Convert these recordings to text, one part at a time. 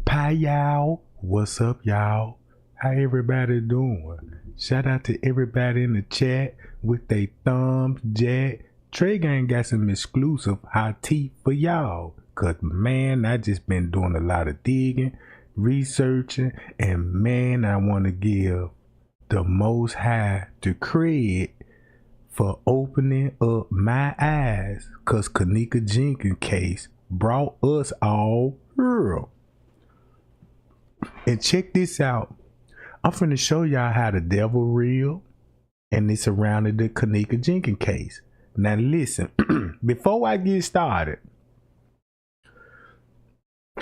Hi y'all, what's up y'all? How everybody doing? Shout out to everybody in the chat with they thumbs jack. TREGANG got some exclusive hot tea for y'all. Cause man, I just been doing a lot of digging, researching, and man, I want to give the Most High the credit for opening up my eyes. Cause KENNEKA Jenkins case brought us all here. And check this out. I'm finna show y'all how the devil real and it surrounded the KENNEKA Jenkins case. Now listen, before I get started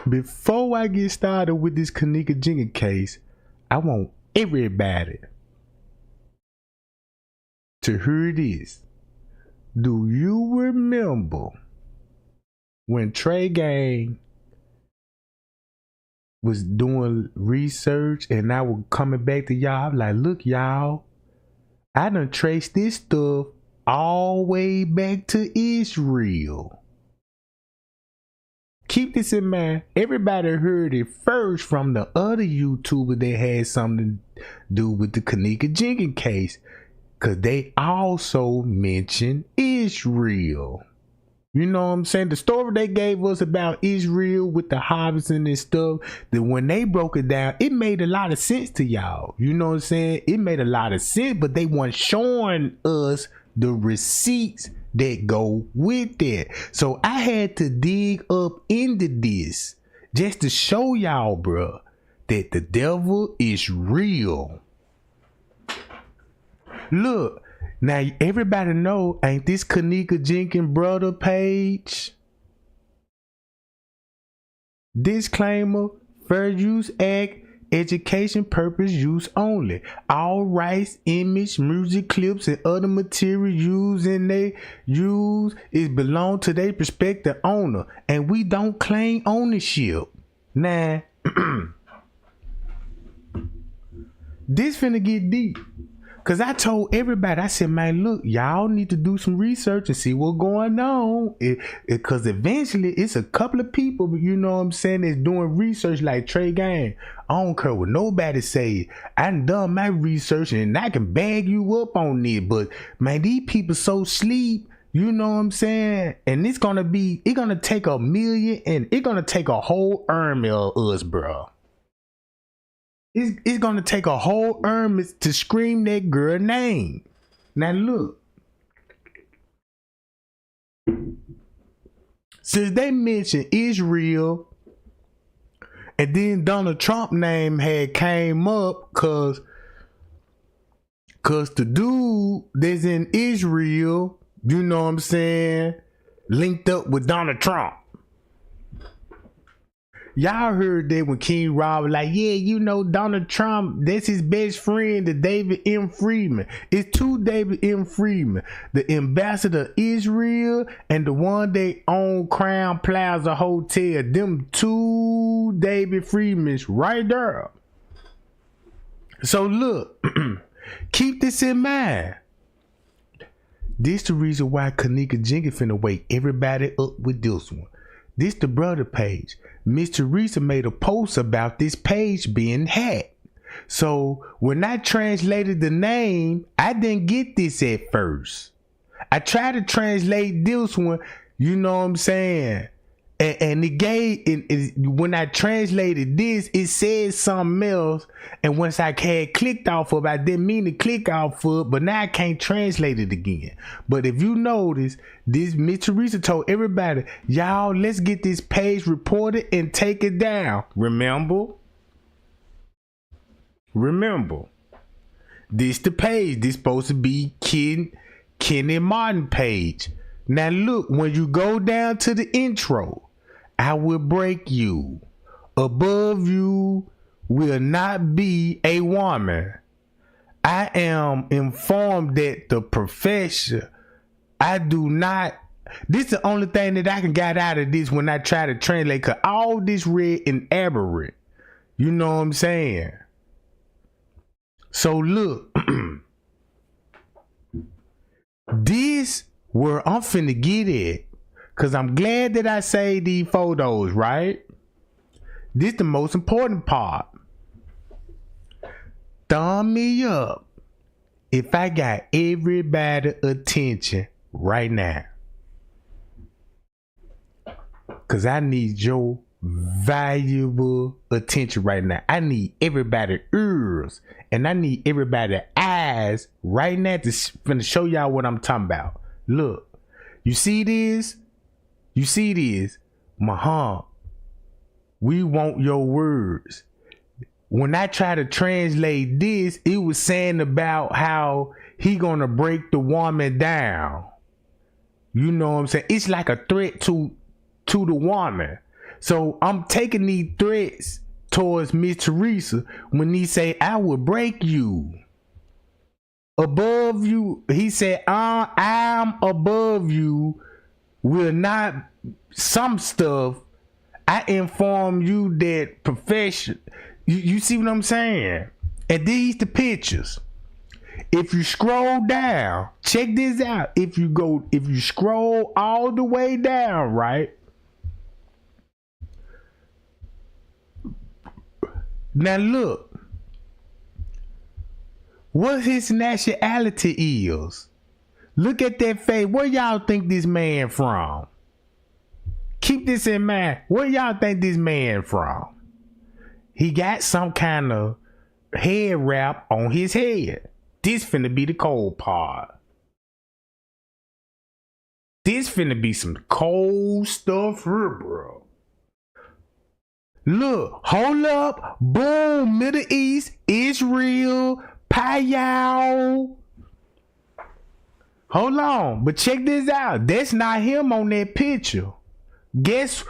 with this KENNEKA Jenkins case, I want everybody to hear this. Do you remember when TREGANG was doing research and I was coming back to y'all? I'm like, look y'all, I done traced this stuff all the way back to Israel. Keep this in mind. Everybody heard it first from the other YouTuber that had something to do with the KENNEKA Jenkins case, because they also mentioned Israel. You know what I'm saying? The story they gave us about Israel with the harvesting and stuff, that when they broke it down, it made a lot of sense to y'all. You know what I'm saying? It made a lot of sense, but they weren't showing us the receipts that go with that. So I had to dig up into this just to show y'all, bruh, that the devil is real. Look. Now, everybody know, ain't this KENNEKA Jenkins brother page? Disclaimer, Fair Use Act, education purpose use only. All rights, image, music clips, and other material used is belong to their prospective owner, and we don't claim ownership. Nah, this finna get deep. Cause I told everybody, I said, man, look, y'all need to do some research and see what's going on. Cause eventually it's a couple of people, you know what I'm saying, that's doing research like TREGANG. I don't care what nobody say. I done my research and I can bag you up on it. But man, these people so sleep, you know what I'm saying? And it's gonna take 1 million and it's gonna take a whole army of us, bro. It's gonna take a whole army to scream that girl name. Now look, since they mentioned Israel, and then Donald Trump name had came up, cause the dude that's in Israel, you know what I'm saying, linked up with Donald Trump. Y'all heard that when King Rob was like, yeah, you know, Donald Trump, that's his best friend, the David M. Freeman. It's two David M. Freeman, the ambassador of Israel and the one that owned Crown Plaza Hotel. Them two David Freemans right there. So look, keep this in mind. This the reason why KENNEKA Jenkins finna wake everybody up with this one. This the brother page. Miss Teresa made a post about this page being hacked. So when I translated the name, I didn't get this at first. I tried to translate this one, you know what I'm saying? And it gave, when I translated this, it said something else. And once I had clicked off of it, I didn't mean to click off of it, but now I can't translate it again. But if you notice, this Miss Teresa told everybody, y'all, let's get this page reported and take it down. Remember, this the page. This supposed to be Kenny Martin page. Now look, when you go down to the intro, I will break you. Above you will not be a woman. I am informed that the professor, I do not. This is the only thing that I can get out of this when I try to translate, because all this read in aberrant. You know what I'm saying? So look, this where I'm finna get it, because I'm glad that I saved these photos, right? This the most important part. Thumb me up if I got everybody's attention right now, because I need your valuable attention right now. I need everybody's ears and I need everybody's eyes right now to finna show y'all what I'm talking about. Look, you see this? You see this? Muhammad, we want your words. When I try to translate this, it was saying about how he gonna break the woman down. You know what I'm saying? It's like a threat to the woman. So I'm taking these threats towards Miss Teresa when he say, I will break you. Above you, he said, I'm above you, will not, some stuff, I inform you that profession. You see what I'm saying? And these the pictures. If you scroll down, check this out. If you scroll all the way down, right? Now look, what his nationality is. Look at that face. Where y'all think this man from? Keep this in mind. Where y'all think this man from? He got some kind of head wrap on his head. This finna be the cold part. This finna be some cold stuff here, bro. Look, hold up, boom, Middle East, Israel, Payal. Hold on, but check this out. That's not him on that picture. Guess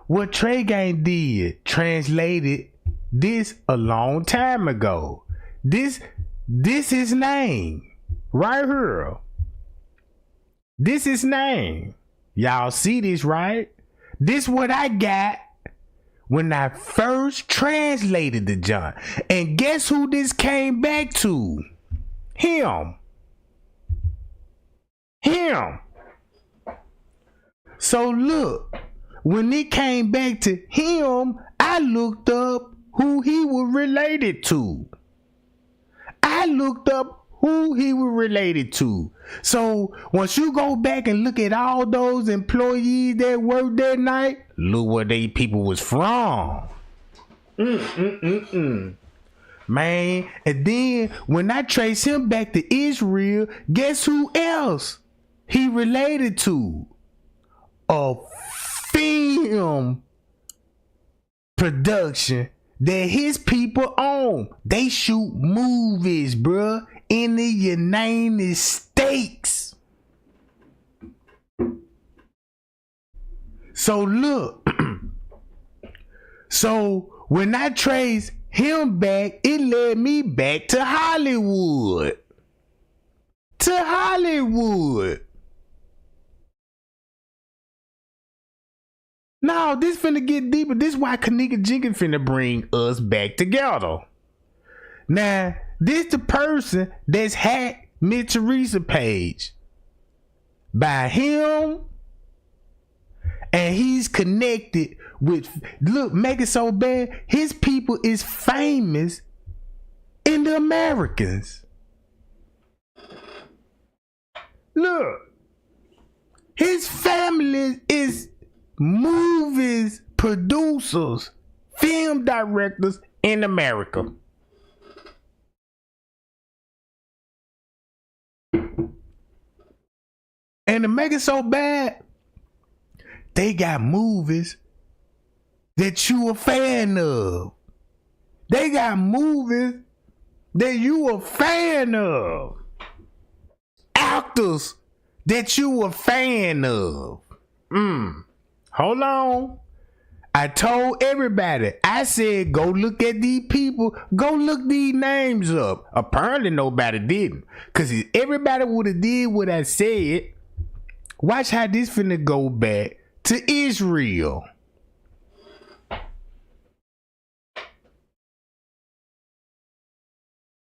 what TREGANG did? Translated this a long time ago. This his name right here. This his name. Y'all see this, right? This what I got when I first translated the John. And guess who this came back to? Him. So look, when it came back to him, I looked up who he was related to. So once you go back and look at all those employees that worked that night, look where they people was from. Man, and then when I trace him back to Israel, guess who else he related to? A film production that his people own. They shoot movies, bruh, in the United States. So look, so when I trace him back, it led me back to Hollywood. Now, this finna get deeper. This is why KENNEKA Jenkins finna bring us back together. Now, this the person that's hacked Miss Teresa page by him, and he's connected with, look, make it so bad, his people is famous in the Americans. Look, his family is movies, producers, film directors in America. And to make it so bad, they got movies that you a fan of. They got movies that you a fan of. Actors that you a fan of. Hold on. I told everybody, I said, go look at these people, go look these names up. Apparently nobody didn't. Because if everybody would have did what I said, watch how this finna go back to Israel.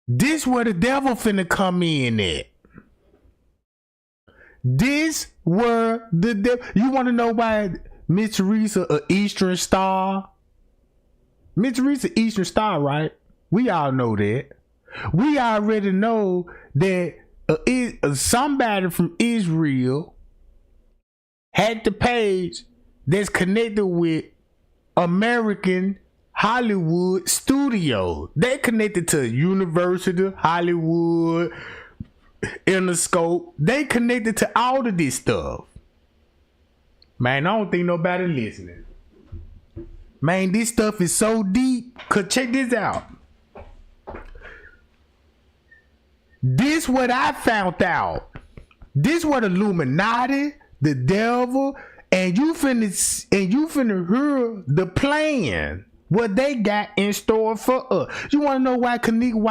This where the devil finna come in at. This where the devil. You want to know why Miss Teresa a Eastern Star? Miss Teresa Eastern Star, right? We all know that. We already know that somebody from Israel hacked the page that's connected with American Hollywood Studios. They connected to University, Hollywood, Interscope. They connected to all of this stuff. Man, I don't think nobody listening. Man, this stuff is so deep. Cause check this out. This what I found out. This what Illuminati, the devil, and you finna hear the plan. What they got in store for us. You want to know why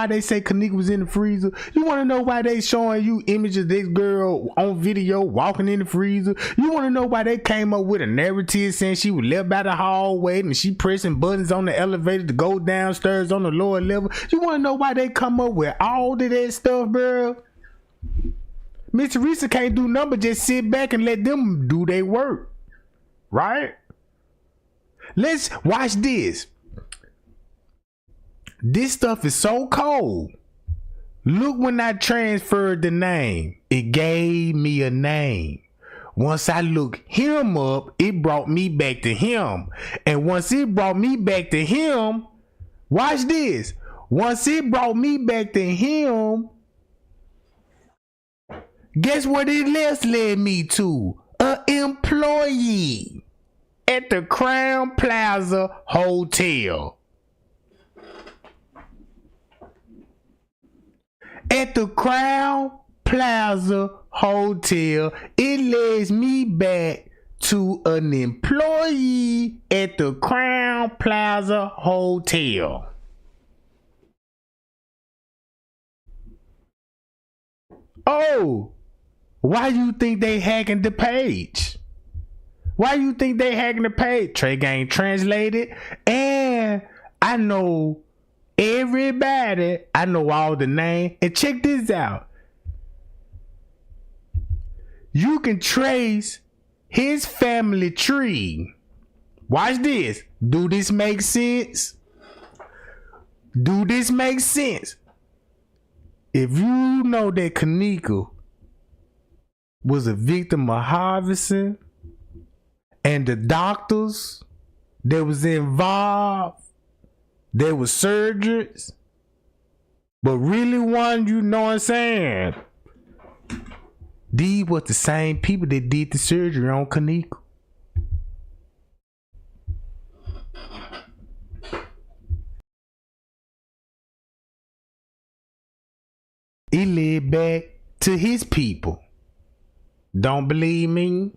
they say KENNEKA was in the freezer? You want to know why they showing you images of this girl on video walking in the freezer? You want to know why they came up with a narrative saying she was left by the hallway and she pressing buttons on the elevator to go downstairs on the lower level? You want to know why they come up with all of that stuff, bro? Miss Teresa can't do nothing but just sit back and let them do their work. Right? Let's watch this. This stuff is so cold. Look, when I transferred the name, it gave me a name. Once I looked him up, it brought me back to him. And once it brought me back to him, watch this. Once it brought me back to him, guess what it led me to? An employee at the Crown Plaza Hotel. At the Crown Plaza Hotel, it leads me back to an employee at the Crown Plaza Hotel. Oh, why you think they hacking the page? Why you think they hacking the page? TREGANG translated, and I know everybody. I know all the names. And check this out. You can trace his family tree. Watch this. Do this make sense? Do this make sense? If you know that KENNEKA was a victim of harvesting, and the doctors that was involved, there was surgeons, but really one, you know what I'm saying? These was the same people that did the surgery on KENNEKA. It led back to his people. Don't believe me?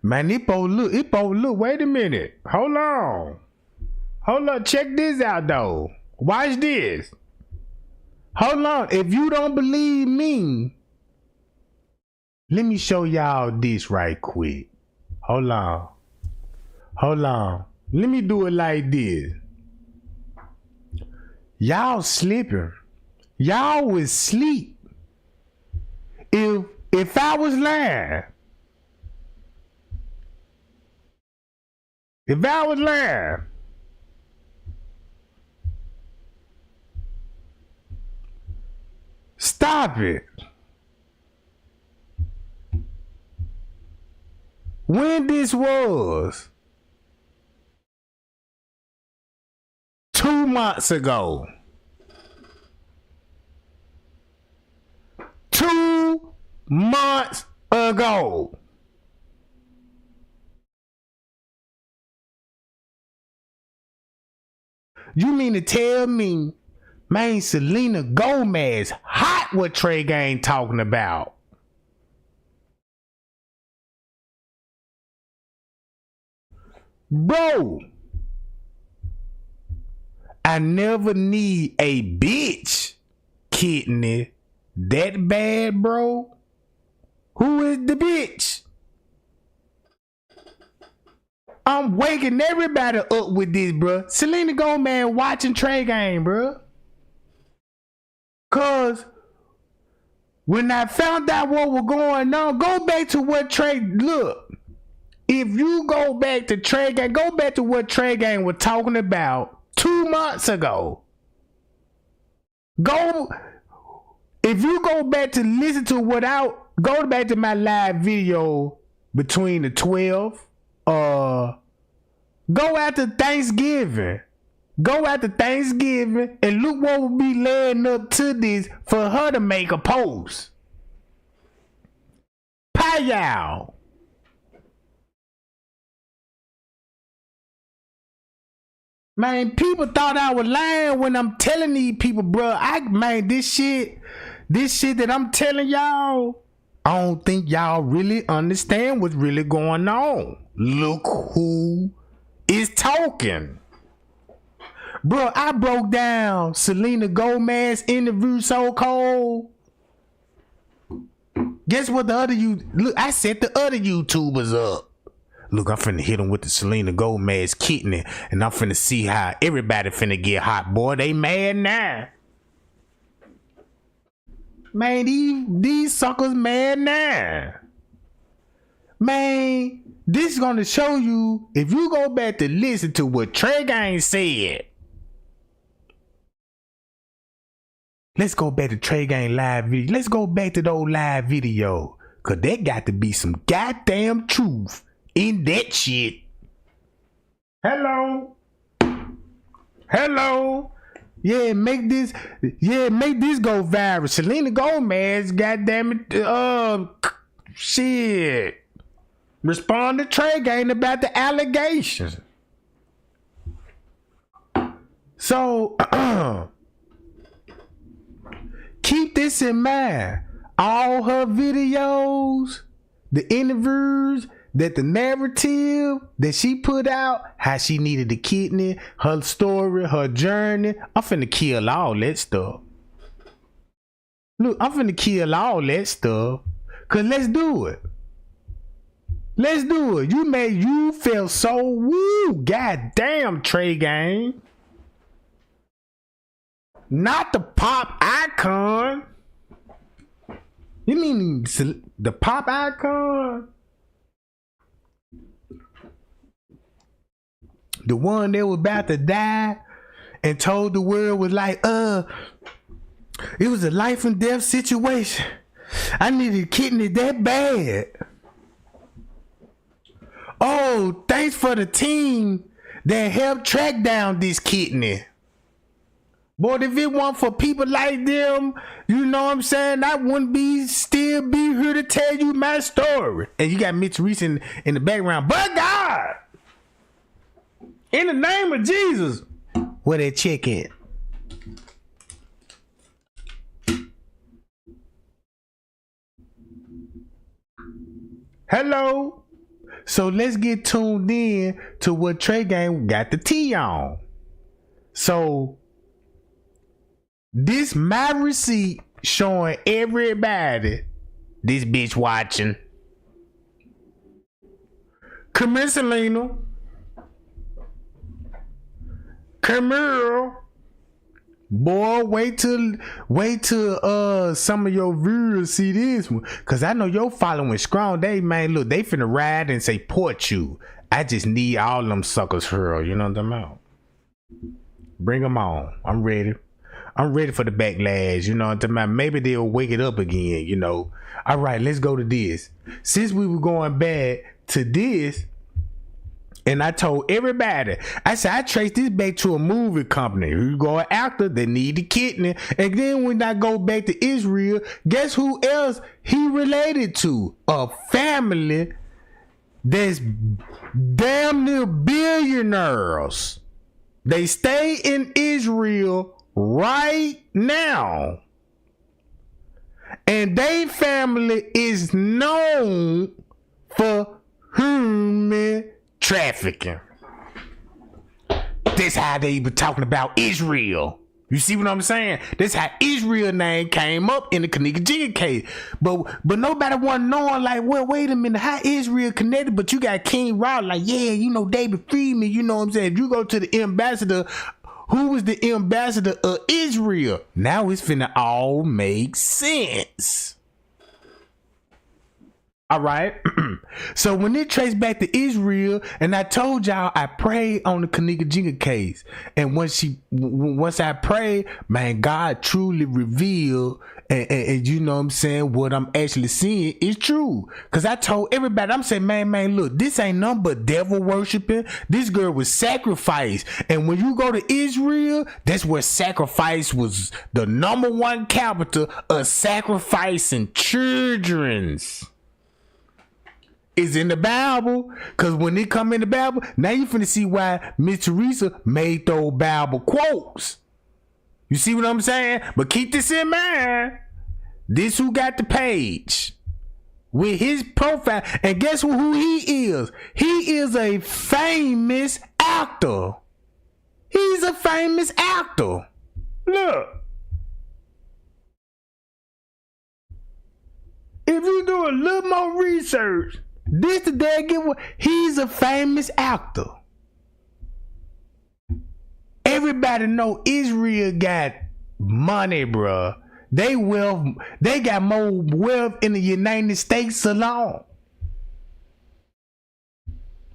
Man, it look, wait a minute. Hold on, check this out though. Watch this. Hold on, if you don't believe me, let me show y'all this right quick. Hold on. Let me do it like this. Y'all slipping. Y'all was sleep. If I was lying, stop it. When this was 2 months ago. 2 months ago. You mean to tell me, man, Selena Gomez hot what TREGANG talking about? Bro, I never need a bitch kidney that bad, bro. Who is the bitch? I'm waking everybody up with this, bro. Selena Gomez watching TREGANG, bro. Cause when I found out what was going on, go back to what look. If you go back to TREGANG, go back to what TREGANG was talking about 2 months ago. If you go back to listen to go back to my live video between the 12th, go after Thanksgiving. And look what will be laying up to this for her to make a post. Payal. Man, people thought I was lying when I'm telling these people, bro. This shit that I'm telling y'all, I don't think y'all really understand what's really going on. Look who is talking. Bro, I broke down Selena Gomez interview so cold. Guess what look, I set the other YouTubers up. Look, I'm finna hit them with the Selena Gomez kidney, and I'm finna see how everybody finna get hot. Boy, they mad now. Man, these suckers mad now. Man, this is gonna show you, if you go back to listen to what TREGANG said. Let's go back to TREGANG live video. Let's go back to those live video. Cause there got to be some goddamn truth in that shit. Hello. Yeah, make this go viral. Selena Gomez, goddamn it, shit. Respond to TREGANG about the allegations. So, keep this in mind. All her videos, the interviews, that the narrative that she put out, how she needed the kidney, her story, her journey, I'm finna kill all that stuff. Look, I'm finna kill all that stuff. Cause let's do it. Let's do it. You feel so woo. Goddamn, TREGANG. Not the pop icon. You mean the pop icon? The one that was about to die and told the world was like, it was a life and death situation. I needed a kidney that bad. Oh, thanks for the team that helped track down this kidney. Boy, if it weren't for people like them, you know what I'm saying, I wouldn't still be here to tell you my story. And you got Mitch Reese in the background. But God, in the name of Jesus, where that check at? Hello. So let's get tuned in to what TREGANG got the tea on. So this my receipt showing everybody this bitch watching. Come here, Selena. Come here. Boy, wait till some of your viewers see this one. Cause I know your following strong. They look, they finna ride and say port you. I just need all them suckers here. You know what I'm about? Bring them on. I'm ready. I'm ready for the backlash. You know what I'm about? Maybe they'll wake it up again, you know. All right, let's go to this. Since we were going back to this, and I told everybody, I said, I traced this back to a movie company. You go an actor, they need the kidney. And then when I go back to Israel, guess who else he related to? A family that's damn near billionaires. They stay in Israel right now. And they family is known for human trafficking. That's how they be talking about Israel. You see what I'm saying? That's how Israel name came up in the KENNEKA Jenkins case. But nobody wasn't knowing, like, well, wait a minute, how Israel connected? But you got King Rod, like, yeah, you know, David Friedman, you know what I'm saying? If you go to the ambassador, who was the ambassador of Israel? Now it's finna all make sense. All right. So when it traced back to Israel, and I told y'all I prayed on the KENNEKA Jenkins case, and once I prayed, man, God truly revealed, and you know what I'm saying, what I'm actually seeing is true. Cause I told everybody, I'm saying, man, look, this ain't nothing but devil worshiping. This girl was sacrificed, and when you go to Israel, that's where sacrifice was the #1 capital of sacrificing children's. Is in the Bible, cause when they come in the Bible, now you finna see why Miss Teresa made those Bible quotes. You see what I'm saying? But keep this in mind. This who got the page with his profile, and guess who he is? He is a famous actor. He's a famous actor. Look. If you do a little more research, this the dad give what he's a famous actor. Everybody know Israel got money, bruh. They got more wealth in the United States alone.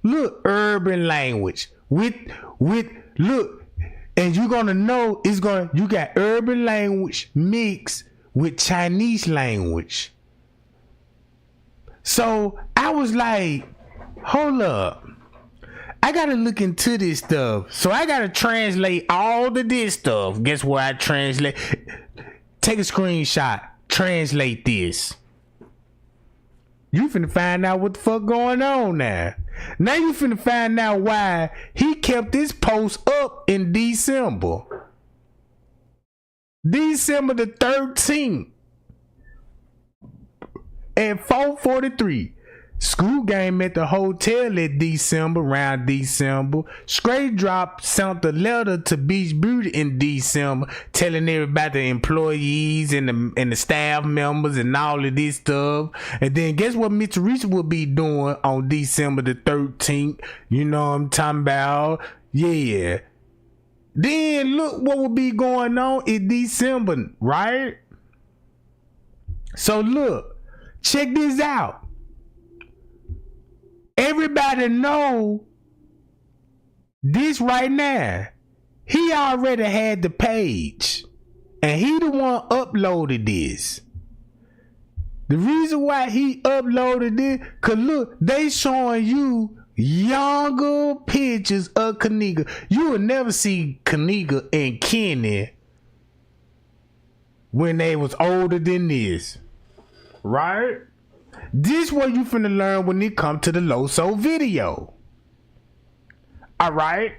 Look, urban language with look, and you're gonna know you got urban language mixed with Chinese language. So I was like, hold up. I gotta look into this stuff. So I gotta translate all of this stuff. Guess what I translate? Take a screenshot. Translate this. You finna find out what the fuck going on now. Now you finna find out why he kept this post up in December. December the 13th. At 4:43. School Game at the hotel at December, around December. Straight Drop sent a letter to Beach Beauty in December telling everybody, the employees and the staff members and all of this stuff. And then guess what Mr. Reese will be doing on December the 13th? You know what I'm talking about? Yeah. Then look what will be going on in December, right? So look, check this out. Everybody know this right now. He already had the page, and he the one uploaded this. The reason why he uploaded this, cause look, they showing you younger pictures of KENNEKA. You will never see KENNEKA and Kenny when they was older than this, right? This what you finna learn when it come to the Loso video. Alright?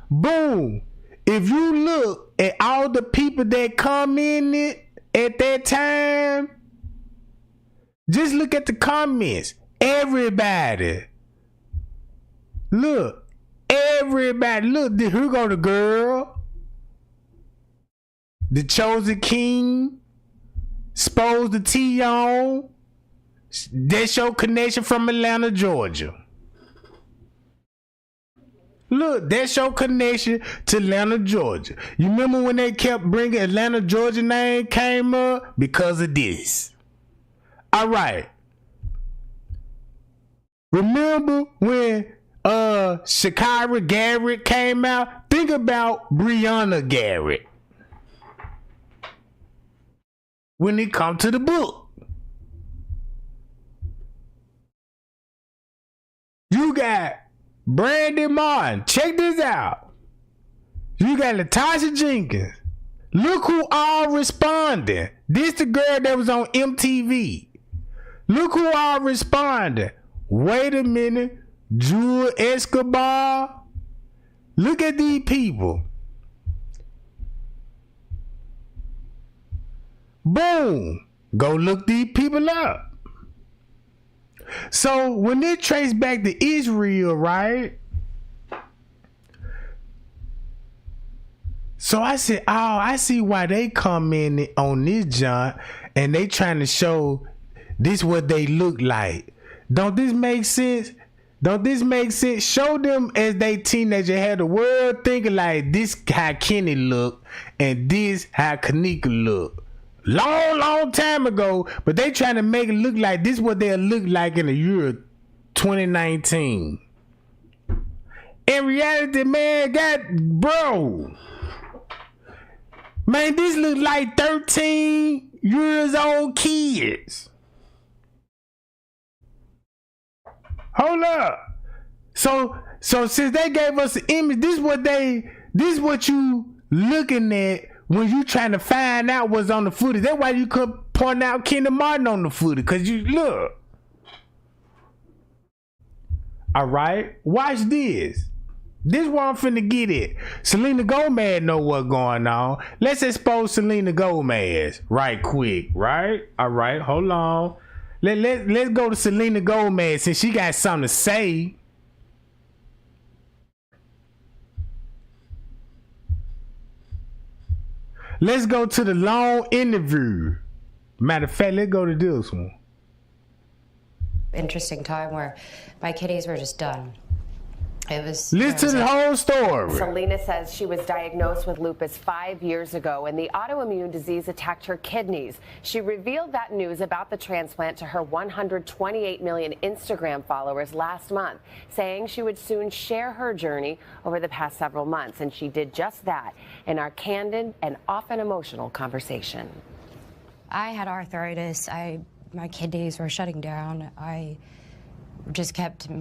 Boom. If you look at all the people that come in it at that time, just look at the comments. Everybody. Look. Everybody. Look, here go the girl. The chosen king. Expose the T on. That's your connection from Atlanta, Georgia. Look, that's your connection to Atlanta, Georgia. You remember when they kept bringing Atlanta, Georgia name came up? Because of this. All right. Remember when Shakira Garrett came out? Think about Brianna Garrett. When it come to the book. You got Brandy Martin. Check this out. You got Latasha Jenkins. Look who all responded. This the girl that was on MTV. Look who all responded. Wait a minute. Jewel Escobar. Look at these people. Boom. Go look these people up. So when they trace back to Israel, right? So I said, oh, I see why they come in on this junk and they trying to show this what they look like. Don't this make sense? Don't this make sense? Show them as they teenager had the world thinking like this how Kenny look and this how KENNEKA look. Long time ago, but they trying to make it look like this what they'll look like in the year 2019. In reality, man, bro. Man, this look like 13 years old kids. Hold up. So since they gave us the image, this what you looking at when you trying to find out what's on the footage. That's why you could point out Kenny Martin on the footage, because you look. Alright, watch this. This what I'm finna get it. Selena Gomez know what's going on. Let's expose Selena Gomez right quick, right? Alright, hold on. Let's go to Selena Gomez since she got something to say. Let's go to the long interview. Matter of fact, let's go to this one. Interesting time where my kidneys were just done. It was. Listen to the whole story. Selena says she was diagnosed with lupus 5 years ago and the autoimmune disease attacked her kidneys. She revealed that news about the transplant to her 128 million Instagram followers last month, saying she would soon share her journey over the past several months. And she did just that in our candid and often emotional conversation. I had arthritis. My kidneys were shutting down. My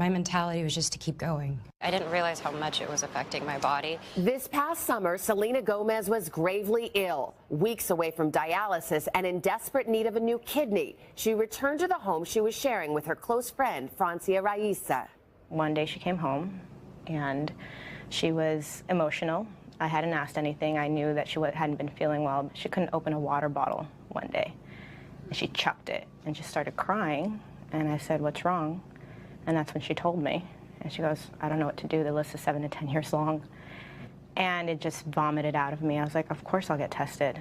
mentality was just to keep going. I didn't realize how much it was affecting my body. This past summer, Selena Gomez was gravely ill, weeks away from dialysis and in desperate need of a new kidney. She returned to the home she was sharing with her close friend, Francia Raisa. One day she came home and she was emotional. I hadn't asked anything. I knew that she hadn't been feeling well. She couldn't open a water bottle one day. And she chucked it and just started crying. And I said, what's wrong? And that's when she told me. And she goes, I don't know what to do. The list is 7 to 10 years long. And it just vomited out of me. I was like, of course I'll get tested.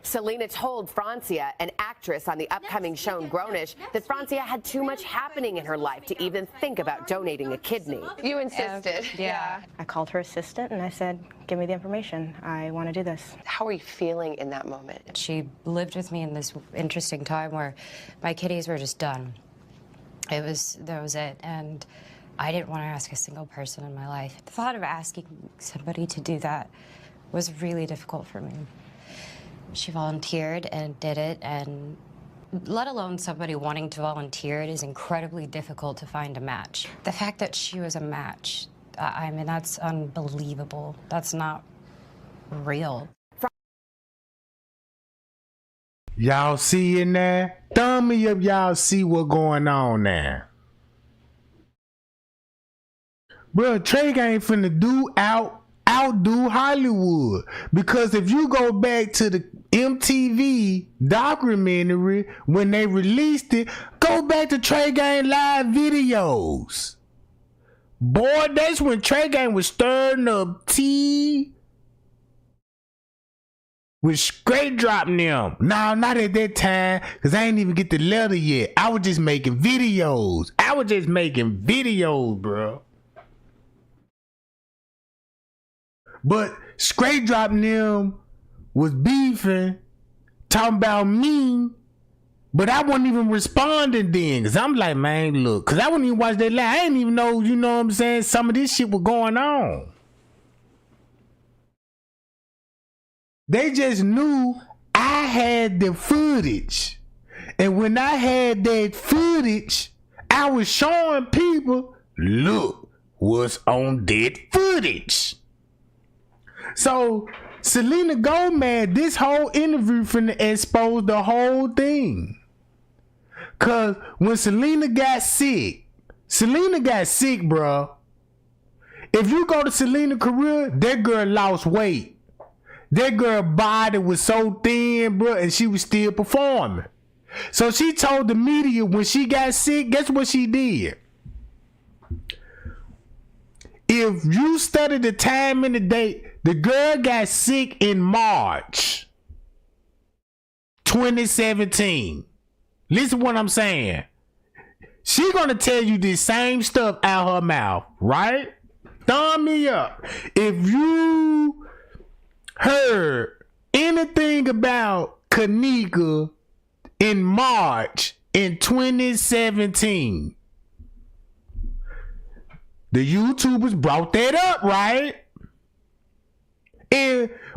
Selena told Francia, an actress on the upcoming show Grownish, that Francia had too much happening in her life to even think about donating a kidney. You insisted. Yeah. I called her assistant and I said, give me the information. I want to do this. How were you feeling in that moment? She lived with me in this interesting time where my kidneys were just done. That was it. And I didn't want to ask a single person in my life. The thought of asking somebody to do that was really difficult for me. She volunteered and did it, and let alone somebody wanting to volunteer, it is incredibly difficult to find a match. The fact that she was a match, I mean, that's unbelievable. That's not real. Y'all see in there? Thumb me up, y'all see what going on now. Bro, TREGANG finna outdo Hollywood. Because if you go back to the MTV documentary when they released it, go back to TREGANG live videos. Boy, that's when TREGANG was stirring up tea with straight dropping them. No, not at that time, because I ain't even get the letter yet. I was just making videos. Bro. But straight dropping them was beefing, talking about me, but I wasn't even responding then. Cause I'm like, man, look, cause I wouldn't even watch that live. I didn't even know, you know what I'm saying? Some of this shit was going on. They just knew I had the footage. And when I had that footage, I was showing people, look what's on that footage. So Selena Gomez, this whole interview finna expose the whole thing. Cause when Selena got sick, bro. If you go to Selena's career, that girl lost weight. That girl body was so thin, bro, and she was still performing. So she told the media when she got sick, guess what she did? If you study the time and the date, the girl got sick in March 2017. Listen what I'm saying. She gonna tell you this same stuff out her mouth, right? Thumb me up. If you heard anything about KENNEKA in March in 2017, the YouTubers brought that up, right?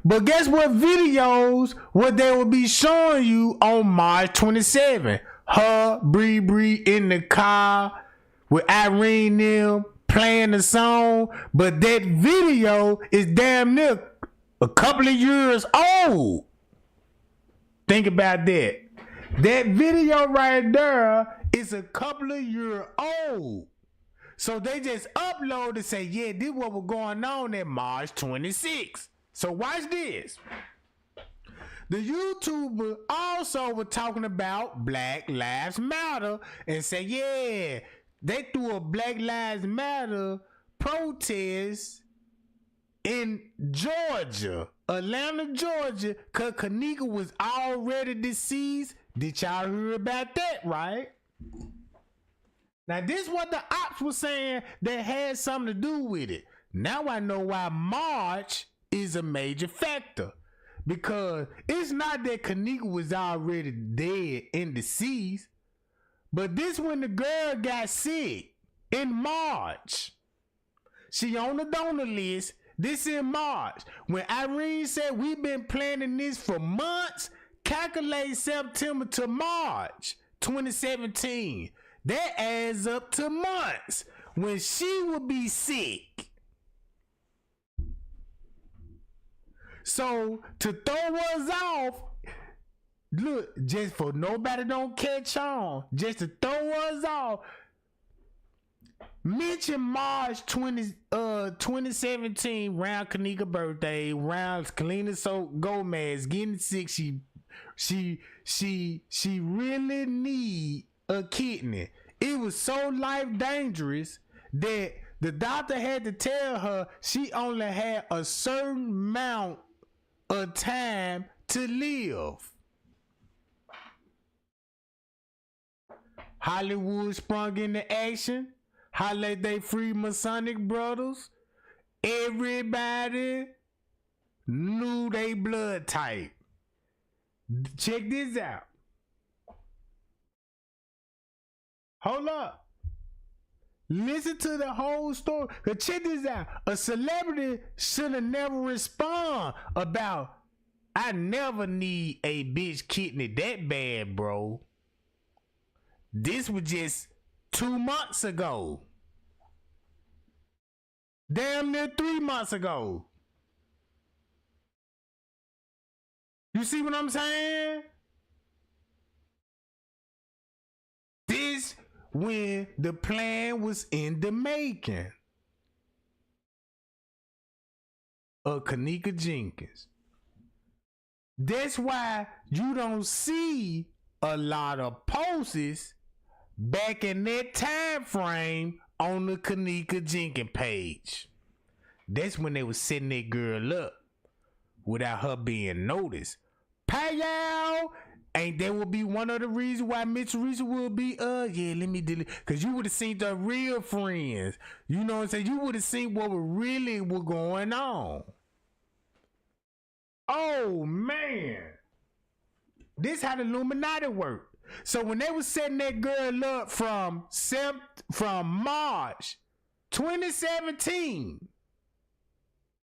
But guess what videos what they will be showing you on March 27? Her, Bree in the car with Irene them playing the song. But that video is damn near a couple of years old. Think about that. That video right there is a couple of years old. So they just upload and say, yeah, this is what was going on at March 26th. So watch this. The YouTuber also was talking about Black Lives Matter and say, yeah, they threw a Black Lives Matter protest in Georgia, Atlanta, Georgia, because KENNEKA was already deceased. Did y'all hear about that, right? Now, this is what the ops was saying that had something to do with it. Now I know why March is a major factor. Because it's not that KENNEKA was already dead and deceased, but this when the girl got sick in March. She on the donor list. This in March. When Irene said we've been planning this for months, calculate September to March 2017. That adds up to months when she will be sick. So to throw us off, look, just for nobody don't catch on, just to throw us off, mention March 2017, round KENNEKA birthday, round Selena Gomez getting sick. She really need a kidney. it was so life dangerous that the doctor had to tell her she only had a certain amount of time to live. Hollywood sprung into action. Holla they free Masonic brothers. Everybody knew they blood type. Check this out. Hold up. Listen to the whole story. Cause check this out. A celebrity should have never respond about, I never need a bitch kidney that bad, bro. This was just 2 months ago. Damn near 3 months ago. You see what I'm saying? This when the plan was in the making of KENNEKA Jenkins. That's why you don't see a lot of posts back in that time frame on the KENNEKA Jenkins page. That's when they was setting that girl up without her being noticed. Payow! Ain't that would be one of the reasons why Miss Teresa would be yeah, let me delete, cause you would have seen the real friends. You know what I'm saying? You would have seen what really was going on. Oh man. This how the Illuminati work. So when they was setting that girl up from March 2017,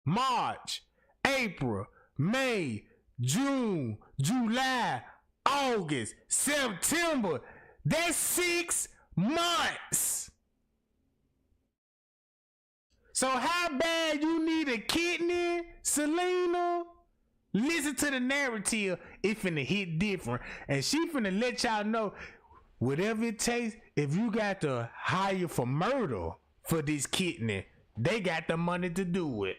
March, April, May, June, July, August, September, that's 6 months. So how bad you need a kidney, Selena? Listen to the narrative. It finna hit different. And she finna let y'all know, whatever it takes, if you got to hire for murder for this kidney, they got the money to do it.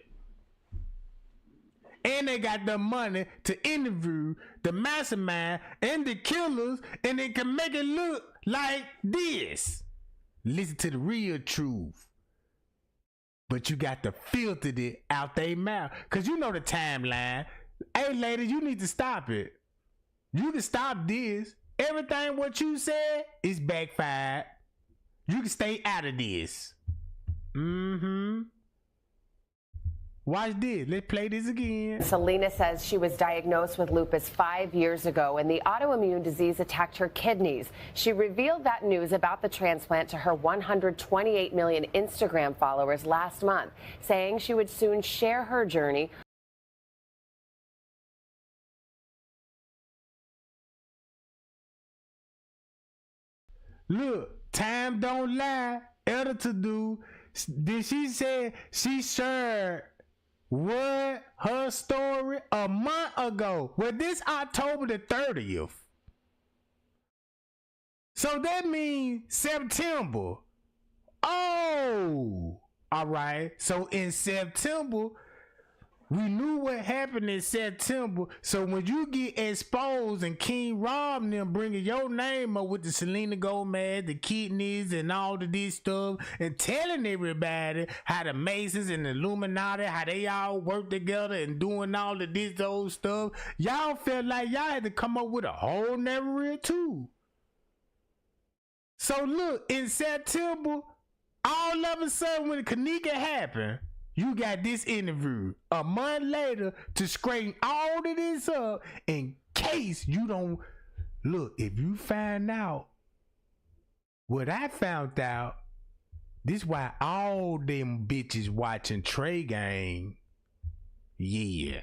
And they got the money to interview the mastermind and the killers, and they can make it look like this. Listen to the real truth. But you got to filter it out their mouth. Cause you know the timeline. Hey ladies, you need to stop it. You can stop this. Everything what you said is backfired. You can stay out of this. Watch this. Let's play this again. Selena says she was diagnosed with lupus 5 years ago, and the autoimmune disease attacked her kidneys. She revealed that news about the transplant to her 128 million Instagram followers last month, saying she would soon share her journey. Look, time don't lie. Editor do. Did she say she shared what her story a month ago? Well, this October the 30th. So that means September. Oh, all right. So in September, we knew what happened in September. So when you get exposed and King Rob and them bringing your name up with the Selena Gomez, the kidneys and all of this stuff, and telling everybody how the Masons and the Illuminati, how they all work together and doing all of this old stuff, y'all felt like y'all had to come up with a whole narrative too. So look, in September, all of a sudden when KENNEKA happened, you got this interview a month later to straighten all of this up in case you don't. Look, if you find out what I found out, this why all them bitches watching TREGANG. Yeah.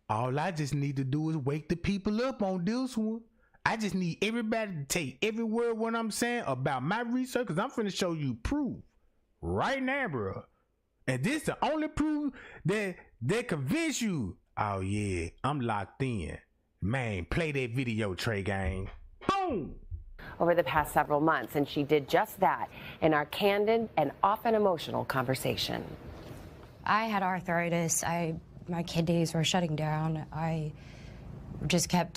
All I just need to do is wake the people up on this one. I just need everybody to take every word what I'm saying about my research, because I'm finna show you proof right now, bro. And this the only proof that convince you, oh yeah, I'm locked in. Man, play that video, TREGANG. Boom! Over the past several months, and she did just that in our candid and often emotional conversation. I had arthritis. My kidneys were shutting down.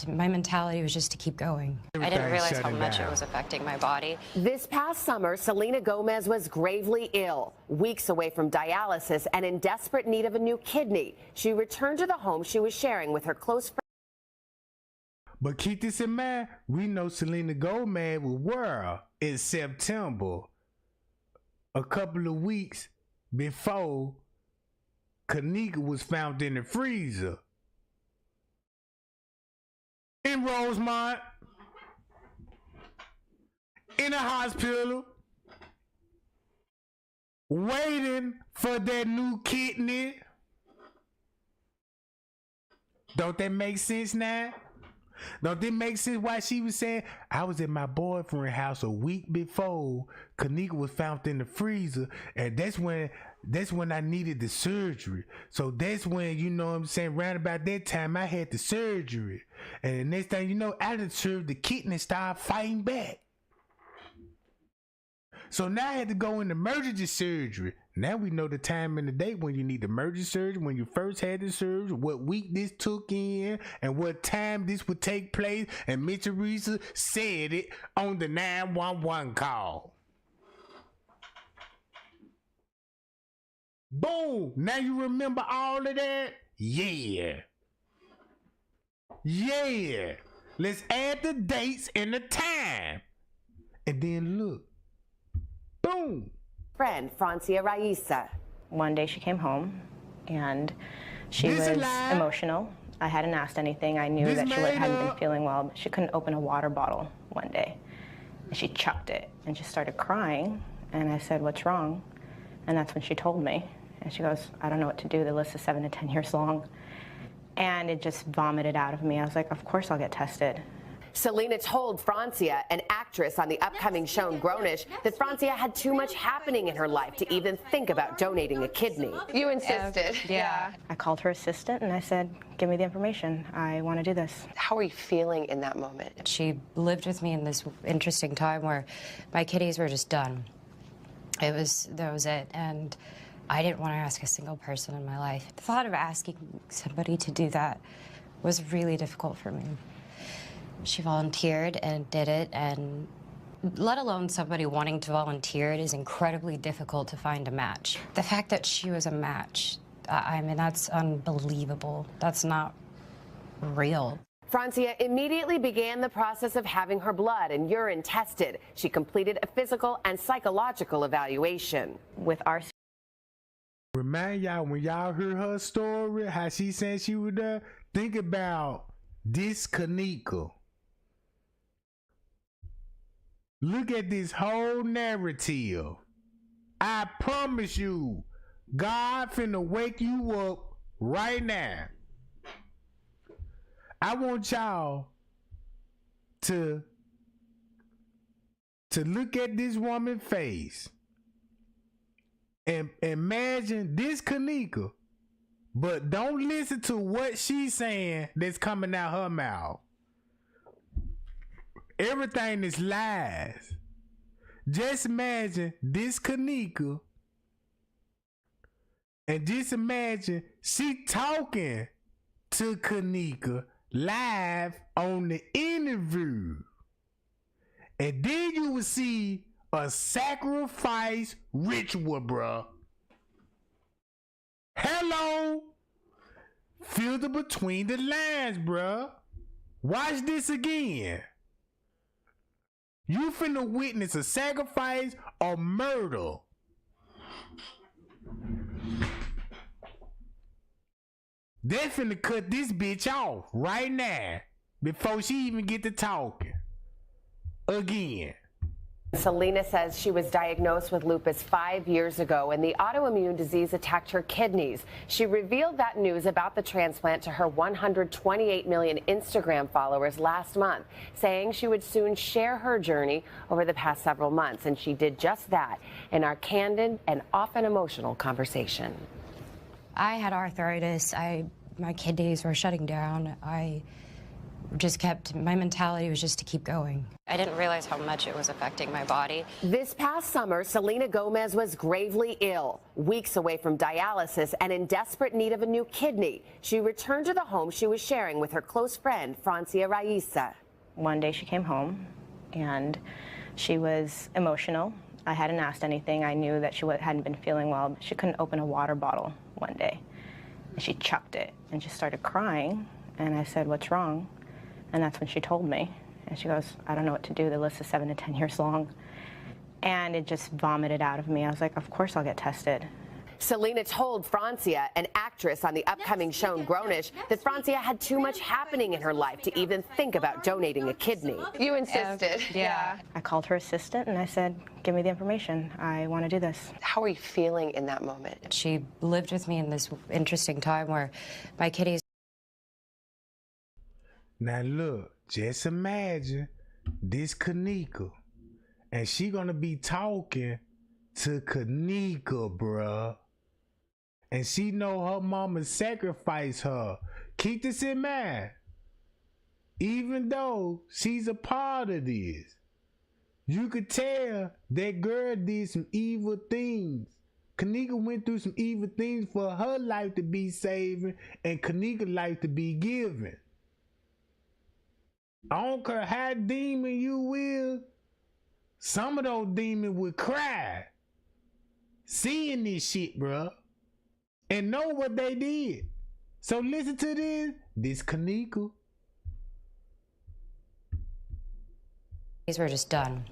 my mentality was just to keep going. I didn't realize how much it was affecting my body. This past summer, Selena Gomez was gravely ill, weeks away from dialysis and in desperate need of a new kidney. She returned to the home she was sharing with her close friend. But keep this in mind, we know Selena Gomez was world in September, a couple of weeks before KENNEKA was found in the freezer in Rosemont, in a hospital, waiting for that new kidney. Don't that make sense now? Don't that make sense why she was saying, I was at my boyfriend's house a week before KENNEKA was found in the freezer, and that's when I needed the surgery. So that's when, you know what I'm saying, round about that time I had the surgery. And the next thing you know, I done served the kidney, started fighting back. So now I had to go into emergency surgery. Now we know the time and the date when you need emergency surgery, when you first had the surgery, what week this took in, and what time this would take place. And Miss Teresa said it on the 911 call. Boom! Now you remember all of that? Yeah. Yeah. Let's add the dates and the time. And then look. Boom. Friend Francia Raisa. One day she came home and she was emotional. I hadn't asked anything. I knew that she hadn't been feeling well, but she couldn't open a water bottle one day. And she chucked it and she started crying. And I said, what's wrong? And that's when she told me. And she goes, I don't know what to do. The list is 7 to 10 years long. And it just vomited out of me. I was like, of course I'll get tested. Selena told Francia, an actress on the upcoming show Grownish, that Francia had too much happening in her life to even think about donating a kidney. You insisted. Yeah. I called her assistant and I said, give me the information. I want to do this. How are you feeling in that moment? She lived with me in this interesting time where my kidneys were just done. That was it. And I didn't want to ask a single person in my life. The thought of asking somebody to do that was really difficult for me. She volunteered and did it, and let alone somebody wanting to volunteer, it is incredibly difficult to find a match. The fact that she was a match, I mean, that's unbelievable. That's not real. Francia immediately began the process of having her blood and urine tested. She completed a physical and psychological evaluation. With our Remind y'all, when y'all heard her story, how she said she would think about this KENNEKA. Look at this whole narrative. I promise you, God finna wake you up right now. I want y'all to look at this woman's face and imagine this KENNEKA, but don't listen to what she's saying that's coming out her mouth. Everything is lies. Just imagine this KENNEKA, and just imagine she talking to KENNEKA live on the interview. And then you will see a sacrifice ritual, bruh. Hello. Filter between the lines, bruh. Watch this again. You finna witness a sacrifice or murder. They finna cut this bitch off right now before she even get to talking again. Selena says she was diagnosed with lupus 5 years ago, and the autoimmune disease attacked her kidneys. She revealed that news about the transplant to her 128 million Instagram followers last month, saying she would soon share her journey over the past several months. And she did just that in our candid and often emotional conversation. I had arthritis. My kidneys were shutting down. I my mentality was just to keep going. I didn't realize how much it was affecting my body. This past summer, Selena Gomez was gravely ill, weeks away from dialysis and in desperate need of a new kidney. She returned to the home she was sharing with her close friend, Francia Raisa. One day she came home and she was emotional. I hadn't asked anything. I knew that she hadn't been feeling well. She couldn't open a water bottle one day. And she chucked it and just started crying. And I said, "What's wrong?" And that's when she told me. And she goes, "I don't know what to do. The list is 7 to 10 years long." And it just vomited out of me. I was like, of course I'll get tested. Selena told Francia, an actress on the upcoming show Grownish, that Francia had too much happening in her life to even think about donating a kidney. You insisted. Yeah. I called her assistant and I said, "Give me the information. I want to do this." How are you feeling in that moment? She lived with me in this interesting time where my kidneys. Now look, just imagine this KENNEKA, and she gonna be talking to KENNEKA, bruh. And she know her mama sacrificed her. Keep this in mind. Even though she's a part of this, you could tell that girl did some evil things. KENNEKA went through some evil things for her life to be saving and KENNEKA's life to be given. I don't care how demon you will, some of those demons would cry seeing this shit, bruh, and know what they did. So listen to this KENNEKA. These were just done.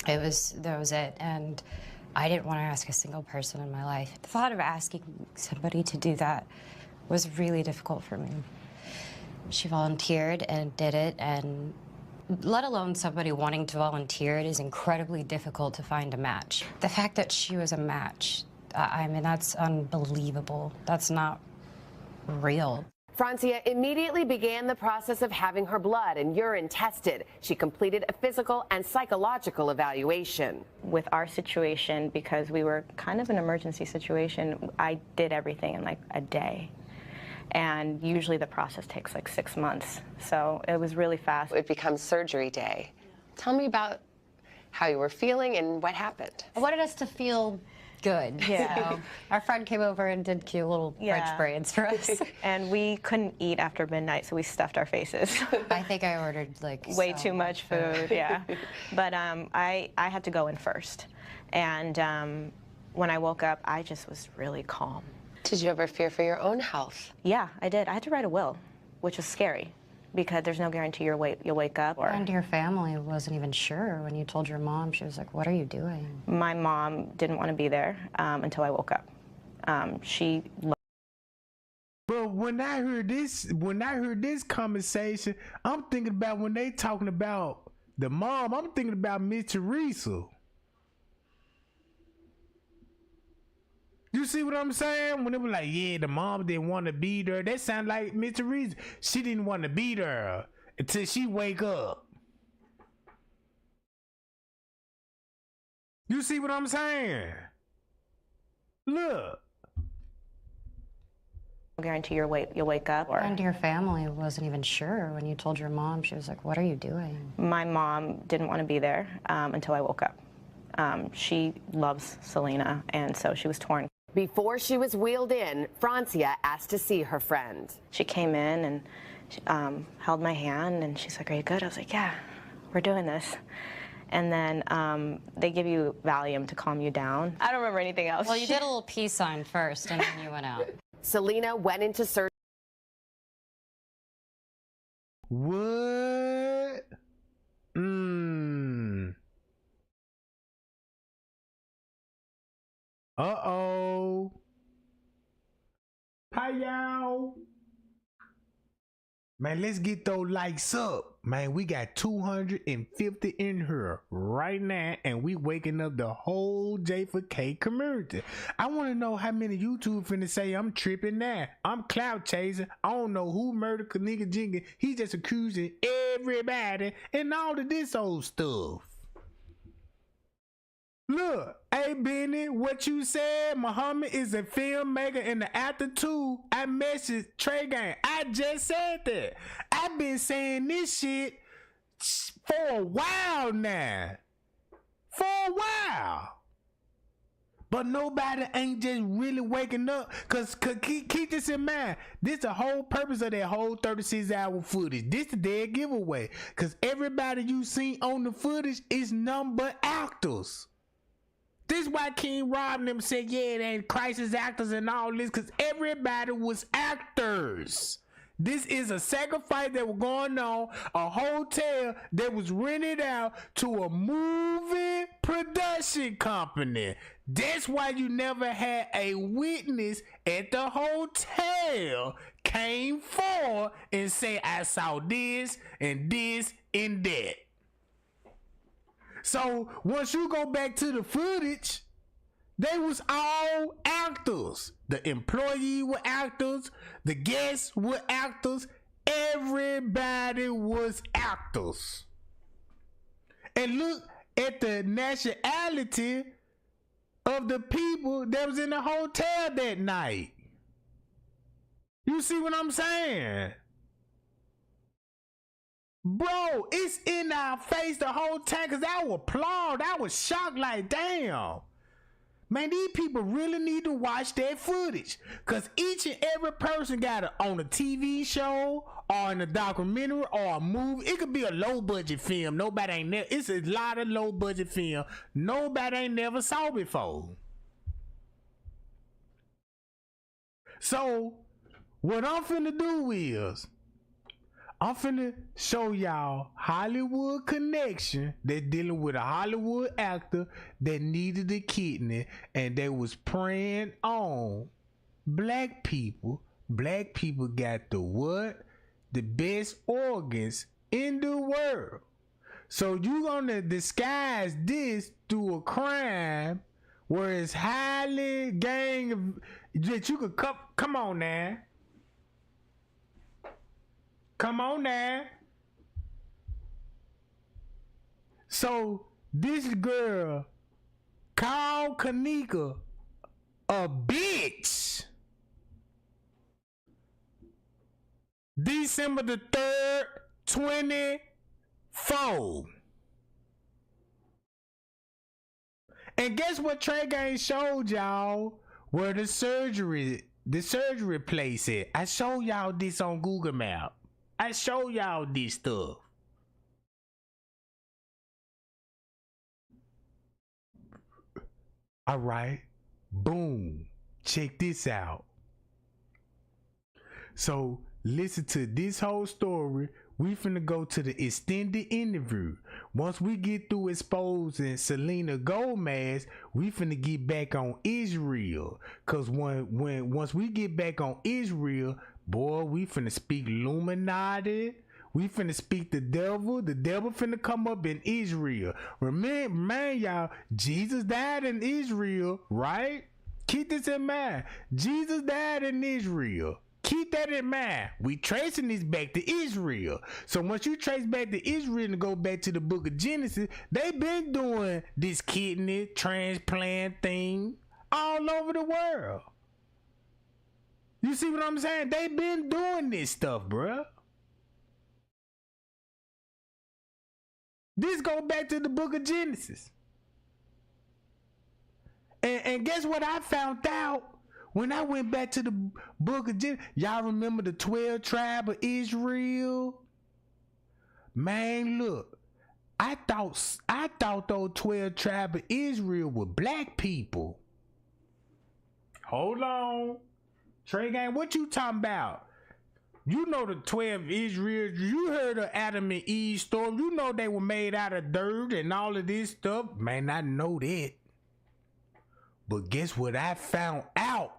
That was it, and I didn't want to ask a single person in my life. The thought of asking somebody to do that was really difficult for me. She volunteered and did it, and let alone somebody wanting to volunteer, it is incredibly difficult to find a match. The fact that she was a match, I mean, that's unbelievable. That's not real. Francia immediately began the process of having her blood and urine tested. She completed a physical and psychological evaluation. With our situation, because we were kind of an emergency situation, I did everything in like a day. And usually the process takes like 6 months. So it was really fast. It becomes surgery day. Tell me about how you were feeling and what happened. I wanted us to feel good. Yeah. So our friend came over and did cute little French braids for us. And we couldn't eat after midnight, so we stuffed our faces. I think I ordered like way too much food, yeah. But I had to go in first. And when I woke up, I just was really calm. Did you ever fear for your own health? Yeah, I did. I had to write a will, which was scary because there's no guarantee you'll wake up. And your family wasn't even sure when you told your mom. She was like, "What are you doing?" My mom didn't want to be there until I woke up. She But when I heard this conversation, I'm thinking about when they talking about the mom, I'm thinking about Miss Teresa. You see what I'm saying? When they were like, yeah, the mom didn't want to be there. That sound like Miss Teresa. She didn't want to be there until she wake up. You see what I'm saying? Look. guarantee you'll wake up. And your family wasn't even sure when you told your mom. She was like, "What are you doing?" My mom didn't want to be there until I woke up. She loves Selena, and so she was torn. Before she was wheeled in, Francia asked to see her friend. She came in and she, held my hand, and she's like, "Are you good?" I was like, "Yeah, we're doing this." And then they give you Valium to calm you down. I don't remember anything else. Well, you did a little peace sign first, and then you went out. Selena went into surgery. What? Uh-oh. Hi, y'all. Man, let's get those likes up. Man, we got 250 in here right now, and we waking up the whole J4K community. I want to know how many YouTube finna say I'm tripping now. I'm clout chasing. I don't know who murdered KENNEKA Jenkins. He just accusing everybody and all of this old stuff. Look, hey Benny, what you said, Muhammad is a filmmaker and the actor too. I messaged TREGANG. I just said that. I I've been saying this shit for a while now. For a while. But nobody ain't just really waking up. Cause keep this in mind. This the whole purpose of that whole 36-hour footage. This the dead giveaway. Cause everybody you seen on the footage is none but actors. This why King Rob and them said, yeah, they ain't crisis actors and all this. Cause everybody was actors. This is a sacrifice that was going on, a hotel that was rented out to a movie production company. That's why you never had a witness at the hotel came forward and say, I saw this and this and that. So once you go back to the footage, they was all actors. The employee were actors. The guests were actors. Everybody was actors. And look at the nationality of the people that was in the hotel that night. You see what I'm saying? Bro, it's in our face the whole time because I was applaud. I was shocked like, damn. Man, these people really need to watch that footage. Because each and every person got it on a TV show or in a documentary or a movie. It could be a low-budget film. Nobody ain't never... It's a lot of low-budget film nobody ain't never saw before. So, what I'm finna do is... I'm finna show y'all Hollywood connection that's dealing with a Hollywood actor that needed a kidney and they was preying on black people. Black people got the what? The best organs in the world. So you gonna disguise this through a crime where it's highly gang that you could come on now. Come on now. So this girl called KENNEKA a bitch. December the 3rd, 24. And guess what TREGANG showed y'all where the surgery place at. I showed y'all this on Google Maps. I show y'all this stuff. All right. Boom. Check this out. So listen to this whole story. We finna go to the extended interview. Once we get through exposing Selena Gomez, we finna get back on Israel. Cause once we get back on Israel, boy, we finna speak Illuminati. We finna speak the devil. The devil finna come up in Israel. Remember, man, y'all, Jesus died in Israel, right? Keep this in mind. Jesus died in Israel. Keep that in mind. We tracing this back to Israel. So once you trace back to Israel and go back to the book of Genesis, they've been doing this kidney transplant thing all over the world. You see what I'm saying? They've been doing this stuff, bruh. This go back to the book of Genesis. And guess what I found out? When I went back to the book of Genesis, y'all remember the 12 tribe of Israel? Man, look, I thought those 12 tribe of Israel were black people. Hold on. TREGANG, what you talking about? You know the 12 Israel, you heard of Adam and Eve story. You know they were made out of dirt and all of this stuff. Man, I know that. But guess what I found out?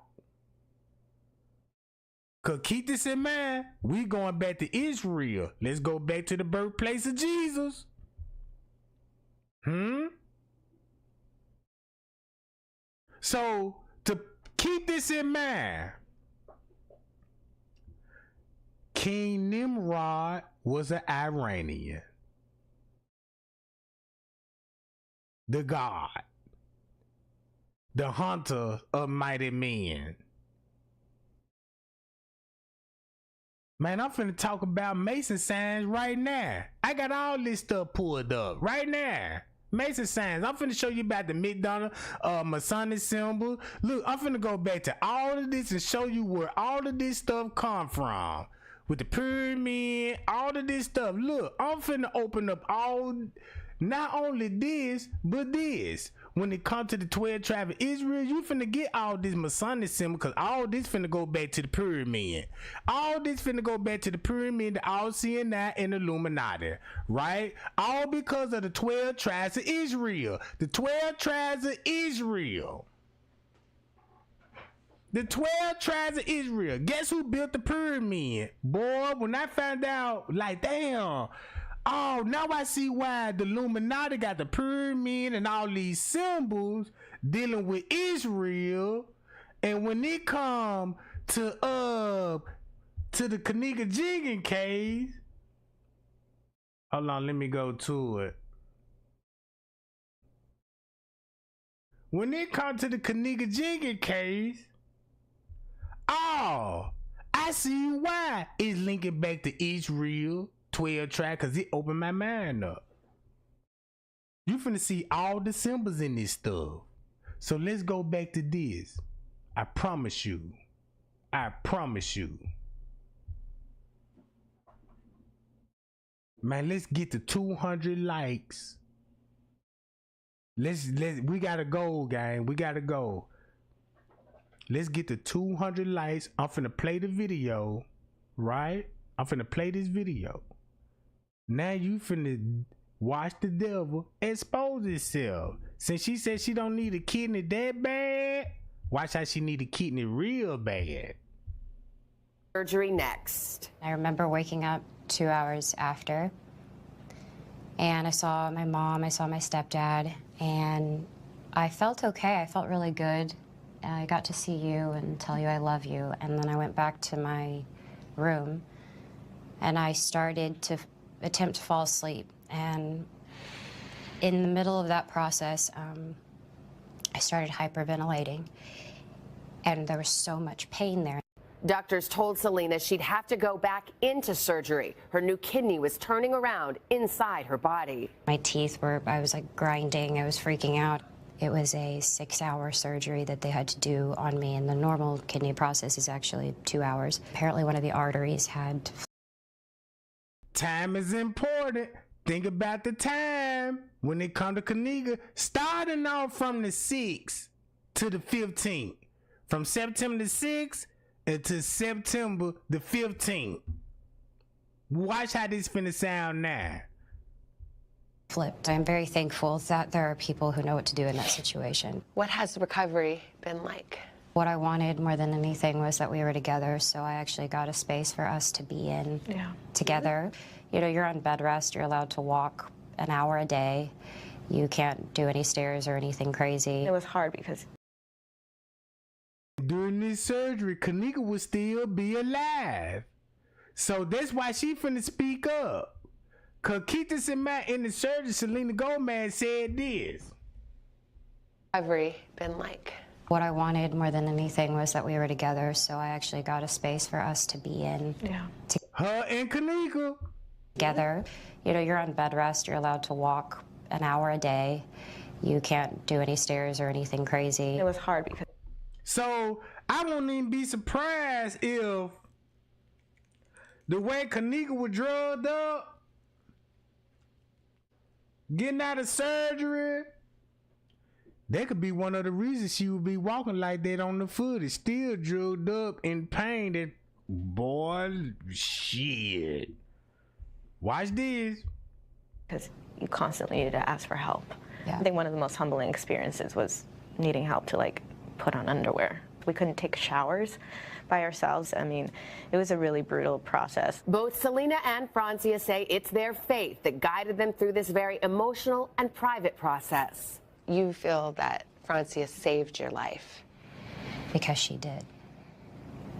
Cause keep this in mind, we going back to Israel. Let's go back to the birthplace of Jesus. So to keep this in mind, King Nimrod was an Iranian. The god. The hunter of mighty men. Man, I'm finna talk about Mason signs right now. I got all this stuff pulled up right now. Mason signs. I'm finna show you about the McDonald's Masonic symbol. Look, I'm finna go back to all of this and show you where all of this stuff come from. With the pyramid, all of this stuff. Look, I'm finna open up all, not only this, but this. When it comes to the 12 tribes of Israel, you finna get all this Masonic symbol, because all this finna go back to the pyramid. All this finna go back to the pyramid, the All-Seeing Eye, and the Illuminati, right? All because of the 12 tribes of Israel. The 12 tribes of Israel. The 12 tribes of Israel. Guess who built the pyramid? Boy, when I found out, like, damn. Oh, now I see why the Illuminati got the pyramid and all these symbols dealing with Israel. And when it come to the KENNEKA Jenkins case, hold on, let me go to it. When it come to the KENNEKA Jenkins case, oh, I see why it's linking back to Israel. 12 track, because it opened my mind up. You finna see all the symbols in this stuff. So let's go back to this. I promise you. I promise you. Man, let's get to 200 likes. We gotta go, gang. We gotta go. Let's get to 200 likes. I'm finna play the video, right? I'm finna play this video. Now you finna watch the devil expose itself. Since she said she don't need a kidney that bad, watch how she need a kidney real bad. Surgery next. I remember waking up 2 hours after, and I saw my mom, I saw my stepdad, and I felt okay. I felt really good. I got to see you and tell you I love you, and then I went back to my room, and I started to attempt to fall asleep. And in the middle of that process, I started hyperventilating, and there was so much pain there. Doctors told Selena she'd have to go back into surgery. Her new kidney was turning around inside her body. My teeth were, I was like grinding, I was freaking out. It was a 6-hour surgery that they had to do on me, and the normal kidney process is actually 2 hours. Apparently one of the arteries had... Time is important. Think about the time when it comes to KENNEKA, starting off from the 6th to the 15th. From September the 6th until September the 15th. Watch how this finna sound now. Flipped. I'm very thankful that there are people who know what to do in that situation. What has the recovery been like? What I wanted more than anything was that we were together, so I actually got a space for us to be in together. You know, you're on bed rest, you're allowed to walk an hour a day. You can't do any stairs or anything crazy. It was hard because during this surgery, KENNEKA would still be alive. So that's why she finna speak up. Cause keep this in mind, in the surgery, Selena Gomez said this. Recovery been like? What I wanted more than anything was that we were together, so I actually got a space for us to be in. Her and KENNEKA. Together. You know, you're on bed rest, you're allowed to walk an hour a day. You can't do any stairs or anything crazy. it was hard because... So I won't even be surprised if the way KENNEKA was drugged up, getting out of surgery, that could be one of the reasons she would be walking like that on the footage, still drugged up in pain. That boy, shit. Watch this. Because you constantly needed to ask for help. Yeah. I think one of the most humbling experiences was needing help to like put on underwear. We couldn't take showers by ourselves. I mean, it was a really brutal process. Both Selena and Francia say it's their faith that guided them through this very emotional and private process. You feel that Francia saved your life? Because she did.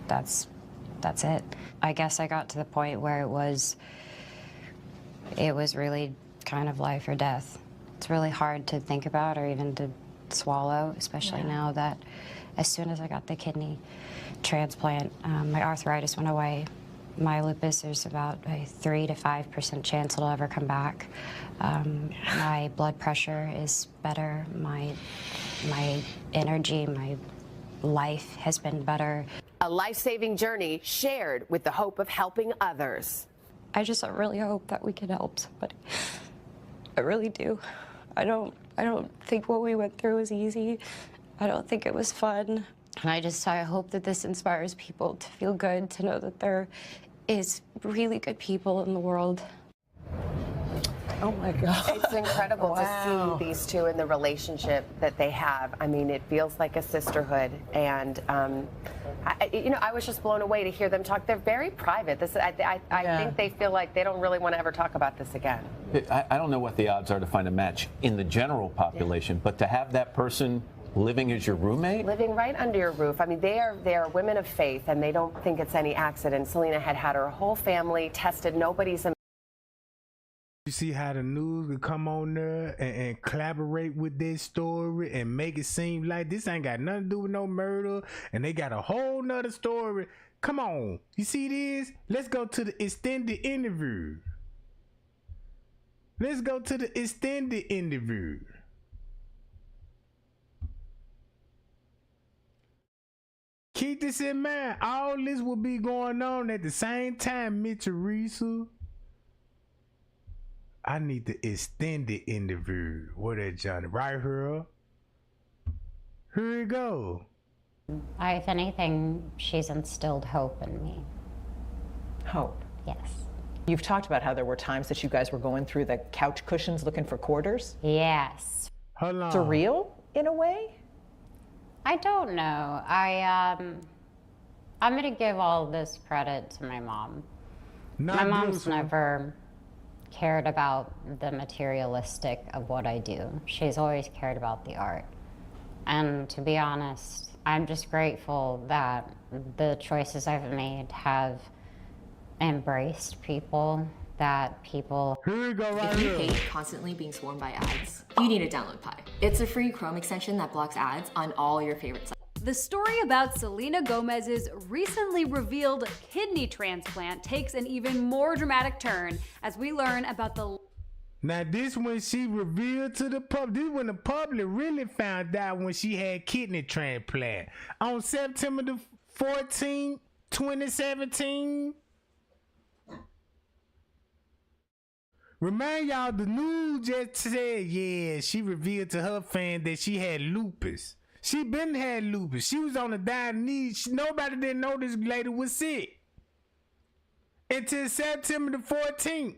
That's it. I guess I got to the point where it was really kind of life or death. It's really hard to think about or even to swallow, especially now that as soon as I got the kidney transplant, my arthritis went away. My lupus, there's about a 3 to 5% chance it'll ever come back. My blood pressure is better. My energy, my life has been better. A life-saving journey shared with the hope of helping others. I just really hope that we can help somebody. I really do. I don't think what we went through was easy. I don't think it was fun. And I hope that this inspires people to feel good, to know that there is really good people in the world. Oh my God. It's incredible to see these two in the relationship that they have. I mean, it feels like a sisterhood. And, I was just blown away to hear them talk. They're very private. I think they feel like they don't really want to ever talk about this again. I don't know what the odds are to find a match in the general population, but to have that person living as your roommate? Living right under your roof. I mean, they are women of faith, and they don't think it's any accident. Selena had her whole family tested. Nobody's. You see how the news could come on there and collaborate with this story and make it seem like this ain't got nothing to do with no murder, and they got a whole nother story. Come on, you see this? Let's go to the extended interview. Let's go to the extended interview. Keep this in mind. All this will be going on at the same time, Miss Teresa. I need the extended interview. Where that Johnny? Right here. Here we go. If anything, she's instilled hope in me. Hope. Yes. You've talked about how there were times that you guys were going through the couch cushions looking for quarters. Yes. Hold on. Surreal in a way? I don't know. I'm gonna give all this credit to my mom. My mom's never cared about the materialistic of what I do. She's always cared about the art. And to be honest, I'm just grateful that the choices I've made have embraced people, that people... Here we go, right If you here. hate constantly being swarmed by ads, you need to download Pi. It's a free Chrome extension that blocks ads on all your favorite sites. The story about Selena Gomez's recently revealed kidney transplant takes an even more dramatic turn as we learn about the... Now this when she revealed to the public. This when the public really found out when she had kidney transplant. On September the 14th, 2017. Remind y'all, the news just said, yeah, she revealed to her fans that she had lupus. She been had lupus. She was on a dying knee. Nobody didn't know this lady was sick until September the 14th.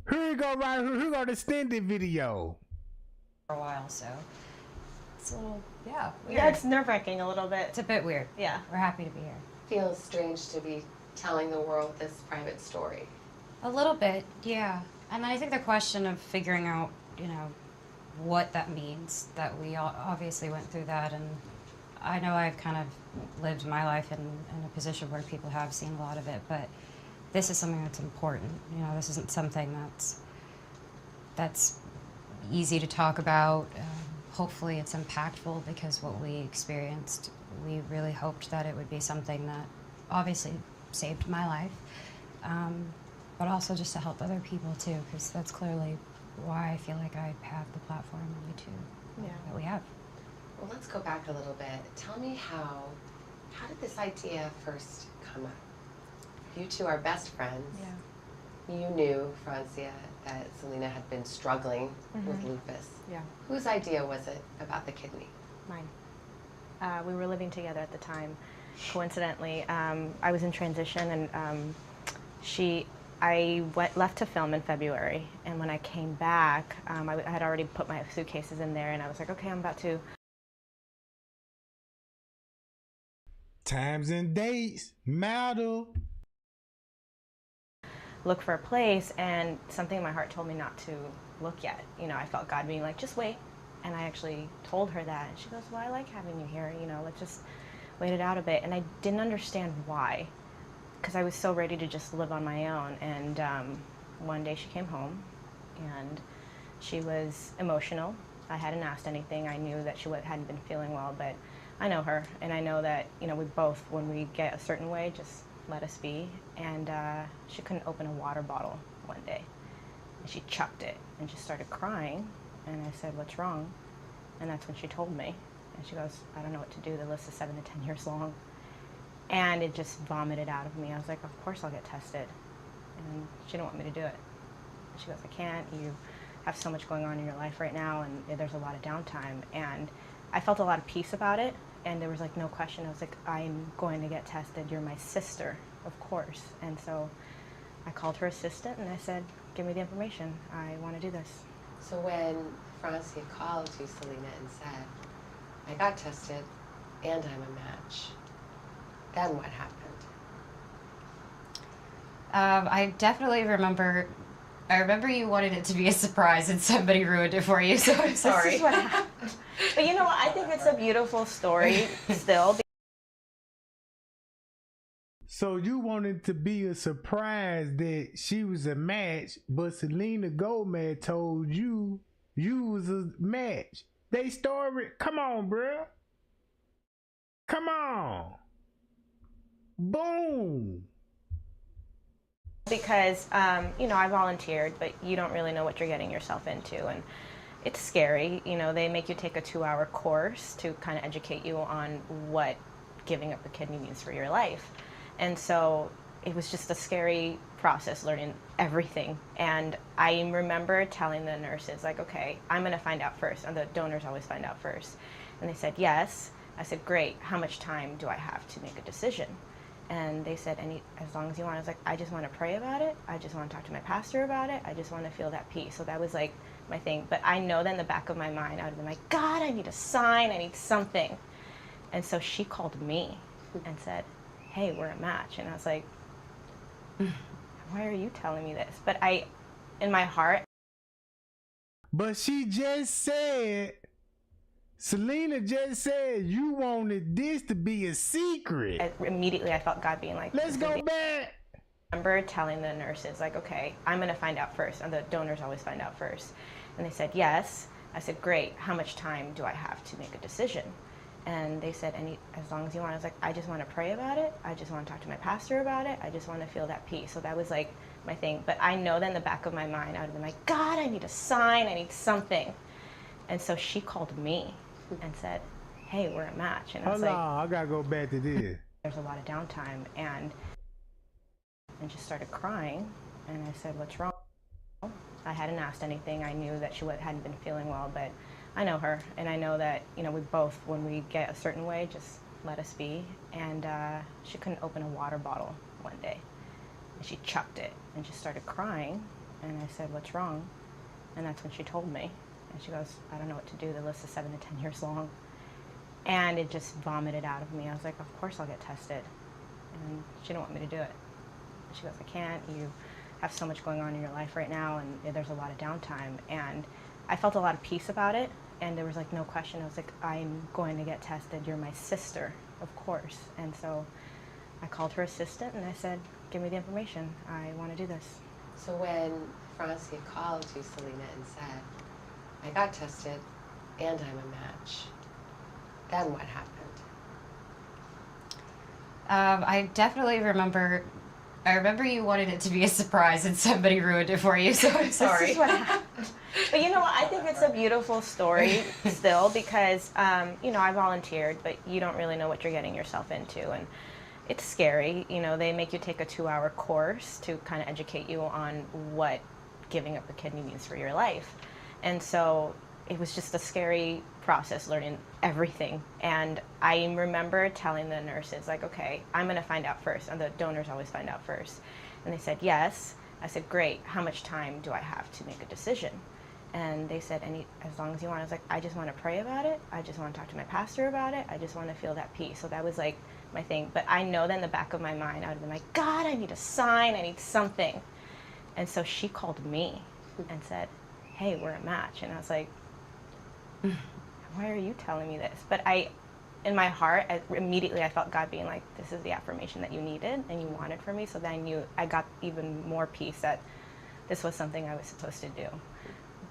Here we go, right here. Here go the extended video. For a while, so it's a little, yeah, weird. Yeah, it's nerve-wracking a little bit. It's a bit weird. Yeah. We're happy to be here. Feels strange to be telling the world this private story. A little bit, yeah. And I think the question of figuring out, what that means, that we all obviously went through that, and I know I've kind of lived my life in a position where people have seen a lot of it, but this is something that's important. This isn't something that's easy to talk about. Hopefully it's impactful, because what we experienced, we really hoped that it would be something that obviously saved my life, but also just to help other people too, because that's clearly why I feel like I have the platform that we have. Well, let's go back a little bit. Tell me how did this idea first come up? You two are best friends. Yeah. You knew, Francia, that Selena had been struggling with lupus. Yeah. Whose idea was it about the kidney? Mine. We were living together at the time. Coincidentally, I was in transition, and I left to film in February, and when I came back, I had already put my suitcases in there, and I was like, okay, I'm about to... Times and dates matter. Look for a place, and something in my heart told me not to look yet. I felt God being like, just wait. And I actually told her that, and she goes, well, I like having you here, let's just wait it out a bit. And I didn't understand why, because I was so ready to just live on my own. And one day she came home, and she was emotional. I hadn't asked anything. I knew that she hadn't been feeling well, but I know her, and I know that, we both, when we get a certain way, just let us be. And she couldn't open a water bottle one day. And she chucked it and just started crying. And I said, "What's wrong?" And that's when she told me. And she goes, "I don't know what to do. The list is 7 to 10 years long." And it just vomited out of me. I was like, "Of course I'll get tested." And she didn't want me to do it. She goes, "I can't. You have so much going on in your life right now, and there's a lot of downtime." And I felt a lot of peace about it, and there was like no question. I was like, "I'm going to get tested. You're my sister, of course." And so I called her assistant and I said, "Give me the information. I want to do this." So when Francia called you, Selena, and said, "I got tested and I'm a match," then what happened? I definitely remember. I remember you wanted it to be a surprise and somebody ruined it for you, so I'm sorry. This is what happened. But you know what? I think it's a beautiful story still. So you wanted to be a surprise that she was a match, but Selena Gomez told you you was a match. They story. Come on, bruh. Come on. Boom. Because, I volunteered, but you don't really know what you're getting yourself into. And it's scary. They make you take a 2-hour course to kind of educate you on what giving up a kidney means for your life. And so it was just a scary process, learning everything. And I remember telling the nurses, like, "Okay, I'm going to find out first." And the donors always find out first. And they said, "Yes." I said, "Great. How much time do I have to make a decision?" And they said, "As long as you want." I was like, "I just want to pray about it. I just want to talk to my pastor about it. I just want to feel that peace." So that was like my thing. But I know that in the back of my mind, I would have been like, "God, I need a sign. I need something." And so she called me and said, "Hey, we're a match." And I was like, "Why are you telling me this?" But in my heart. But she just said, Selena just said you wanted this to be a secret. Immediately I felt God being like, "Let's go back." I remember telling the nurses, like, "Okay, I'm going to find out first." And the donors always find out first. And they said, "Yes." I said, "Great. How much time do I have to make a decision?" And they said, "As long as you want." I was like, "I just want to pray about it. I just want to talk to my pastor about it. I just want to feel that peace." So that was like my thing. But I know that in the back of my mind, I would have been like, "God, I need a sign. I need something." And so she called me and said, "Hey, we're a match." And I was Hold like, on, I gotta go back to this. There's a lot of downtime, and just started crying. And I said, "What's wrong?" I hadn't asked anything. I knew that she hadn't been feeling well, but I know her, and I know that, we both, when we get a certain way, just let us be. And she couldn't open a water bottle one day. And she chucked it and just started crying. And I said, "What's wrong?" And that's when she told me. And she goes, "I don't know what to do. The list is 7 to 10 years long." And it just vomited out of me. I was like, "Of course I'll get tested." And she didn't want me to do it. And she goes, "I can't. You have so much going on in your life right now, and there's a lot of downtime." And I felt a lot of peace about it, and there was like no question. I was like, "I'm going to get tested. You're my sister, of course." And so I called her assistant and I said, "Give me the information. I want to do this." So when Francia called you, Selena, and said, "I got tested and I'm a match," then what happened? I definitely remember. I remember you wanted it to be a surprise and somebody ruined it for you, so I'm sorry. This is what happened. But you know what? I think it's a beautiful story still, because, I volunteered, but you don't really know what you're getting yourself into. And it's scary. They make you take a 2-hour course to kind of educate you on what giving up a kidney means for your life. And so it was just a scary process, learning everything. And I remember telling the nurses, like, "Okay, I'm going to find out first." And the donors always find out first. And they said, "Yes." I said, "Great. How much time do I have to make a decision?" And they said, "As long as you want." I was like, "I just want to pray about it. I just want to talk to my pastor about it. I just want to feel that peace." So that was like my thing. But I know that in the back of my mind, I would have been like, "God, I need a sign. I need something." And so she called me and said, "Hey, we're a match." And I was like, "Why are you telling me this?" But in my heart, immediately I felt God being like, "This is the affirmation that you needed and you wanted from me." So then I got even more peace that this was something I was supposed to do.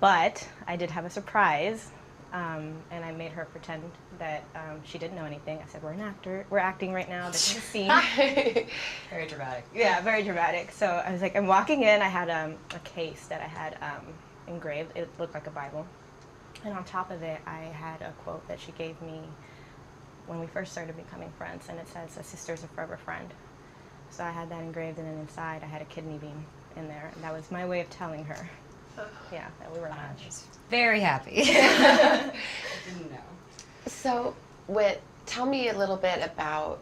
But I did have a surprise And I made her pretend that she didn't know anything. I said, we're an actor. We're acting right now. This is a scene. Very dramatic. Yeah, very dramatic. So I was like, I'm walking in. I had a case that I had engraved. It looked like a Bible. And on top of it, I had a quote that she gave me when we first started becoming friends. And it says, a sister's a forever friend. So I had that engraved, and then inside I had a kidney bean in there. And that was my way of telling her, yeah, that we were a match. Very happy. I didn't know. So, tell me a little bit about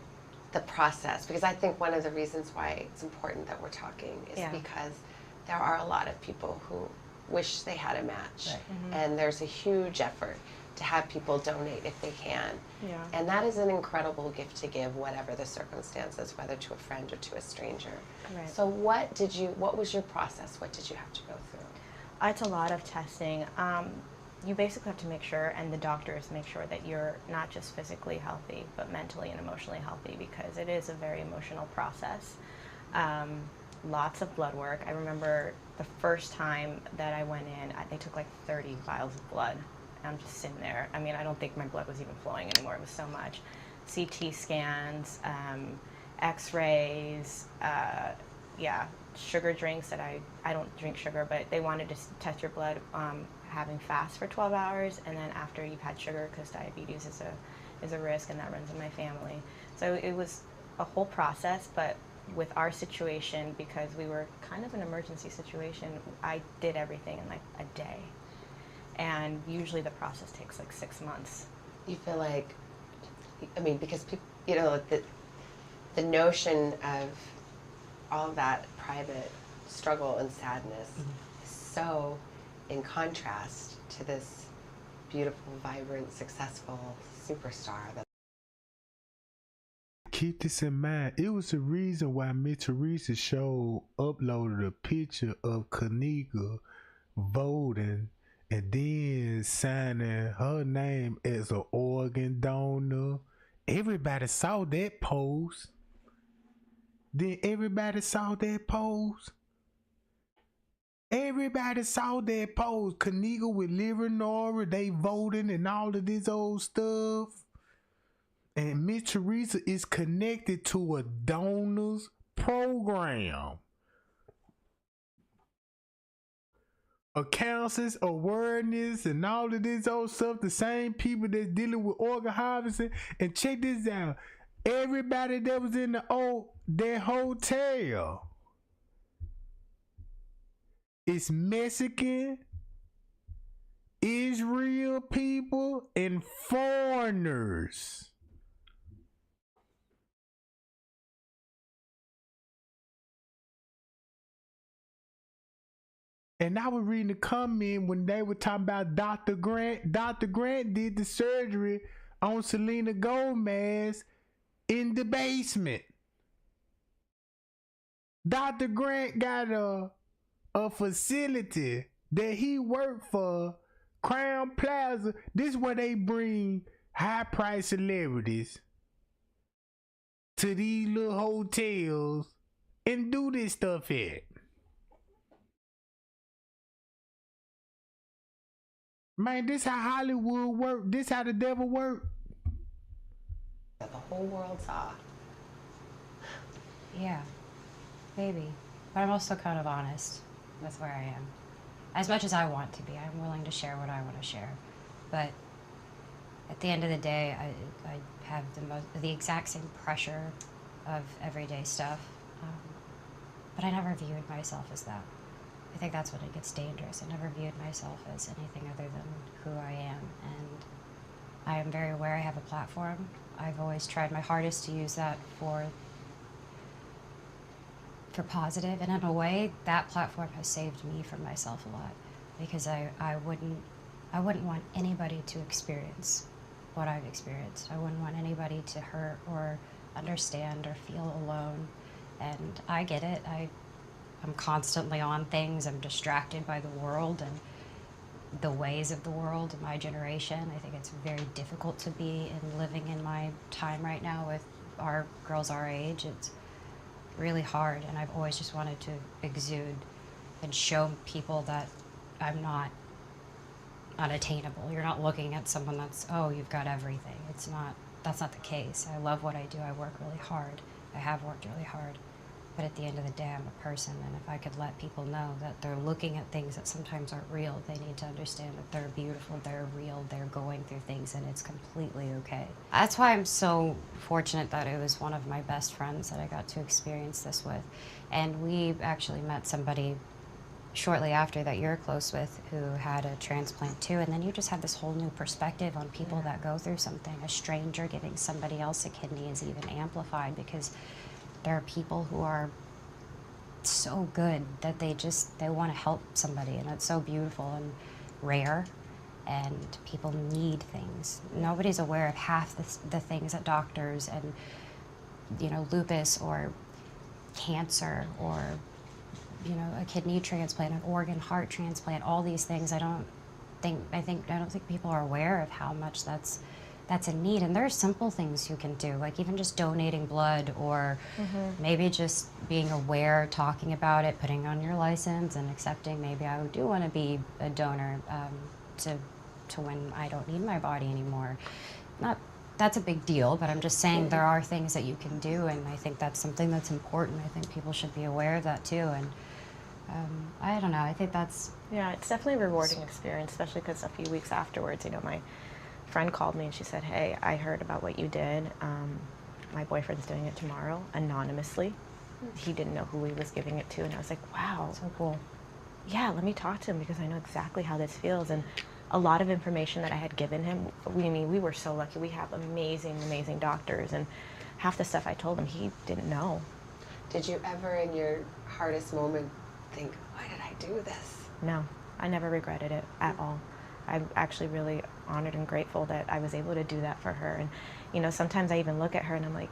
the process, because I think one of the reasons why it's important that we're talking is because there are a lot of people who wish they had a match, and there's a huge effort to have people donate if they can. Yeah. And that is an incredible gift to give, whatever the circumstances, whether to a friend or to a stranger. Right. So what was your process? What did you have to go through? It's a lot of testing. You basically have to make sure, and the doctors make sure, that you're not just physically healthy, but mentally and emotionally healthy, because it is a very emotional process. Lots of blood work. I remember the first time that I went in, they took like 30 vials of blood. I'm just sitting there. I mean, I don't think my blood was even flowing anymore. It was so much. CT scans, X-rays, sugar drinks that I don't drink sugar, but they wanted to test your blood having fast for 12 hours, and then after you've had sugar, because diabetes is a risk, and that runs in my family. So it was a whole process, but with our situation, because we were kind of an emergency situation, I did everything in like a day. And usually the process takes like 6 months. You feel like, I mean, because people, you know, the notion of all that private struggle and sadness is so in contrast to this beautiful, vibrant, successful superstar. Keep this in mind. It was the reason why Miss Teresa Show uploaded a picture of KENNEKA voting and then signing her name as an organ donor. Everybody saw that post. Then everybody saw that post. Everybody saw that post. KENNEKA with Liver Nora, they voting and all of this old stuff. And Miss Teresa is connected to a donors program. Accounts, awareness, and all of this old stuff. The same people that's dealing with organ harvesting. And check this out. Everybody that was in their hotel is Mexican, Israel people, and foreigners. And I was reading the comment when they were talking about Dr. Grant. Dr. Grant did the surgery on Selena Gomez in the basement. Dr. Grant got a facility that he worked for, Crown Plaza. This is where they bring high-priced celebrities to these little hotels and do this stuff at. Man, this how Hollywood work. This how the devil work. That the whole world saw. Yeah, maybe. But I'm also kind of honest with where I am. As much as I want to be, I'm willing to share what I want to share. But at the end of the day, I have the exact same pressure of everyday stuff. But I never viewed myself as that. I think that's when it gets dangerous. I never viewed myself as anything other than who I am. And I am very aware I have a platform. I've always tried my hardest to use that for positive, and in a way, that platform has saved me from myself a lot, because I wouldn't want anybody to experience what I've experienced. I wouldn't want anybody to hurt or understand or feel alone. And I get it. I'm constantly on things. I'm distracted by the world and the ways of the world in my generation. I think it's very difficult to be living in my time right now with our girls our age. It's really hard, and I've always just wanted to exude and show people that I'm not unattainable. You're not looking at someone that's, oh, you've got everything. That's not the case. I love what I do. I work really hard. I have worked really hard. But at the end of the day, I'm a person, and if I could let people know that they're looking at things that sometimes aren't real, they need to understand that they're beautiful, they're real, they're going through things, and it's completely okay. That's why I'm so fortunate that it was one of my best friends that I got to experience this with. And we actually met somebody shortly after that you're close with who had a transplant too, and then you just have this whole new perspective on people that go through something. A stranger giving somebody else a kidney is even amplified, because there are people who are so good that they want to help somebody, and that's so beautiful and rare, and people need things. Nobody's aware of half the things that doctors and, you know, lupus or cancer or, you know, a kidney transplant, an organ, heart transplant, all these things. I don't think people are aware of how much that's in need. And there are simple things you can do, like even just donating blood, or maybe just being aware, talking about it, putting on your license and accepting, maybe I do want to be a donor to when I don't need my body anymore. That's a big deal, but I'm just saying there are things that you can do, and I think that's something that's important. I think people should be aware of that too. And I don't know, I think that's... Yeah, it's definitely a rewarding experience, especially because a few weeks afterwards, you know, my friend called me and she said, hey, I heard about what you did. My boyfriend's doing it tomorrow, anonymously. He didn't know who he was giving it to, and I was like, wow. So cool. Yeah, let me talk to him, because I know exactly how this feels. And a lot of information that I had given him, we were so lucky. We have amazing, amazing doctors, and half the stuff I told him, he didn't know. Did you ever, in your hardest moment, think, why did I do this? No, I never regretted it at all. I'm actually really honored and grateful that I was able to do that for her. And, you know, sometimes I even look at her and I'm like,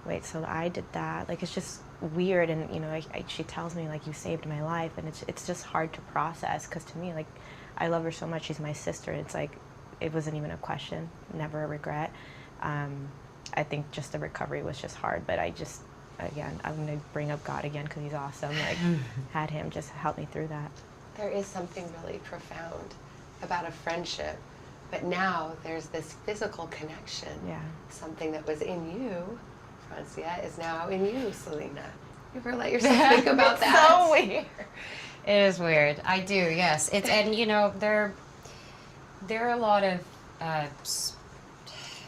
wait, so I did that? Like, it's just weird. And, you know, she tells me, like, you saved my life. And it's just hard to process, because to me, like, I love her so much. She's my sister. It's like, it wasn't even a question, never a regret. I think just the recovery was just hard. But I just, again, I'm going to bring up God again, because he's awesome. Like, had him just help me through that. There is something really profound about a friendship, but now there's this physical connection. Yeah. Something that was in you, Francia, is now in you, Selena. You ever let yourself think about that? So weird. It is weird. I do, yes. And you know, there are a lot of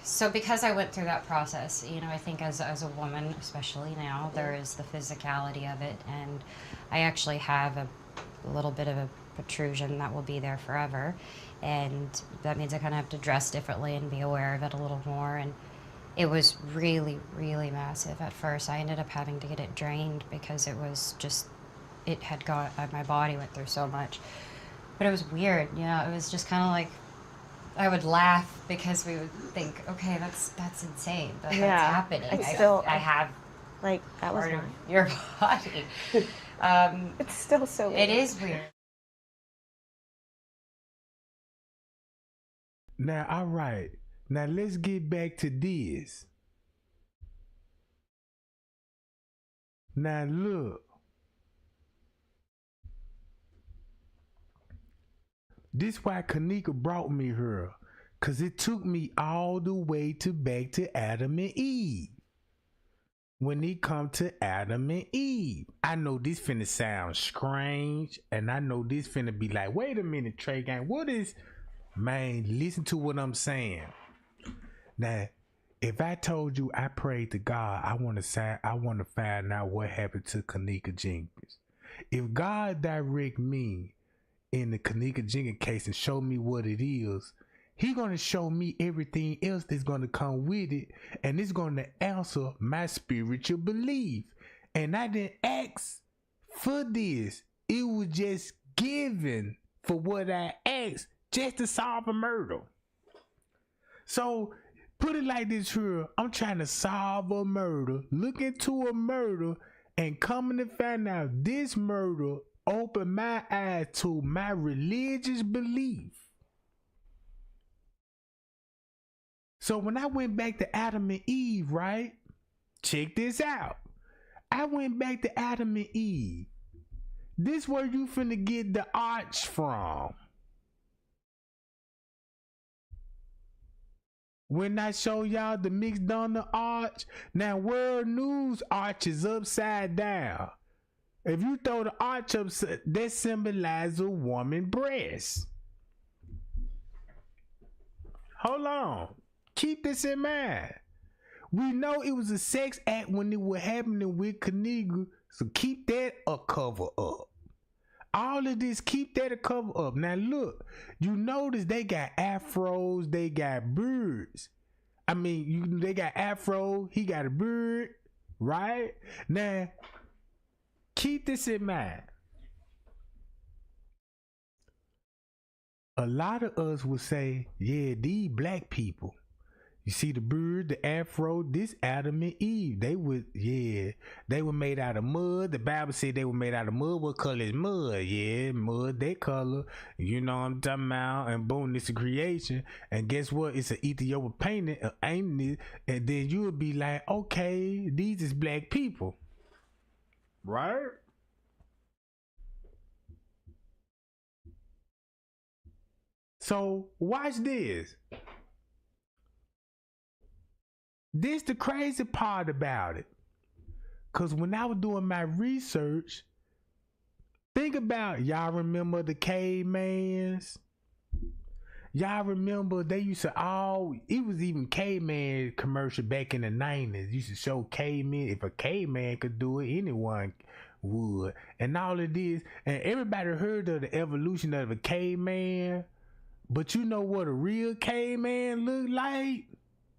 so because I went through that process, you know, I think as a woman, especially now, there is the physicality of it, and I actually have a little bit of a protrusion that will be there forever, and that means I kind of have to dress differently and be aware of it a little more. And it was really, really massive at first. I ended up having to get it drained, because it was just, it had got, my body went through so much. But it was weird, you know, it was just kind of like, I would laugh, because we would think, okay, that's insane, that's happening. I have, like, that was part of your body. It's still so weird. It is weird. Now, all right. Now, let's get back to this. Now, look. This why KENNEKA brought me here. Because it took me all the way back to Adam and Eve. When it come to Adam and Eve, I know this finna sound strange, and I know this finna be like, wait a minute, TREGANG, what is... Man, listen to what I'm saying. Now, if I told you I prayed to God, I want to find out what happened to KENNEKA Jenkins. If God direct me in the KENNEKA Jenkins case and show me what it is, he going to show me everything else that's going to come with it, and it's going to answer my spiritual belief. And I didn't ask for this. It was just given for what I asked, just to solve a murder. So put it like this here. I'm trying to solve a murder, look into a murder, and coming to find out this murder opened my eyes to my religious belief. So when I went back to Adam and Eve, right? Check this out. I went back to Adam and Eve. This where you finna get the arch from. When I show y'all the mixed on the arch, now world news arch is upside down. If you throw the arch up, that symbolizes a woman breast. Hold on. Keep this in mind. We know it was a sex act when it was happening with KENNEKA, so keep that a cover up. All of this, keep that a cover up. Now look, you notice they got afros, they got beards. I mean, they got afro, he got a beard, right? Now, keep this in mind. A lot of us would say, yeah, these black people. You see the beard, the afro, this Adam and Eve. They were made out of mud. The Bible said they were made out of mud. What color is mud? Yeah, mud, that color. You know what I'm talking about? And boom, this is creation. And guess what? It's an Ethiopian painting, ain't it? And then you would be like, okay, these is black people. Right? So watch this. This the crazy part about it. Cause when I was doing my research, think about, y'all remember the cavemans? Y'all remember they used to it was even caveman commercial back in the 90s. Used to show cavemen. If a caveman could do it, anyone would. And all of this, and everybody heard of the evolution of a caveman. But you know what a real caveman looked like?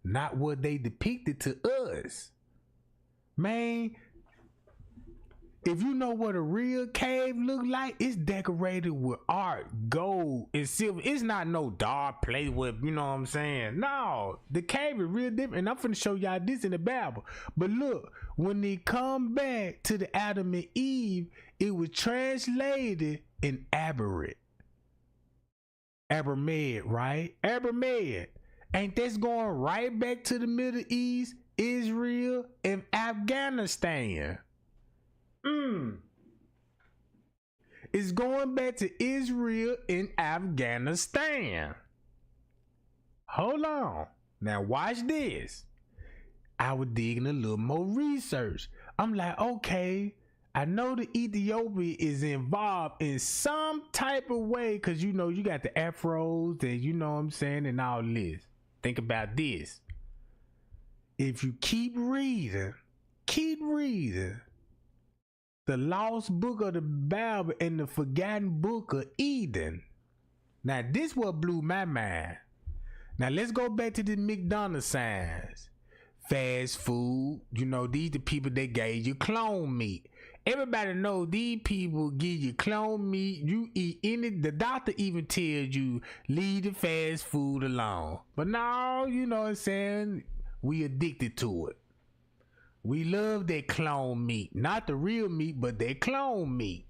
Not what they depicted to us. Man, if you know what a real cave look like, it's decorated with art, gold, and silver. It's not no dark place with, you know what I'm saying? No, the cave is real different. And I'm finna show y'all this in the Bible. But look, when they come back to the Adam and Eve, it was translated in Aramaic, right? Aramaic. Ain't this going right back to the Middle East, Israel, and Afghanistan? It's going back to Israel and Afghanistan. Hold on. Now watch this. I was digging a little more research. I'm like, okay, I know the Ethiopia is involved in some type of way, because you know you got the afros and you know what I'm saying and all this. Think about this. If you keep reading the lost book of the Bible and the forgotten book of Eden. Now this what blew my mind. Now let's go back to the McDonald's signs. Fast food, you know, these the people that gave you clone meat. Everybody know these people give you clone meat. You eat the doctor even tells you leave the fast food alone. But now, you know what I'm saying, we addicted to it. We love that clone meat. Not the real meat, but that clone meat.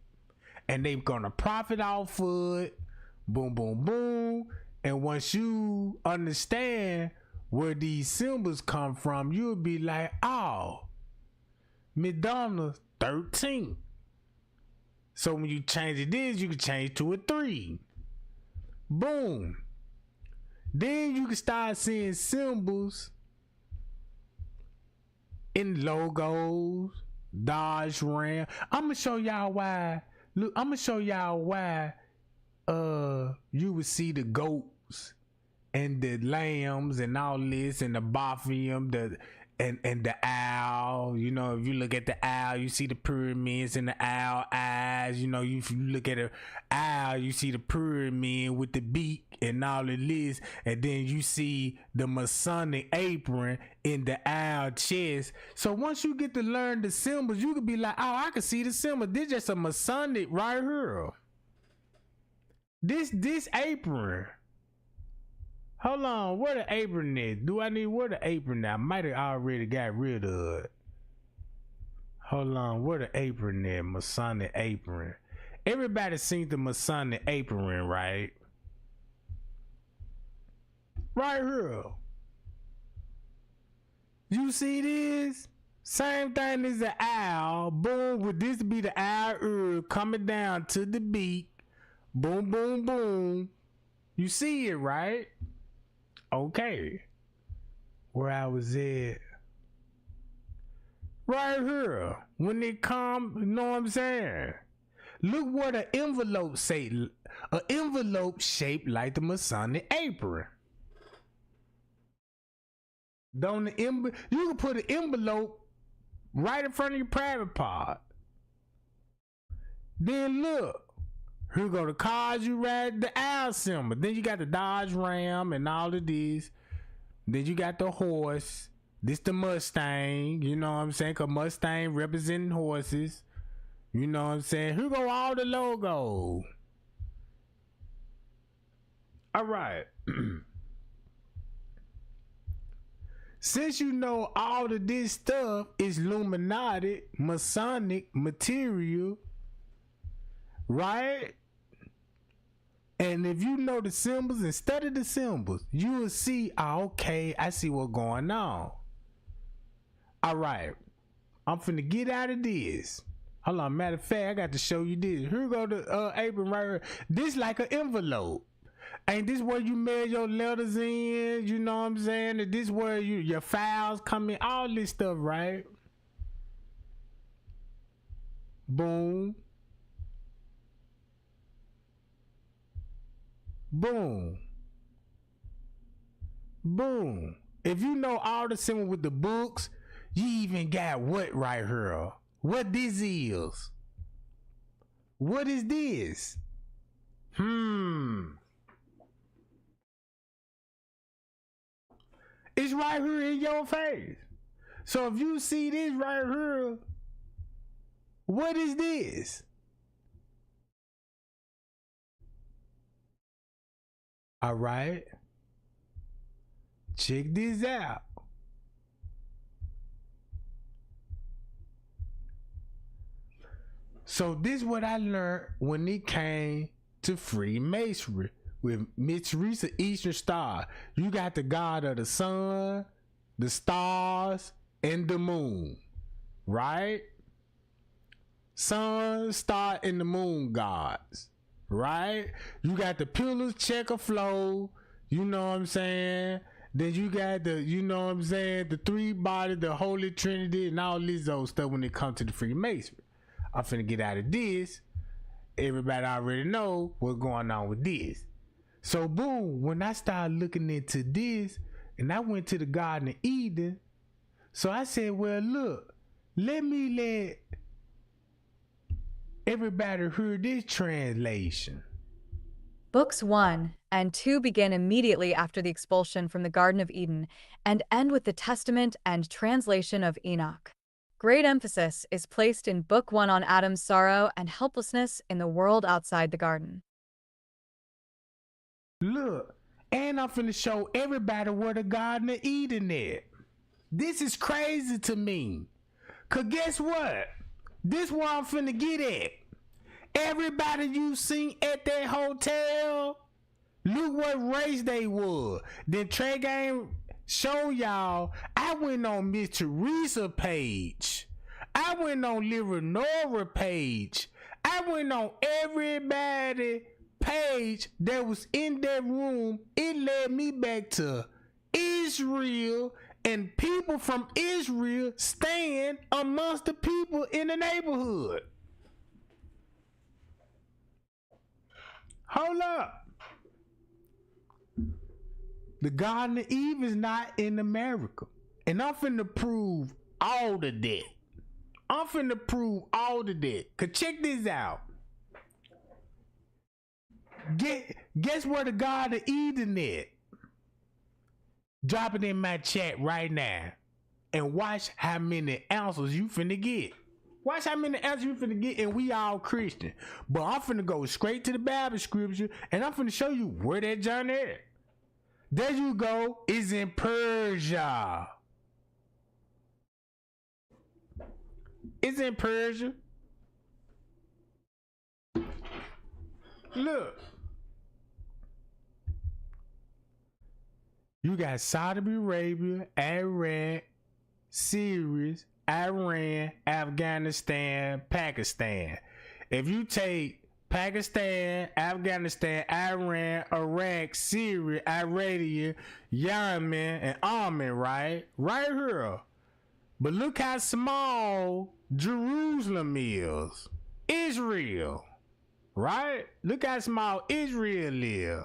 And they gonna profit off of it. Boom, boom, boom. And once you understand where these symbols come from, you'll be like, oh, McDonald's 13. So when you change it this, you can change to a 3. Boom. Then you can start seeing symbols in logos, Dodge Ram. I'm gonna show y'all why. Look, I'm gonna show y'all why you would see the goats and the lambs and all this and the Baphomet, and the owl. You know, if you look at the owl, you see the pyramids and the owl eyes. You know, if you look at an owl, you see the pyramid with the beak and all of this. And then you see the Masonic apron in the owl chest. So once you get to learn the symbols, you could be like, oh, I can see the symbol. This just a Masonic right here. This apron. Hold on, where the apron is? Do I need where the apron now? I might have already got rid of it. Hold on, where the apron is? Masonic apron. Everybody seen the Masonic apron, right? Right here. You see this? Same thing as the owl. Boom, would this be the owl coming down to the beak? Boom, boom, boom. You see it, right? Okay. where I was at. Right here. When they come, you know what I'm saying? Look what an envelope say. An envelope shaped like the Masonic apron. You can put an envelope right in front of your private part. Then look. Here go the cars you ride, the owl symbol. Then you got the Dodge Ram and all of these. Then you got the horse. This the Mustang. You know what I'm saying? Cause Mustang representing horses. You know what I'm saying? Here go all the logo. All right. Since you know all of this stuff is Illuminati, Masonic material, right? And if you know the symbols and study the symbols, you will see, okay, I see what's going on. All right. I'm finna get out of this. Hold on, matter of fact, I got to show you this. Here go the apron right here. This like an envelope. Ain't this where you mail your letters in? You know what I'm saying? And this where your files come in? All this stuff, right? Boom. Boom. Boom. If you know all the symbols with the books, you even got what right here? What this is? What is this? It's right here in your face. So if you see this right here, what is this? All right. Check this out. So this is what I learned when it came to Freemasonry with Miss Teresa Eastern Star. You got the god of the sun, the stars, and the moon, right? Sun, star, and the moon gods, right? You got the pillars, checker flow, you know what I'm saying? Then you got the, you know what I'm saying, the three bodies, the Holy Trinity, and all this old stuff when it comes to the Freemasonry. I'm finna get out of this. Everybody already know what's going on with this. So boom, when I started looking into this, and I went to the Garden of Eden, so I said, well, look, let everybody hear this translation. Books 1 and 2 begin immediately after the expulsion from the Garden of Eden and end with the testament and translation of Enoch. Great emphasis is placed in Book 1 on Adam's sorrow and helplessness in the world outside the garden. Look, and I'm finna show everybody where the Garden of Eden is. This is crazy to me. Cause guess what? This where I'm finna get at. Everybody you seen at that hotel, look what race they were. Then TREGANG show y'all, I went on Miss Teresa page. I went on Leonora page. I went on everybody page that was in that room. It led me back to Israel and people from Israel staying amongst the people in the neighborhood. Hold up. The Garden of Eve is not in America. And I'm finna prove all of that. I'm finna prove all of that. Cause check this out. Guess where the Garden of Eden is? Drop it in my chat right now. And watch how many answers you finna get. Watch how many answers you finna get, and we all Christian. But I'm finna go straight to the Bible scripture, and I'm finna show you where that John is. There you go. It's in Persia. It's in Persia. Look. You got Saudi Arabia, Iraq, Syria, Iran, Afghanistan, Pakistan. If you take Pakistan, Afghanistan, Iran, Iraq, Syria, Iraq, Yemen, and Oman, right? Right here. But look how small Jerusalem is. Israel. Right? Look how small Israel is.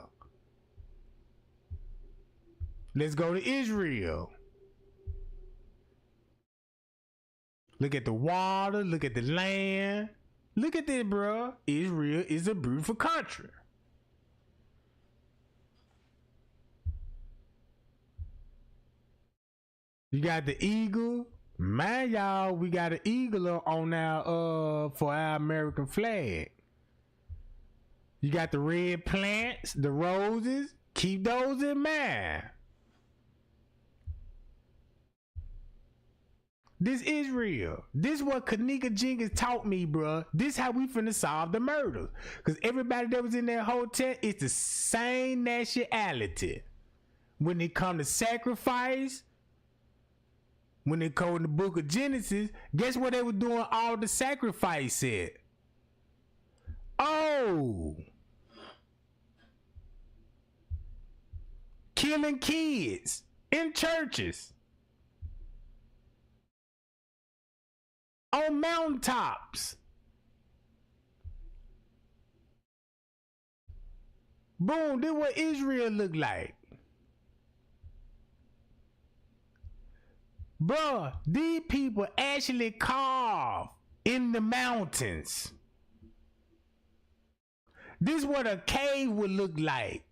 Let's go to Israel. Look at the water. Look at the land. Look at this, bro. Israel is a beautiful country. You got the eagle. Man, y'all, we got an eagle on our for our American flag. You got the red plants, the roses. Keep those in mind. This Israel. This what KENNEKA Jenkins taught me, bruh. This how we finna solve the murders. Because everybody that was in that hotel, it's the same nationality. When it come to sacrifice, when it come to the book of Genesis, guess what they were doing all the sacrifice at? Oh. Killing kids in churches. On mountaintops. Boom, this what Israel look like. Bruh, these people actually carve in the mountains. This what a cave would look like.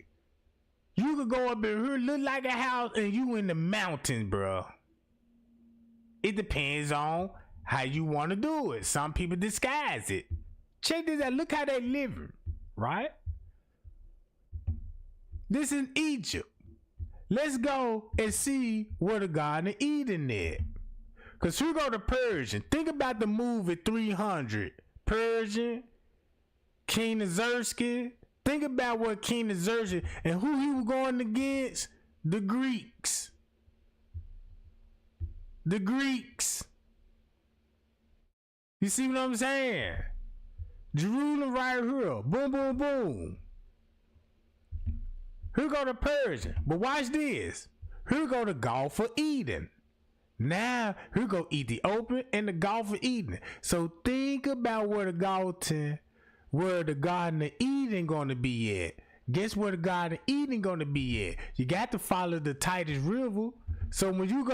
You could go up in here, look like a house, and you in the mountains, bruh. It depends on how you want to do it. Some people disguise it. Check this out. Look how they living, right? This is Egypt. Let's go and see where the Garden of Eden is. Because we go to Persian. Think about the movie 300. Persian, King Xerxes. Think about what King Xerxes and who he was going against. The Greeks. The Greeks. You see what I'm saying? Jerusalem right here. Boom, boom, boom. Here go to Persia. But watch this. Here go the Gulf of Eden. Now, here go Ethiopia and the Gulf of Eden. So think about where the Garden of Eden gonna be at. Guess where the Garden of Eden gonna be at? You got to follow the Titus River. So when you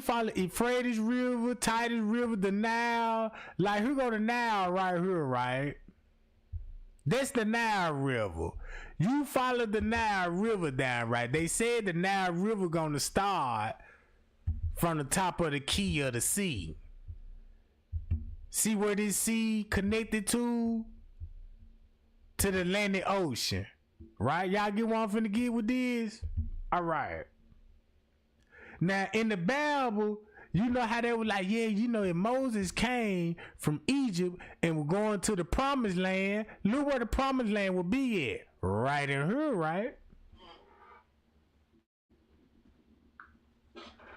follow Euphrates River, Titus River, the Nile, like here go the Nile right here, right? That's the Nile River. You follow the Nile River down, right? They said the Nile River gonna start from the top of the key of the sea. See where this sea connected to? To the Atlantic Ocean. Right? Y'all get what I'm finna get with this? Alright. Now in the Bible, you know how they were like, yeah, you know, if Moses came from Egypt and was going to the promised land, look where the promised land would be at. Right in here, right?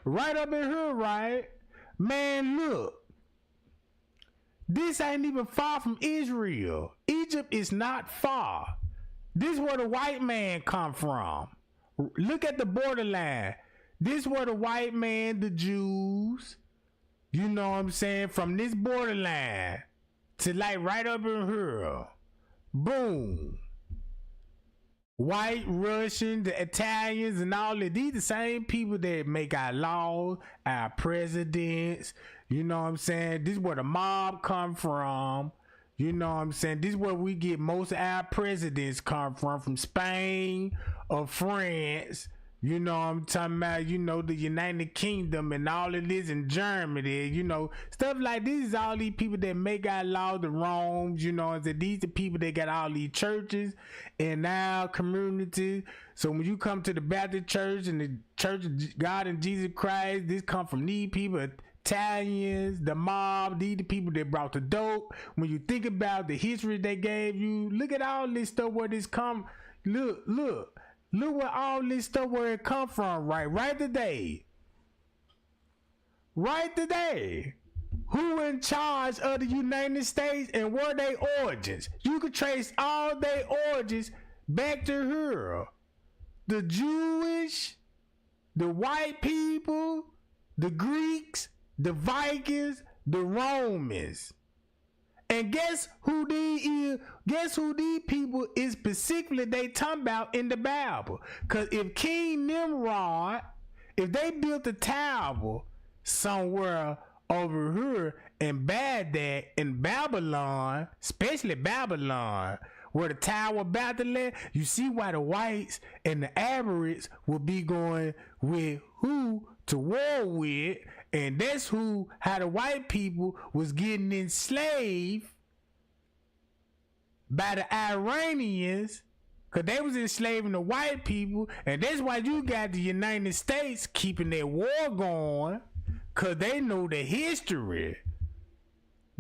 Right up in here, right? Man, look. This ain't even far from Israel. Egypt is not far. This is where the white man come from. Look at the borderline. This where the white man, the Jews, you know what I'm saying, from this borderline to like right up in here. Boom. White, Russian, the Italians, and all that. These the same people that make our laws, our presidents. You know what I'm saying? This is where the mob come from. You know what I'm saying? This is where we get most of our presidents come from Spain or France. You know what I'm talking about, you know, the United Kingdom and all of this in Germany, you know, stuff like this is all these people that make our laws, the Rome's, you know, that these the people that got all these churches in our community. So when you come to the Baptist church and the Church of God and Jesus Christ, this come from these people, Italians, the mob, these the people that brought the dope. When you think about the history they gave you, look at all this stuff where this come, look where all this stuff where it come from, right today. who in charge of the United States and where their origins. You could trace all their origins back to her. The Jewish, the white people, the Greeks, the Vikings, the Romans. And guess who these is? Guess who these people is specifically they talking about in the Bible? Cause if King Nimrod, if they built a tower somewhere over here in Baghdad, in Babylon, especially Babylon, where the Tower of Babylon, you see why the whites and the Arabs would be going with who to war with, and that's how the white people was getting enslaved by the Iranians, because they was enslaving the white people, and that's why you got the United States keeping their war going, because they know the history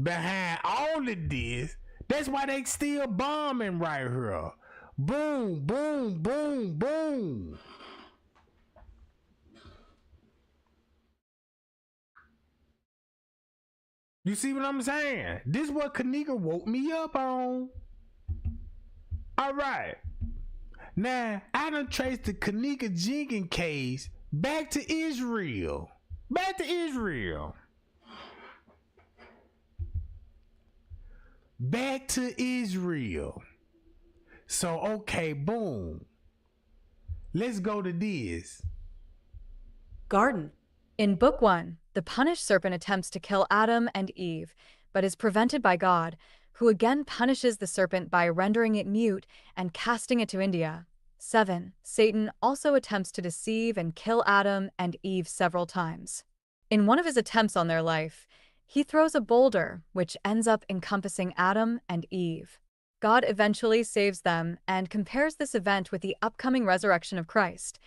behind all of this. That's why they still bombing right here. Boom, boom, boom, boom. You see what I'm saying? This is what KENNEKA woke me up on. All right. Now, I done traced the KENNEKA Jenkins case back to Israel. Back to Israel. Back to Israel. So, okay, boom. Let's go to this. Garden. In Book 1, the punished serpent attempts to kill Adam and Eve, but is prevented by God, who again punishes the serpent by rendering it mute and casting it to India. 7. Satan also attempts to deceive and kill Adam and Eve several times. In one of his attempts on their life, he throws a boulder, which ends up encompassing Adam and Eve. God eventually saves them and compares this event with the upcoming resurrection of Christ.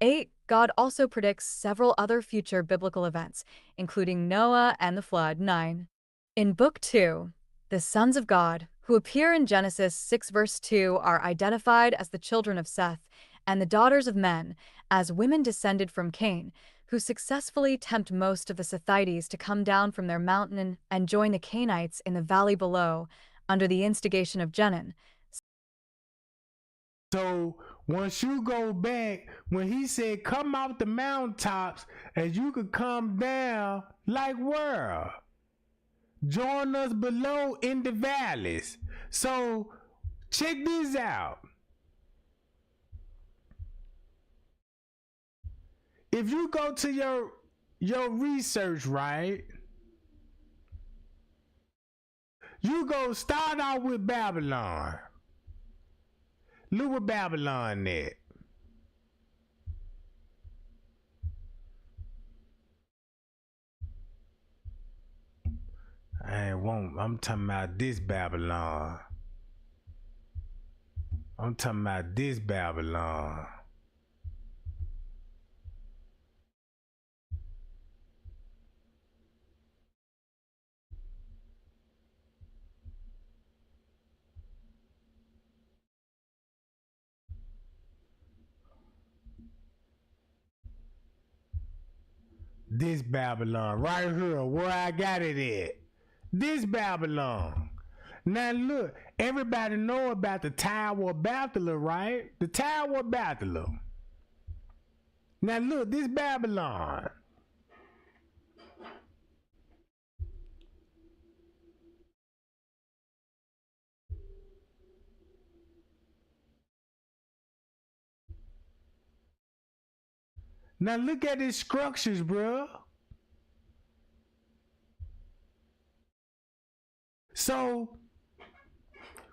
8. God also predicts several other future biblical events, including Noah and the flood. 9. In Book 2, the sons of God, who appear in Genesis 6 verse 2, are identified as the children of Seth, and the daughters of men, as women descended from Cain, who successfully tempt most of the Sethites to come down from their mountain and join the Cainites in the valley below, under the instigation of Jenan. So once you go back, when he said, come out the mountaintops, and you could come down, like where? Join us below in the valleys. So check this out. If you go to your research, right? You go start out with Babylon. Look what Babylon at. I'm talking about this Babylon. I'm talking about this Babylon. This Babylon right here, where I got it at. This Babylon. Now look, everybody know about the Tower of Babylon, right? The Tower of Babylon. Now look, this Babylon. Now look at these structures, bro. So,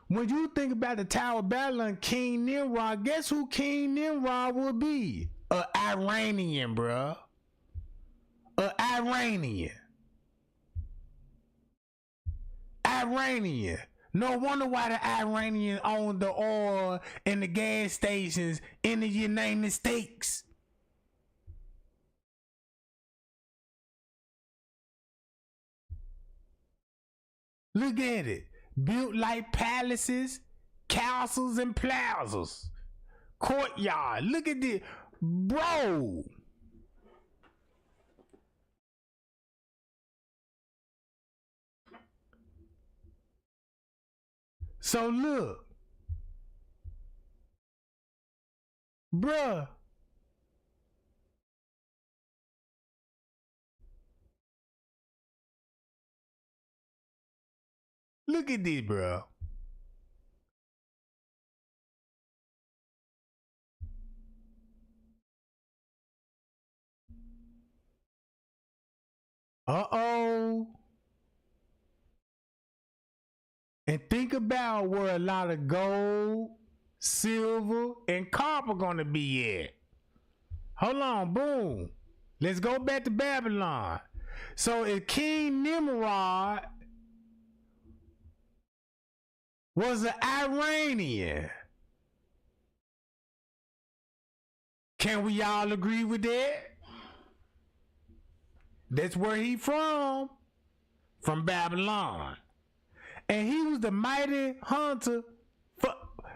when you think about the Tower of Babylon, King Nimrod, guess who King Nimrod would be? A Iranian, bro. A Iranian. Iranian. No wonder why the Iranians own the oil and the gas stations in the United States. Look at it. Built like palaces, castles, and plazas. Courtyard. Look at this. Bro. So look, bruh. Look at this, bruh. Uh-oh. And think about where a lot of gold, silver, and copper gonna be at. Hold on, boom. Let's go back to Babylon. So if King Nimrod was an Iranian, can we all agree with that? That's where he from Babylon. And he was the mighty hunter.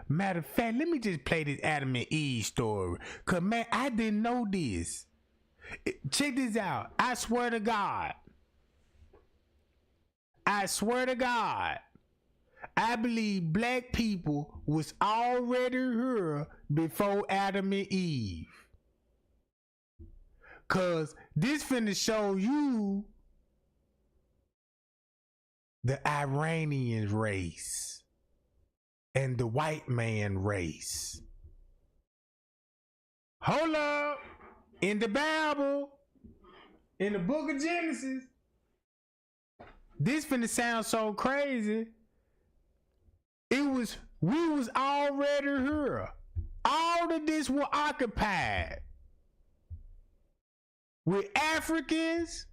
Matter of fact, let me just play this Adam and Eve story. Cause man, I didn't know this. Check this out. I swear to God. I believe black people was already here before Adam and Eve. Cause this finna show you the Iranian race and the white man race. Hold up. In the Bible, in the book of Genesis, this finna sound so crazy. We was already here. All of this were occupied with Africans,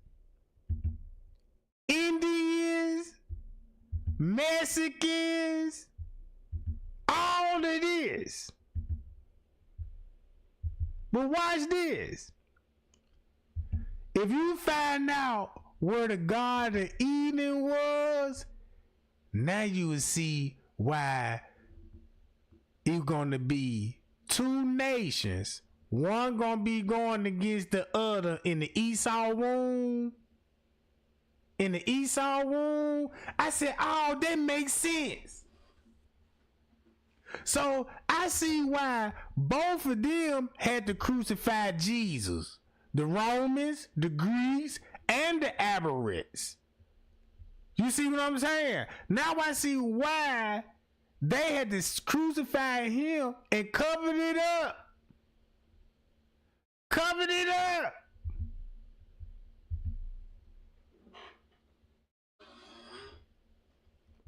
Indians, Mexicans, all of this. But watch this. If you find out where the Garden of Eden was, now you will see why it's gonna be two nations. One gonna be going against the other in the Esau womb. In the Esau womb, I said, oh, that makes sense. So I see why both of them had to crucify Jesus. The Romans, the Greeks, and the Arabs. You see what I'm saying? Now I see why they had to crucify him and covered it up. Covered it up.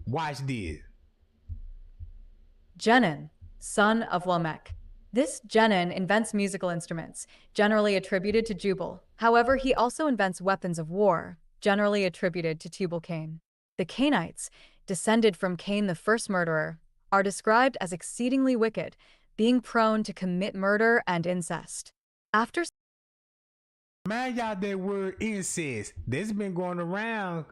Watch this. Jenin, son of Lamech. This Jenin invents musical instruments, generally attributed to Jubal. However, he also invents weapons of war, generally attributed to Tubal-Cain. The Cainites, descended from Cain the first murderer, are described as exceedingly wicked, being prone to commit murder and incest. After Man, y'all, that word incest, that's been going around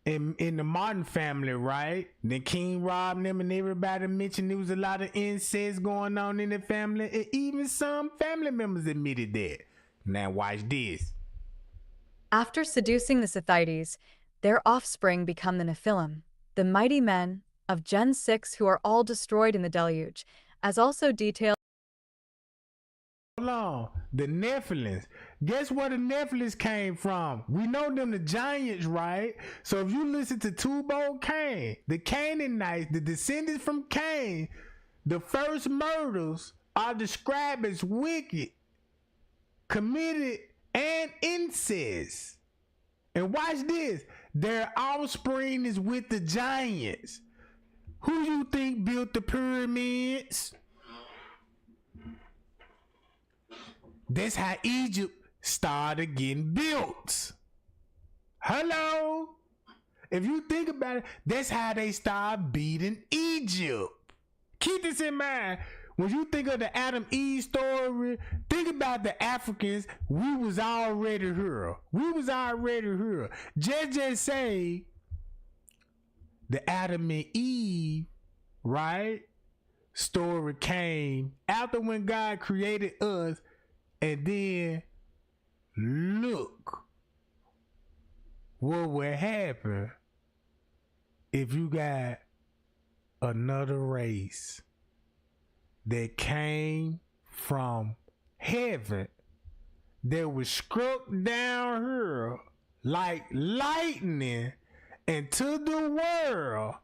in the modern family, right? Then King robbed them and everybody mentioned there was a lot of incest going on in the family. And even some family members admitted that. Now watch this. After seducing the Scythites, their offspring become the Nephilim, the mighty men of Gen 6 who are all destroyed in the deluge, as also detailed. Hold on. The Nephilims. Guess where the Nephilims came from? We know them the giants, right? So if you listen to Tubal-Cain, the Canaanites, the descendants from Cain, the first murders are described as wicked, committed, and incest. And watch this. Their offspring is with the giants. Who you think built the pyramids? That's how Egypt started getting built. Hello? If you think about it, that's how they started beating Egypt. Keep this in mind. When you think of the Adam Eve story, think about the Africans. We was already here. Just say the Adam and Eve, right? Story came after when God created us. And then look what would happen if you got another race that came from heaven that was struck down here like lightning into the world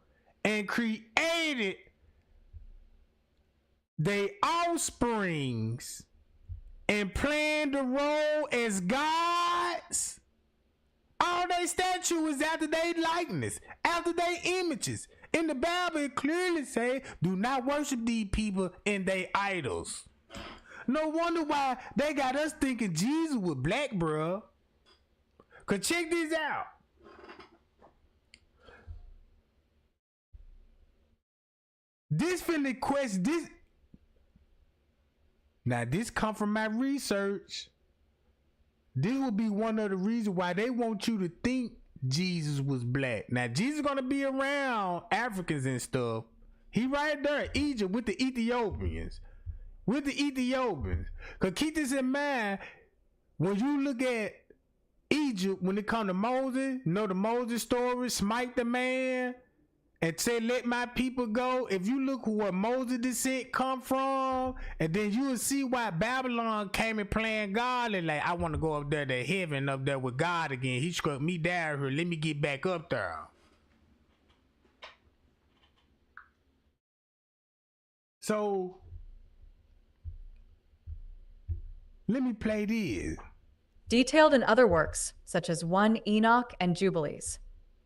and created their offsprings and playing the role as gods. All they statue was after their likeness, after their images. In the Bible, it clearly say, do not worship these people and their idols. No wonder why they got us thinking Jesus was black, bruh. Cause check this out. This finna question this. Now this come from my research. This would be one of the reasons why they want you to think Jesus was black. Now Jesus gonna be around Africans and stuff. He right there in Egypt with the Ethiopians. Cause keep this in mind, when you look at Egypt, when it come to Moses, you know the Moses story, smite the man and say, let my people go. If you look where Moses' descent come from, and then you will see why Babylon came and playing God and like, I want to go up there to heaven, up there with God again. He struck me down here. Let me get back up there. So let me play this. Detailed in other works, such as 1 Enoch and Jubilees.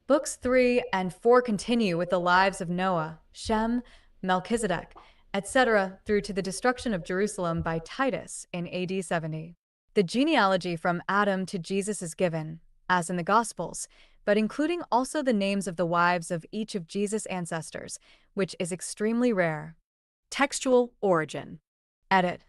Books 3 and 4 continue with the lives of Noah, Shem, Melchizedek, etc., through to the destruction of Jerusalem by Titus in AD 70. The genealogy from Adam to Jesus is given, as in the Gospels, but including also the names of the wives of each of Jesus' ancestors, which is extremely rare. Textual origin. Edit.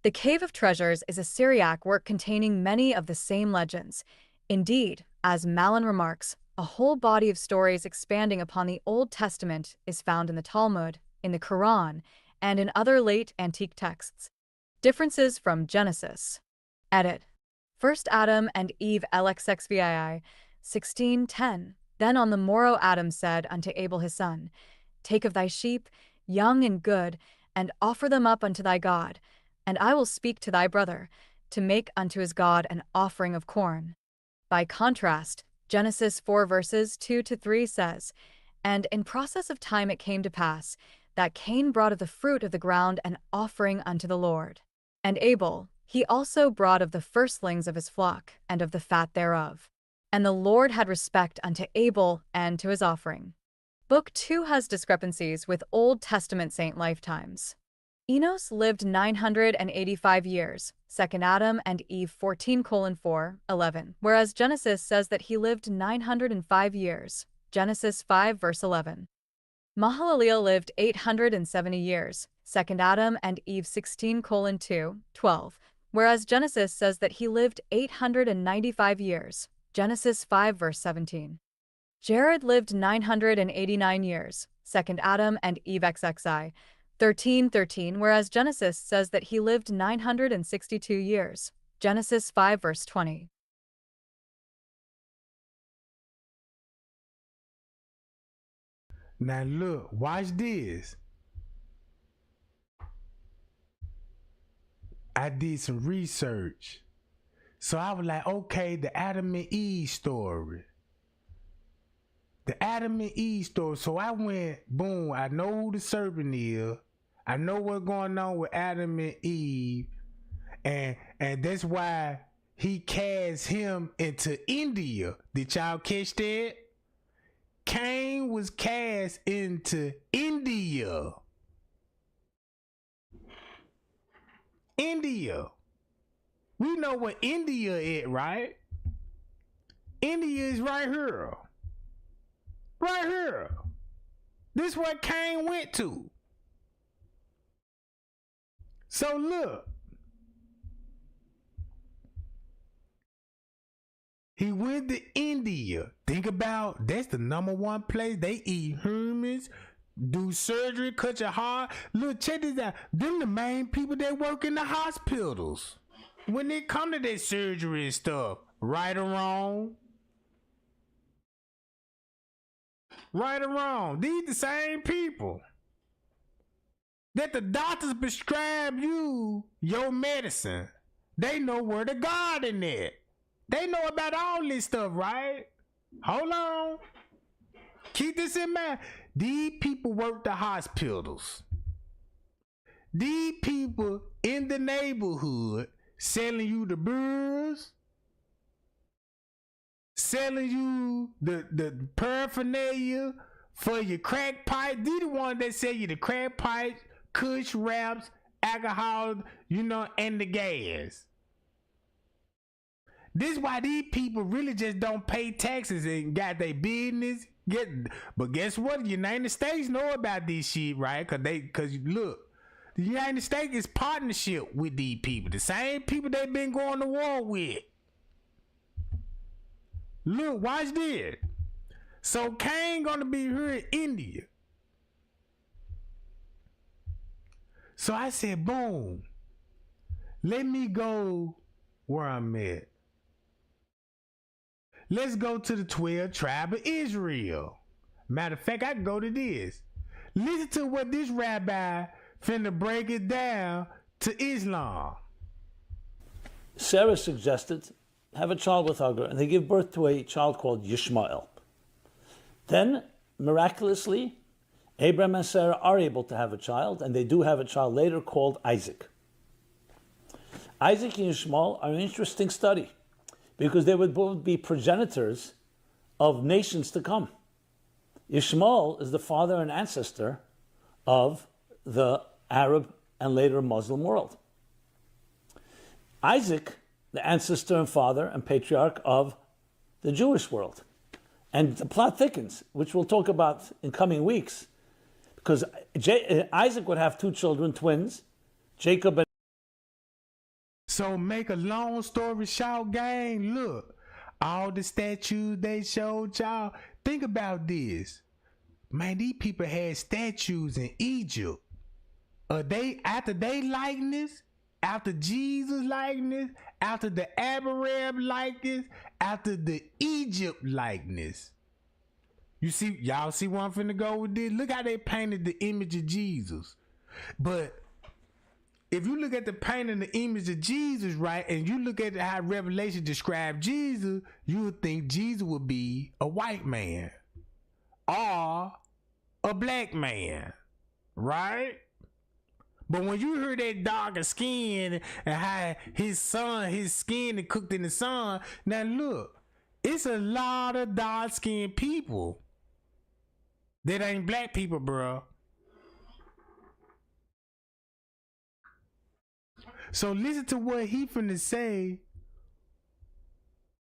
The Cave of Treasures is a Syriac work containing many of the same legends. Indeed, as Malin remarks, a whole body of stories expanding upon the Old Testament is found in the Talmud, in the Quran, and in other late antique texts. Differences from Genesis. Edit. First Adam and Eve LXXVII, 16:10. Then on the morrow Adam said unto Abel his son, Take of thy sheep, young and good, and offer them up unto thy God, and I will speak to thy brother, to make unto his God an offering of corn. By contrast, Genesis 4 verses 2-3 says, And in process of time it came to pass, that Cain brought of the fruit of the ground an offering unto the Lord. And Abel, he also brought of the firstlings of his flock, and of the fat thereof. And the Lord had respect unto Abel and to his offering. Book 2 has discrepancies with Old Testament saint lifetimes. Enos lived 985 years, 2 Adam and Eve 14:4, 11, whereas Genesis says that he lived 905 years, Genesis 5 verse 11. Mahalalel lived 870 years, 2 Adam and Eve 16:2, 12, whereas Genesis says that he lived 895 years, Genesis 5 verse 17. Jared lived 989 years, 2 Adam and Eve XXI, 13:13, whereas Genesis says that he lived 962 years, Genesis 5 verse 20. Now look, watch this. I did some research. So I was like, okay, the Adam and Eve story. So I went, boom, I know who the serpent is. I know what's going on with Adam and Eve. And that's why he cast him into India. Did y'all catch that? Cain was cast into India. We know what India is, right? India is right here. Right here. This is where Cain went to. So look. He went to India. Think about, that's the #1 place. They eat humans, do surgery, cut your heart. Look, check this out. Them the main people that work in the hospitals. When they come to that surgery and stuff, right or wrong. Right or wrong, these the same people that the doctors prescribe you your medicine. They know where the garden is. They know about all this stuff, right? Hold on. Keep this in mind. These people work the hospitals. These people in the neighborhood selling you the booze, selling you the paraphernalia for your crack pipe. These the ones that sell you the crack pipe, kush wraps, alcohol, and the gas. This why these people really just don't pay taxes and got their business. But guess what? The United States know about this shit, right? Cause look, the United States is partnership with these people. The same people they've been going to war with. Look, watch this. So Cain gonna be here in India. So I said, boom. Let me go where I'm at. Let's go to the 12 tribe of Israel. Matter of fact, I can go to this. Listen to what this rabbi finna break it down to Islam. Sarah suggested have a child with Hagar, and they give birth to a child called Ishmael. Then, miraculously, Abraham and Sarah are able to have a child, and they do have a child later called Isaac. Isaac and Ishmael are an interesting study, because they would both be progenitors of nations to come. Ishmael is the father and ancestor of the Arab and later Muslim world. Isaac, the ancestor and father and patriarch of the Jewish world. And the plot thickens, which we'll talk about in coming weeks, because Isaac would have two children, twins, Jacob and... So make a long story short, gang, look, all the statues they showed y'all, think about this. Man, these people had statues in Egypt. After they likeness, after Jesus likeness, after the Abraham likeness, after the Egypt likeness. Y'all see where I'm finna go with this? Look how they painted the image of Jesus. But if you look at the painting the image of Jesus, right, and you look at how Revelation described Jesus, you would think Jesus would be a white man or a black man, right? But when you hear that darker skin and how his skin is cooked in the sun, now look, it's a lot of dark-skinned people that ain't black people, bro. So listen to what he finna say.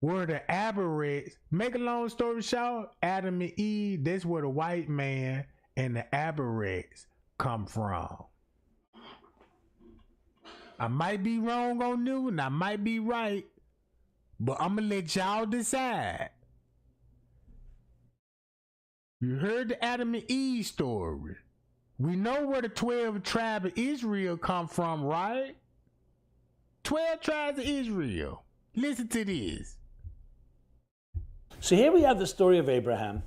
Where the Abirex, make a long story short, Adam and Eve, that's where the white man and the Abirex come from. I might be wrong on this and I might be right, but I'm gonna let y'all decide. You heard the Adam and Eve story. We know where the 12 tribes of Israel come from, right? 12 tribes of Israel. Listen to this. So here we have the story of Abraham.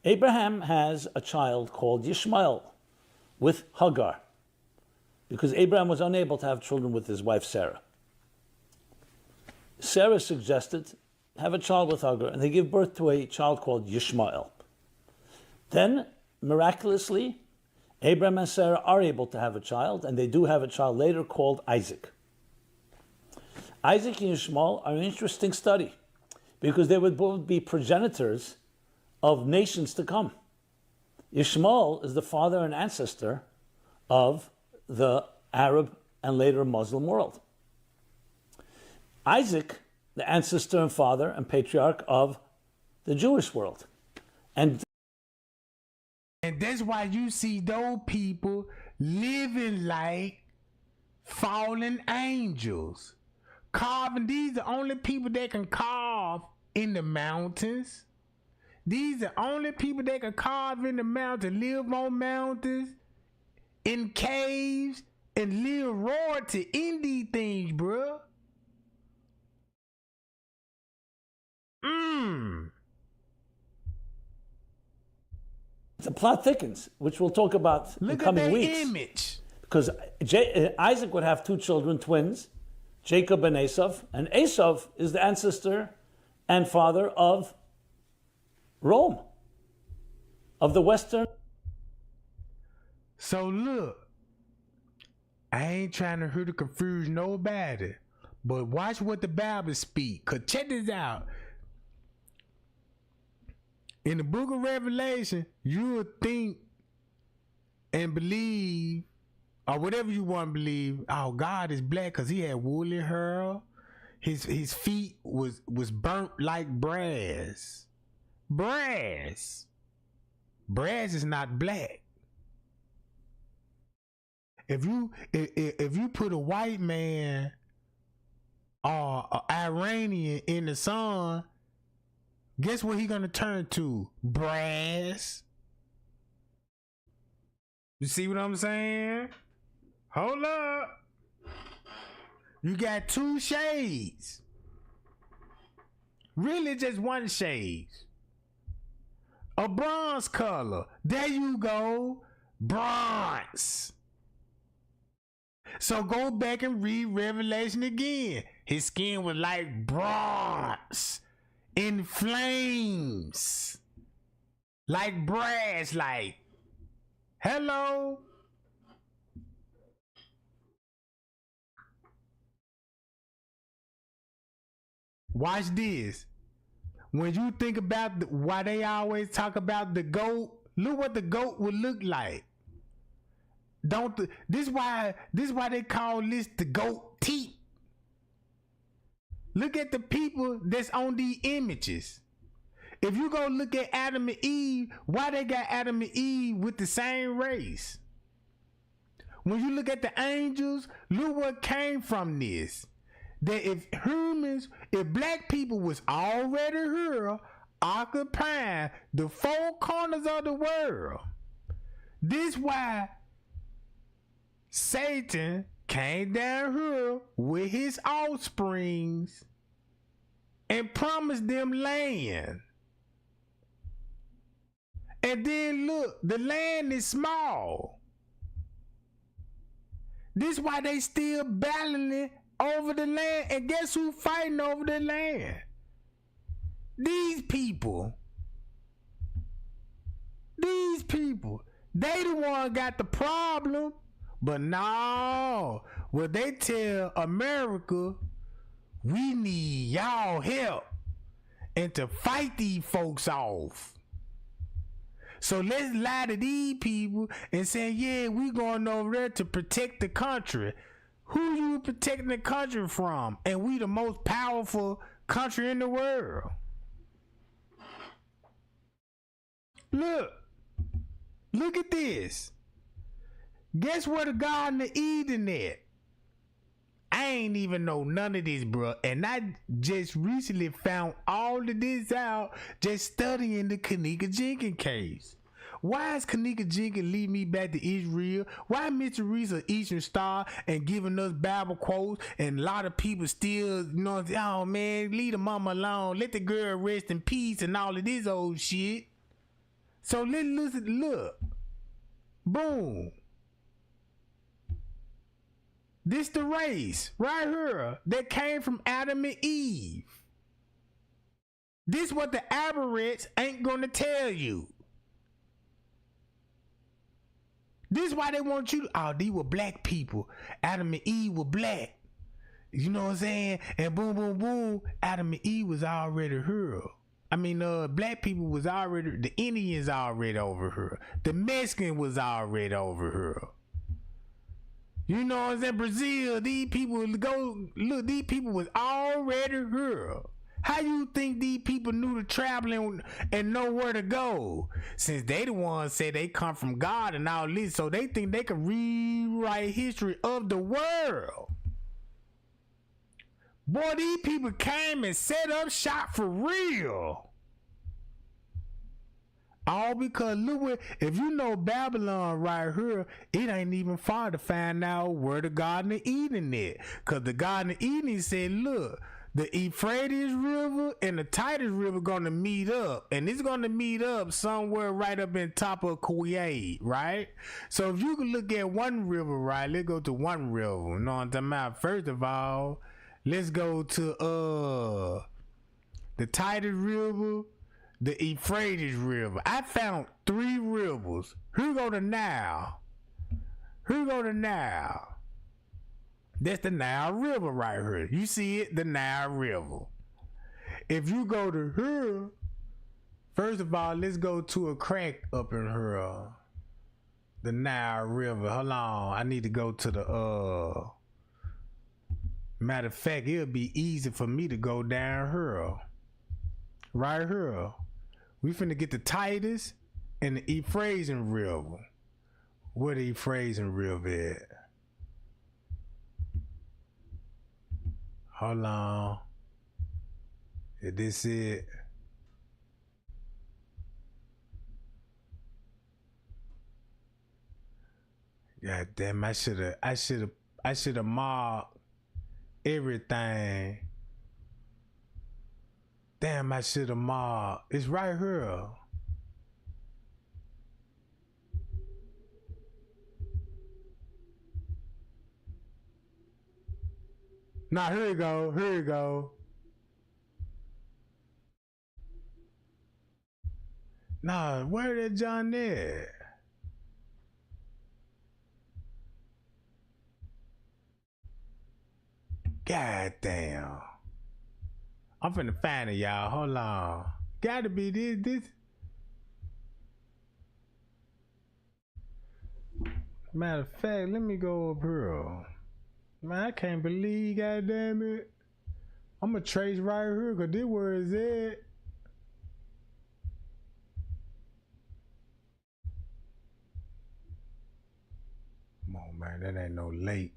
Abraham has a child called Ishmael with Hagar, because Abraham was unable to have children with his wife Sarah. Sarah suggested have a child with Hagar, and they give birth to a child called Ishmael. Then, miraculously, Abraham and Sarah are able to have a child, and they do have a child later called Isaac. Isaac and Ishmael are an interesting study, because they would both be progenitors of nations to come. Ishmael is the father and ancestor of the Arab and later Muslim world. Isaac, the ancestor and father and patriarch of the Jewish world. And that's why you see those people living like fallen angels. Carving, these are the only people that can carve in the mountains. These are the only people that can carve in the mountains, live on mountains, in caves, and live royalty in these things, bruh. the plot thickens, which we'll talk about in coming weeks. Image. Because Isaac would have 2 children, twins, Jacob and Esav. And Esav is the ancestor and father of Rome, of the Western. So look, I ain't trying to hurt or confuse nobody, but watch what the Bible speak. Cause check this out. In the book of Revelation, you would think and believe, or whatever you want to believe, oh, God is black because he had woolly hair. His feet was burnt like brass. Brass is not black. If you put a white man or an Iranian in the sun, guess what he gonna turn to? Brass. You see what I'm saying? Hold up. You got 2 shades. Really just 1 shade. A bronze color. There you go. Bronze. So go back and read Revelation again. His skin was like bronze. In flames. Like brass, like. Hello. Watch this. When you think about why they always talk about the goat, look what the goat would look like. This why they call this the goat teeth. Look at the people that's on the images. If you go look at Adam and Eve, why they got Adam and Eve with the same race? When you look at the angels, look what came from this. That if black people was already here, occupying the 4 corners of the world, this why Satan came down here with his offsprings and promised them land. And then look, the land is small. This why they still battling over the land. And guess who fighting over the land? These people. These people. They the one got the problem. But no. Well, they tell America, we need y'all help. And to fight these folks off. So let's lie to these people and say, yeah, we going over there to protect the country. Who you protecting the country from? And we the most powerful country in the world. Look at this. Guess where the Garden of Eden at? I ain't even know none of this, bro. And I just recently found all of this out just studying the KENNEKA Jenkins case. Why is KENNEKA Jenkins leading me back to Israel? Why Mr. Teresa Eastern Star and giving us Bible quotes and a lot of people still, oh man, leave the mama alone. Let the girl rest in peace and all of this old shit. So let's listen, look. Boom. This the race right here that came from Adam and Eve. This what the Aberrats ain't gonna tell you. This why they want you to, these were black people. Adam and Eve were black. You know what I'm saying? And boom, boom, boom, Adam and Eve was already here. Black people was already, the Indians already over here. The Mexican was already over here. You know what I'm saying? Brazil, these people these people was already here. How you think these people knew to travel and know where to go? Since they the ones say they come from God and all this, so they think they can rewrite history of the world. Boy, these people came and set up shop for real. All because if you know Babylon right here, it ain't even far to find out where the Garden of Eden is. Cause the Garden of Eden said, look, the Euphrates River and the Tigris River gonna meet up, and it's gonna meet up somewhere right up in top of Kuwait, right? So if you can look at one river, right, let's go to one river. You know what I'm talking about? First of all, let's go to the Tigris River, the Euphrates River. I found 3 rivers. Who go to Nile? Who go to Nile? That's the Nile River right here. You see it? The Nile River. If you go to here, first of all, let's go to a crack up in here. The Nile River. Hold on. I need to go to the matter of fact, it'll be easy for me to go down here. Right here. We finna get the Titus and the Euphrates River. Where the Euphrates River at? Hold on. Is this it? God damn, I should have marked everything. Damn, I should have marked. It's right here. Nah, here you go. Here you go. Nah, where did John at? God damn. I'm finna find it, y'all. Hold on. Gotta be this. Matter of fact, let me go up here. Man, I can't believe, goddamn it. I'm gonna trace right here, cause this where is it? Come on, man, that ain't no lake.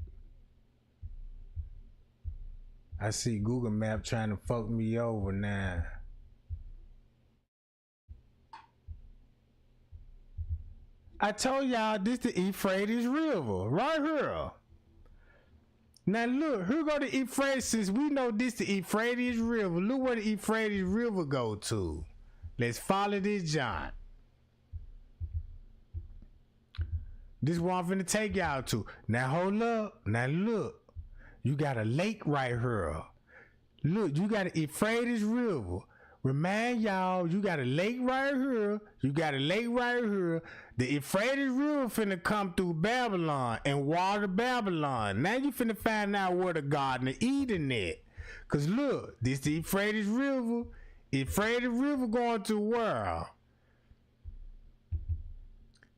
I see Google Map trying to fuck me over now. I told y'all this the Euphrates River, right here. Now look, here go the Euphrates. Since we know this the Euphrates River, look where the Euphrates River go to. Let's follow this giant. This is where I'm finna take y'all to. Now hold up. Now look. You got a lake right here. Look, you got an Euphrates River. Remind y'all, you got a lake right here. You got a lake right here. The Euphrates River finna come through Babylon and water Babylon. Now you finna find out where the Garden of Eden at. Cause look, this the Euphrates River. Euphrates River going to where?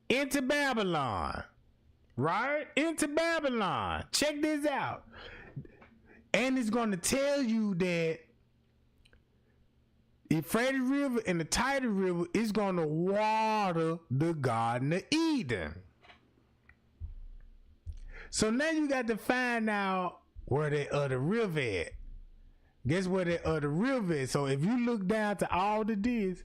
Into Babylon. Right? Into Babylon. Check this out. And it's going to tell you that Euphrates River and the Tigris River is going to water the Garden of Eden. So now you got to find out where that other river at. Guess where that other river is? So if you look down to all of this,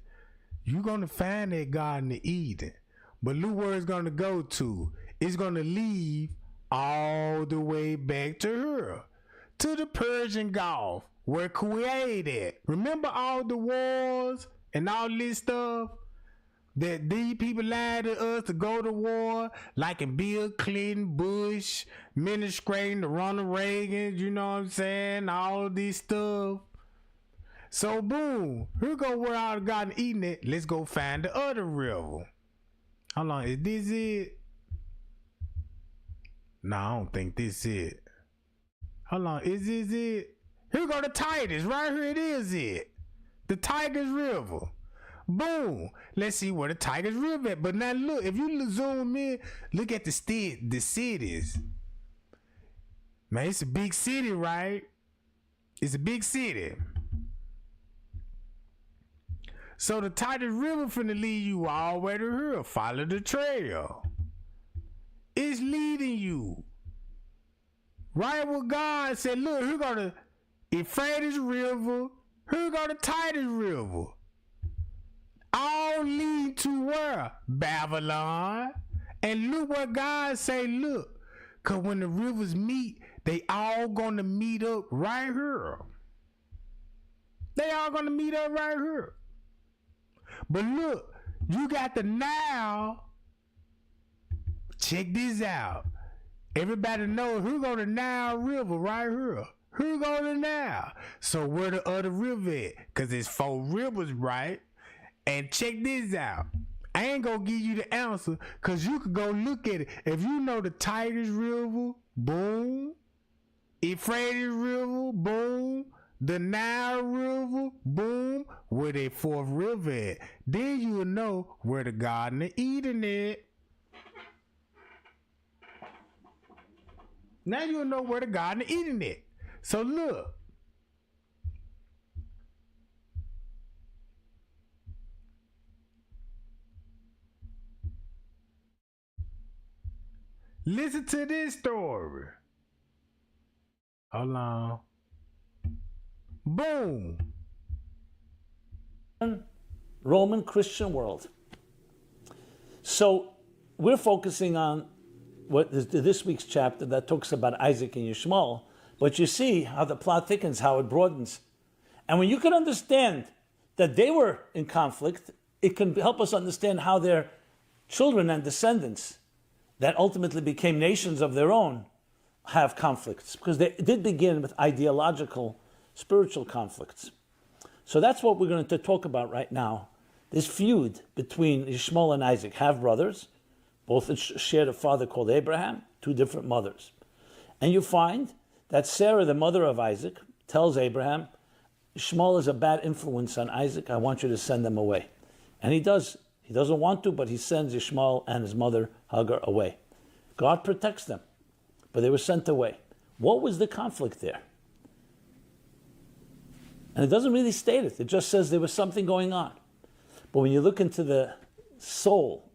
you're going to find that Garden of Eden. But look where it's going to go to. It's going to leave all the way back to her. To the Persian Gulf, where Kuwait at. Remember all the wars and all this stuff that these people lied to us to go to war, like in Bill Clinton, Bush, administrating to Ronald Reagan, you know what I'm saying? All of this stuff. So boom, here go where all the Garden of Eden at. Let's go find the other river. How long is this it? No, I don't think this it. Hold on, is this it? Here go the Titus, right here it is it. The Tigris River. Boom. Let's see where the Tigris River at. But now look, if you zoom in, look at the cities. Man, it's a big city, right? It's a big city. So the Tigris River finna lead you all the way to here. Follow the trail. It's leading you. Right where God said, look, here go the Euphrates River, here go the Tigris River. All lead to where? Babylon. And look what God say, look, 'cause when the rivers meet, they all gonna meet up right here. They all gonna meet up right here. But look, you got the Nile. Check this out. Everybody knows who go to Nile River right here. Who go to Nile? So where the other river at? Cause it's 4 rivers, right? And check this out. I ain't gonna give you the answer, cause you could go look at it. If you know the Tigris River, boom. Euphrates River, boom. The Nile River, boom. Where the 4th river at? Then you will know where the Garden of Eden at. Now you'll know where the Garden of Eden at. So look. Listen to this story. Hold on. Boom. Roman Christian world. So we're focusing on what is this week's chapter that talks about Isaac and Ishmael, but you see how the plot thickens, how it broadens. And when you can understand that they were in conflict, it can help us understand how their children and descendants that ultimately became nations of their own have conflicts, because they did begin with ideological, spiritual conflicts. So that's what we're going to talk about right now. This feud between Ishmael and Isaac, half brothers, both shared a father called Abraham, 2 different mothers. And you find that Sarah, the mother of Isaac, tells Abraham, Ishmael is a bad influence on Isaac, I want you to send them away. And he does. He doesn't want to, but he sends Ishmael and his mother Hagar away. God protects them, but they were sent away. What was the conflict there? And it doesn't really state it. It just says there was something going on. But when you look into the soul,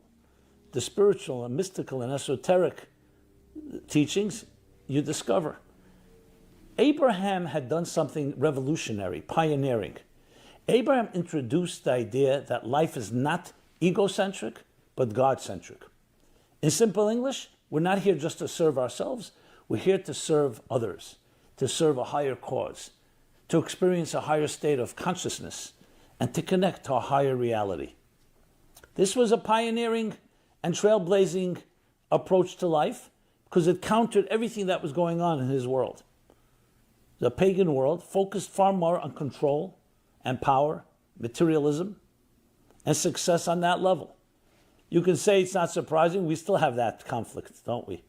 the spiritual and mystical and esoteric teachings, you discover Abraham had done something revolutionary, pioneering. Abraham introduced the idea that life is not egocentric, but God-centric. In simple English, we're not here just to serve ourselves. We're here to serve others, to serve a higher cause, to experience a higher state of consciousness, and to connect to a higher reality. This was a pioneering and trailblazing approach to life because it countered everything that was going on in his world. The pagan world focused far more on control and power, materialism, and success on that level. You can say it's not surprising, we still have that conflict, don't we?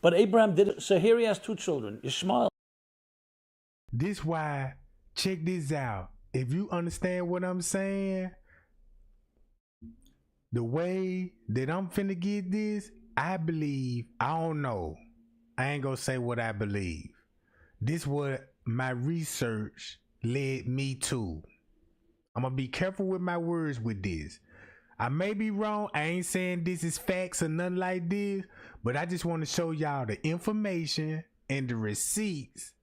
But Abraham did it. So here he has 2 children, Ishmael. This why, check this out. If you understand what I'm saying, the way that I'm finna get this, I believe, I don't know. I ain't gonna say what I believe. This what my research led me to. I'm gonna be careful with my words with this. I may be wrong. I ain't saying this is facts or nothing like this, but I just want to show y'all the information and the receipts.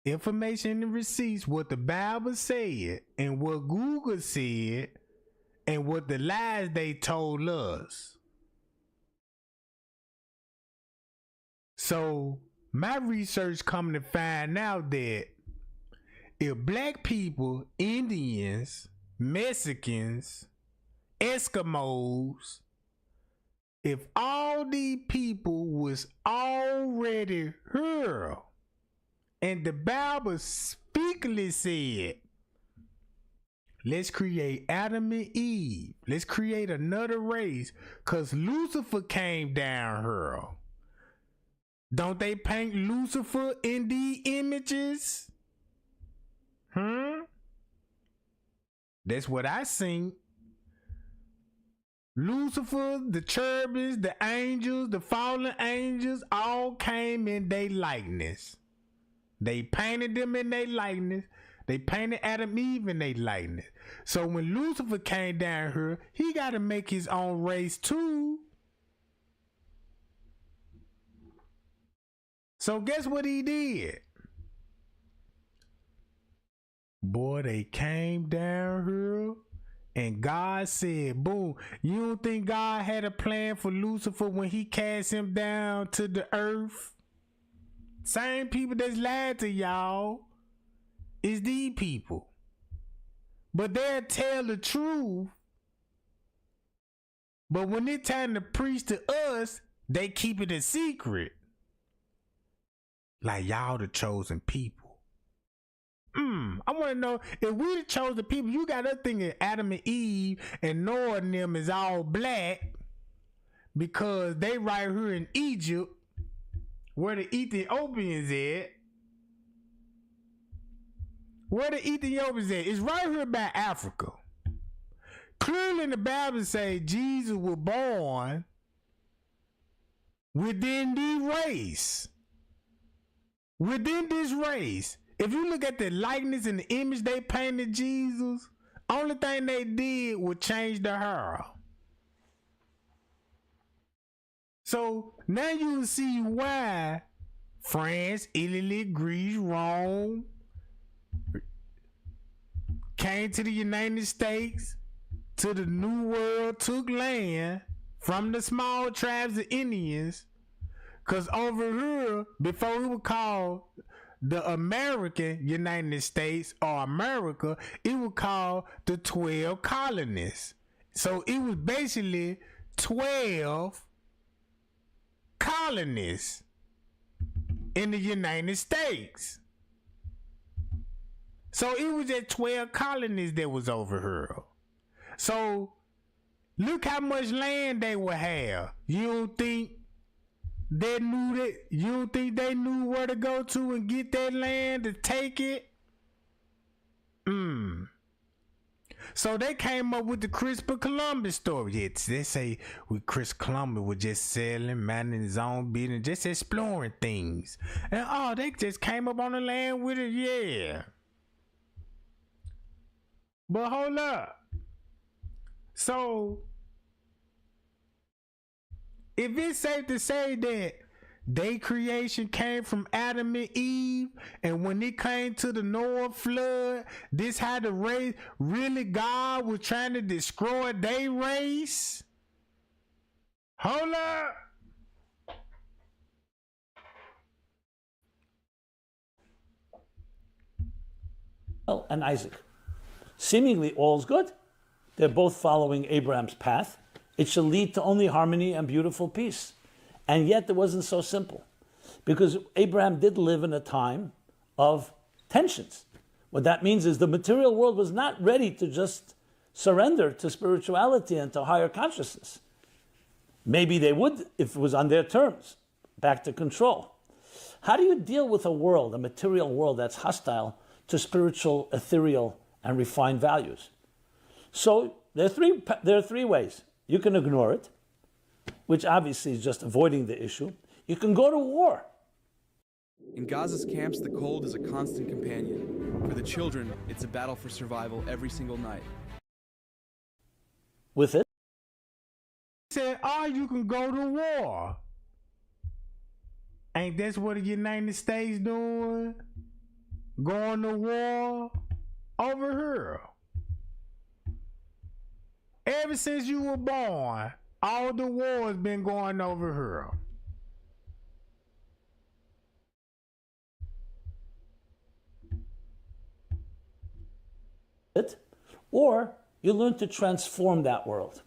Information and receipts, what the Bible said and what Google said and what the lies they told us. So my research coming to find out that if black people, Indians, Mexicans, Eskimos, if all these people was already here, and the Bible speakingly said, let's create Adam and Eve. Let's create another race. Because Lucifer came down here. Don't they paint Lucifer in the images? That's what I seen. Lucifer, the cherubims, the angels, the fallen angels all came in their likeness. They painted them in their likeness. They painted Adam and Eve in their likeness. So when Lucifer came down here, he got to make his own race too. So guess what he did? Boy, they came down here and God said, boom, you don't think God had a plan for Lucifer when he cast him down to the earth? Same people that's lied to y'all. is these people. But they'll tell the truth. But when it's time to preach to us, they keep it a secret. Like y'all the chosen people. I want to know, if we the chosen people, you got us thinking Adam and Eve and Noah and them is all black because they right here in Egypt where the Ethiopians at. Where the Ethiopians at? It's right here by Africa. Clearly in the Bible say Jesus was born within the race. Within this race. If you look at the likeness and the image they painted Jesus, only thing they did was change the hair. So now you see why France, Italy, Greece, Rome came to the United States, to the New World, took land from the small tribes of Indians. Because over here, before we were called the American United States or America, it was called the 12 colonies. So it was basically 12 colonies in the United States. So it was just 12 colonies that was over here. So look how much land they would have. You don't think they knew that? You don't think they knew where to go to and get that land to take it? So they came up with the Christopher Columbus story. Yes, they say Chris Columbus was just selling, minding his own business, just exploring things. And they just came up on the land with it, yeah. But hold up. So if it's safe to say that their creation came from Adam and Eve, and when it came to the Noah flood, this had the race, really God was trying to destroy their race? Hold up. And Isaac. Seemingly all's good. They're both following Abraham's path. It should lead to only harmony and beautiful peace. And yet it wasn't so simple, because Abraham did live in a time of tensions. What that means is the material world was not ready to just surrender to spirituality and to higher consciousness. Maybe they would if it was on their terms, back to control. How do you deal with a world, a material world that's hostile to spiritual, ethereal, and refined values? So there are three ways. You can ignore it, which obviously is just avoiding the issue. You can go to war. In Gaza's camps, the cold is a constant companion. For the children, it's a battle for survival every single night. With it? He said, you can go to war. Ain't that's what the United States doing? Going to war over here. Ever since you were born, all the wars been going over here. Or you learn to transform that world.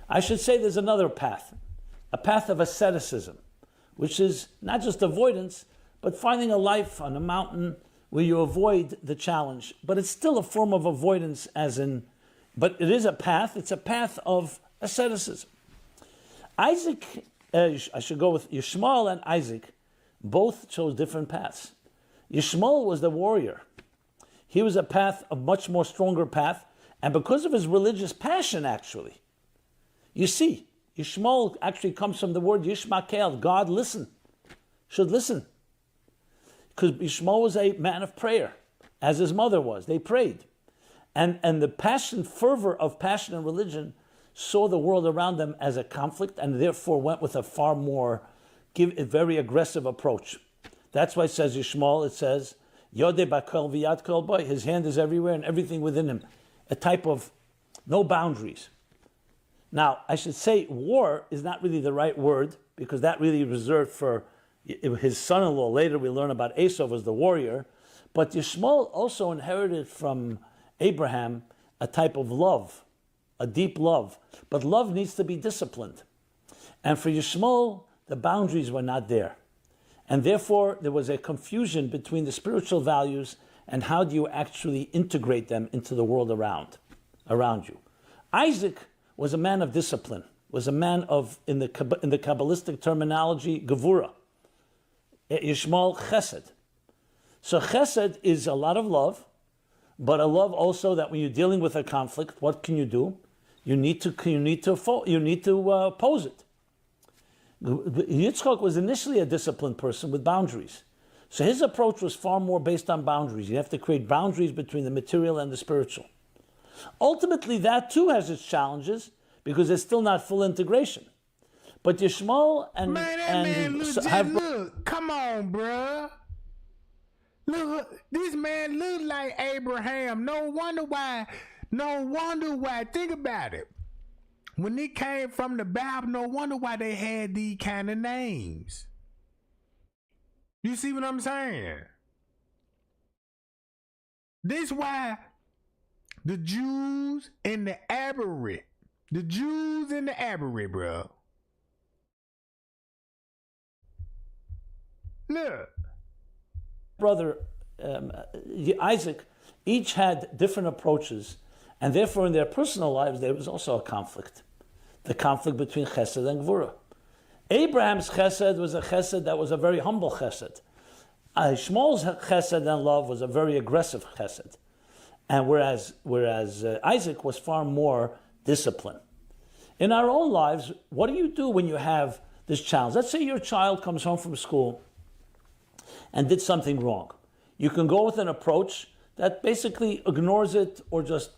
I should say there's another path, a path of asceticism, which is not just avoidance, but finding a life on a mountain where you avoid the challenge. But it's still a form of avoidance, but it is a path. It's a path of asceticism. Isaac, I should go with Ishmael and Isaac, both chose different paths. Ishmael was the warrior. He was a much more stronger path, and because of his religious passion, actually, you see, Ishmael actually comes from the word Yishmael, God should listen. Because Ishmael was a man of prayer, as his mother was. They prayed. And the fervor of passion and religion saw the world around them as a conflict, and therefore went with a far more, a very aggressive approach. That's why it says Ishmael, it says, Yodeh Bakol V'yad Kol Boy, his hand is everywhere and everything within him. A type of no boundaries. Now, I should say war is not really the right word, because that really is reserved for his son-in-law. Later we learn about Esau as the warrior. But Ishmael also inherited from Abraham a type of love, a deep love. But love needs to be disciplined. And for Ishmael, the boundaries were not there. And therefore, there was a confusion between the spiritual values and how do you actually integrate them into the world around you. Isaac was a man of discipline, was a man of, in the Kabbalistic terminology, gevura. Ishmael, chesed. So chesed is a lot of love, but a love also that when you're dealing with a conflict, what can you do? You need to oppose it. Yitzchak was initially a disciplined person with boundaries. So his approach was far more based on boundaries. You have to create boundaries between the material and the spiritual. Ultimately, that too has its challenges because there's still not full integration. But Ishmael and look, come on, bruh. Look, this man look like Abraham. No wonder why. Think about it. When they came from the Bible, no wonder why they had these kind of names. You see what I'm saying? This why the Jews and the Aberrit, bro. Look. Brother Isaac, each had different approaches, and therefore in their personal lives there was also a conflict. The conflict between chesed and gvura. Abraham's chesed was a chesed that was a very humble chesed. Ishmael's chesed and love was a very aggressive chesed. And whereas Isaac was far more disciplined. In our own lives, what do you do when you have this challenge? Let's say your child comes home from school and did something wrong. You can go with an approach that basically ignores it or just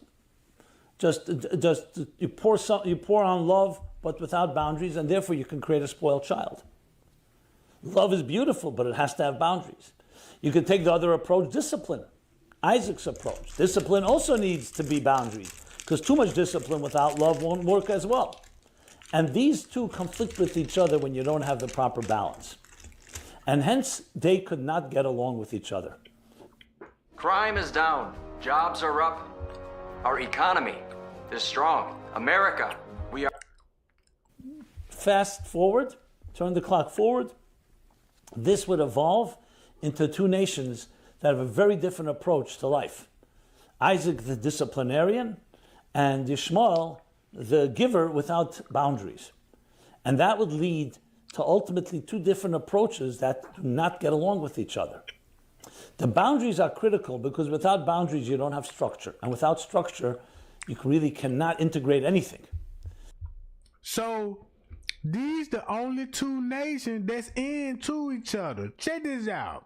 you pour on love, but without boundaries, and therefore you can create a spoiled child. Love is beautiful, but it has to have boundaries. You can take the other approach, discipline. Isaac's approach. Discipline also needs to be boundaries, because too much discipline without love won't work as well. And these two conflict with each other when you don't have the proper balance. And hence, they could not get along with each other. Crime is down. Jobs are up. Our economy is strong. America, we are... Fast forward, turn the clock forward. This would evolve into two nations that have a very different approach to life. Isaac, the disciplinarian, and Ishmael, the giver without boundaries. And that would lead to ultimately two different approaches that do not get along with each other. The boundaries are critical because without boundaries you don't have structure. And without structure, you really cannot integrate anything. So, these the only two nations that's into each other. Check this out.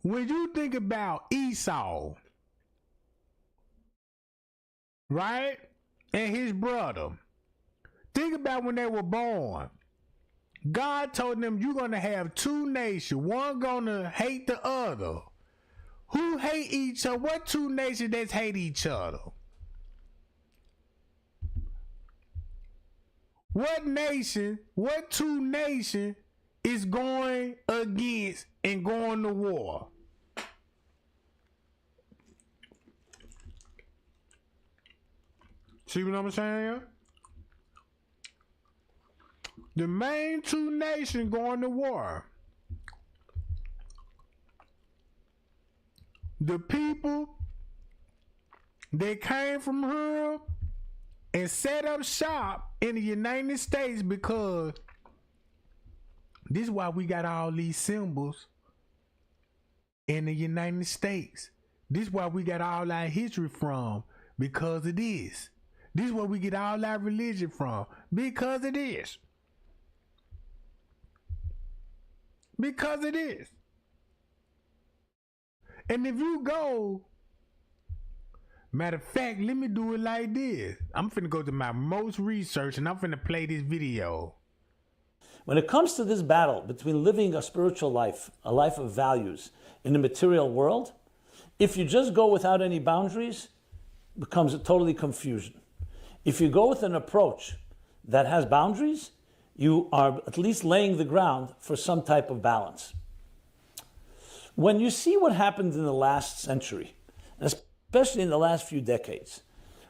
When you think about Esau, right, and his brother, think about when they were born. God told them you're going to have two nations. One going to hate the other. Who hate each other? What two nations that hate each other? What two nations is going against and going to war? See what I'm saying? The main two nations going to war. The people that came from here and set up shop in the United States, because this is why we got all these symbols in the United States. This is why we got all our history from, because of this. This is where we get all our religion from, because of this. Because it is. And if you go, matter of fact, let me do it like this. I'm finna go to my most research and I'm finna play this video. When it comes to this battle between living a spiritual life, a life of values in the material world, if you just go without any boundaries, it becomes a totally confusion. If you go with an approach that has boundaries, you are at least laying the ground for some type of balance. When you see what happened in the last century, especially in the last few decades,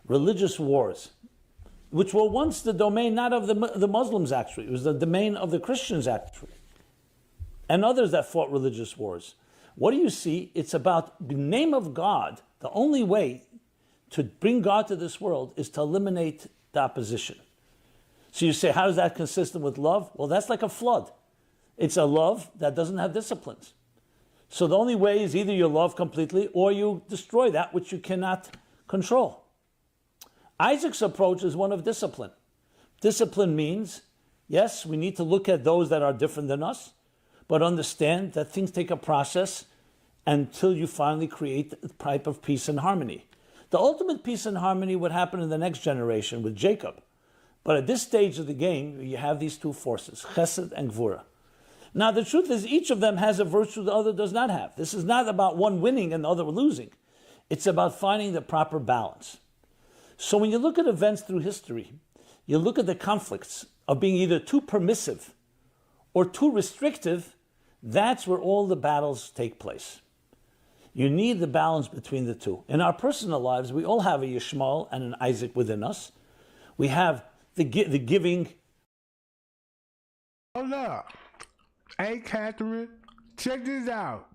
religious wars, which were once the domain not of the Muslims actually, it was the domain of the Christians actually, and others that fought religious wars. What do you see? It's about the name of God. The only way to bring God to this world is to eliminate the opposition. So you say, how is that consistent with love? Well, that's like a flood. It's a love that doesn't have disciplines. So the only way is either you love completely or you destroy that which you cannot control. Isaac's approach is one of discipline. Discipline means, yes, we need to look at those that are different than us, but understand that things take a process until you finally create a type of peace and harmony. The ultimate peace and harmony would happen in the next generation with Jacob. But at this stage of the game, you have these two forces, chesed and gvura. Now, the truth is, each of them has a virtue the other does not have. This is not about one winning and the other losing. It's about finding the proper balance. So when you look at events through history, you look at the conflicts of being either too permissive or too restrictive, that's where all the battles take place. You need the balance between the two. In our personal lives, we all have a Ishmael and an Isaac within us. We have the giving. Hold up. Hey, Catherine, check this out.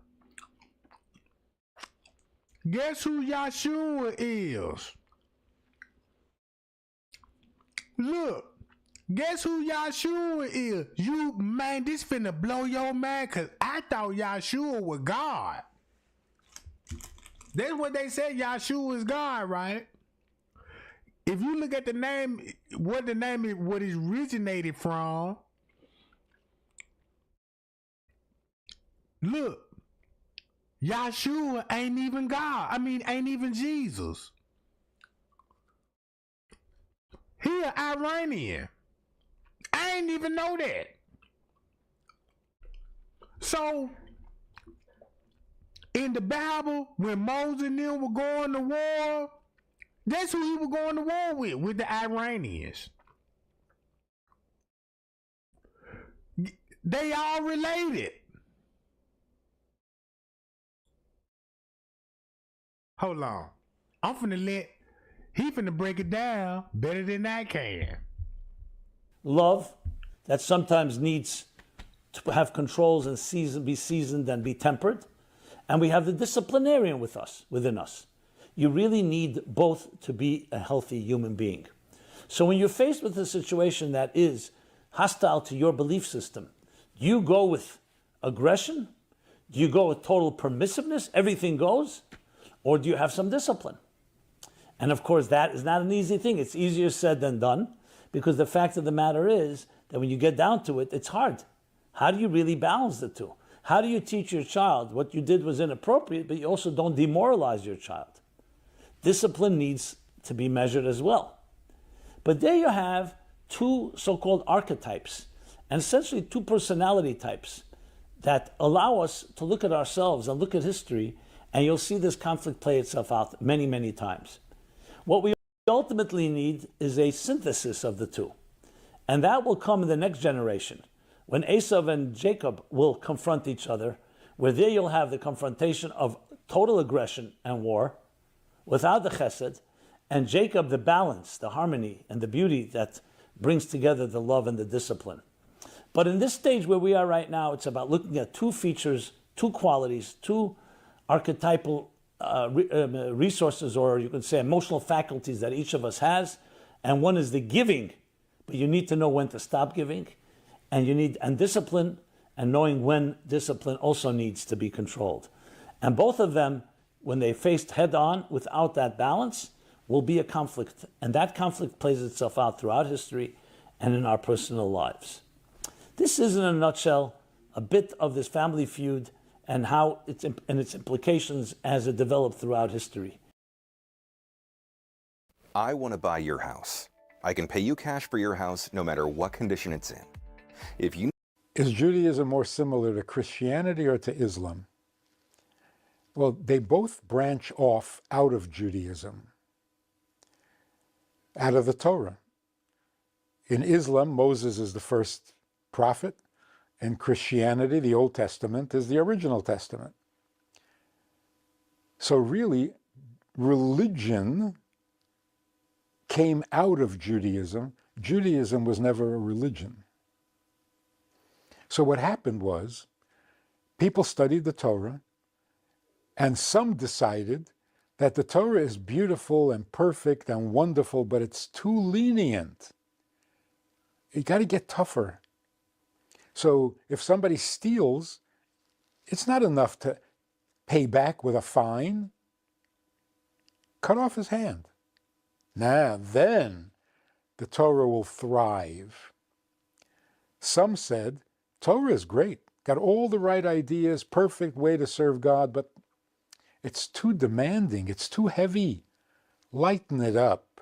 Guess who Yahshua is? Look, guess who Yahshua is? You, man, this finna blow your mind, because I thought Yahshua was God. That's what they said, Yahshua is God, right? If you look at the name, what it originated from, look, Yahshua ain't even God. Ain't even Jesus. He an Iranian. I ain't even know that. So, in the Bible, when Moses and them were going to war, that's who he was going to war with the Iranians. They all related. Hold on. He finna break it down better than I can. Love that sometimes needs to have controls and be seasoned and be tempered. And we have the disciplinarian within us. You really need both to be a healthy human being. So when you're faced with a situation that is hostile to your belief system, do you go with aggression? Do you go with total permissiveness? Everything goes? Or do you have some discipline? And of course, that is not an easy thing. It's easier said than done, because the fact of the matter is that when you get down to it, it's hard. How do you really balance the two? How do you teach your child what you did was inappropriate, but you also don't demoralize your child? Discipline needs to be measured as well. But there you have two so-called archetypes, and essentially two personality types that allow us to look at ourselves and look at history, and you'll see this conflict play itself out many, many times. What we ultimately need is a synthesis of the two. And that will come in the next generation, when Esau and Jacob will confront each other, where there you'll have the confrontation of total aggression and war, without the chesed, and Jacob the balance, the harmony, and the beauty that brings together the love and the discipline. But in this stage where we are right now, it's about looking at two features, two qualities, two archetypal resources, or you could say emotional faculties that each of us has. And one is the giving, but you need to know when to stop giving. And you need discipline, and knowing when discipline also needs to be controlled. And both of them, when they faced head on without that balance, will be a conflict. And that conflict plays itself out throughout history and in our personal lives. This is, in a nutshell, a bit of this family feud and how its implications as it developed throughout history. I want to buy your house. I can pay you cash for your house no matter what condition it's in. Is Judaism more similar to Christianity or to Islam? Well, they both branch off out of Judaism, out of the Torah. In Islam, Moses is the first prophet. In Christianity, the Old Testament is the original testament. So really, religion came out of Judaism. Judaism was never a religion. So what happened was, people studied the Torah, and some decided that the Torah is beautiful and perfect and wonderful, but it's too lenient. You got to get tougher. So if somebody steals, it's not enough to pay back with a fine. Cut off his hand. Now, then the Torah will thrive. Some said, Torah is great, got all the right ideas, perfect way to serve God, but it's too demanding, it's too heavy. Lighten it up.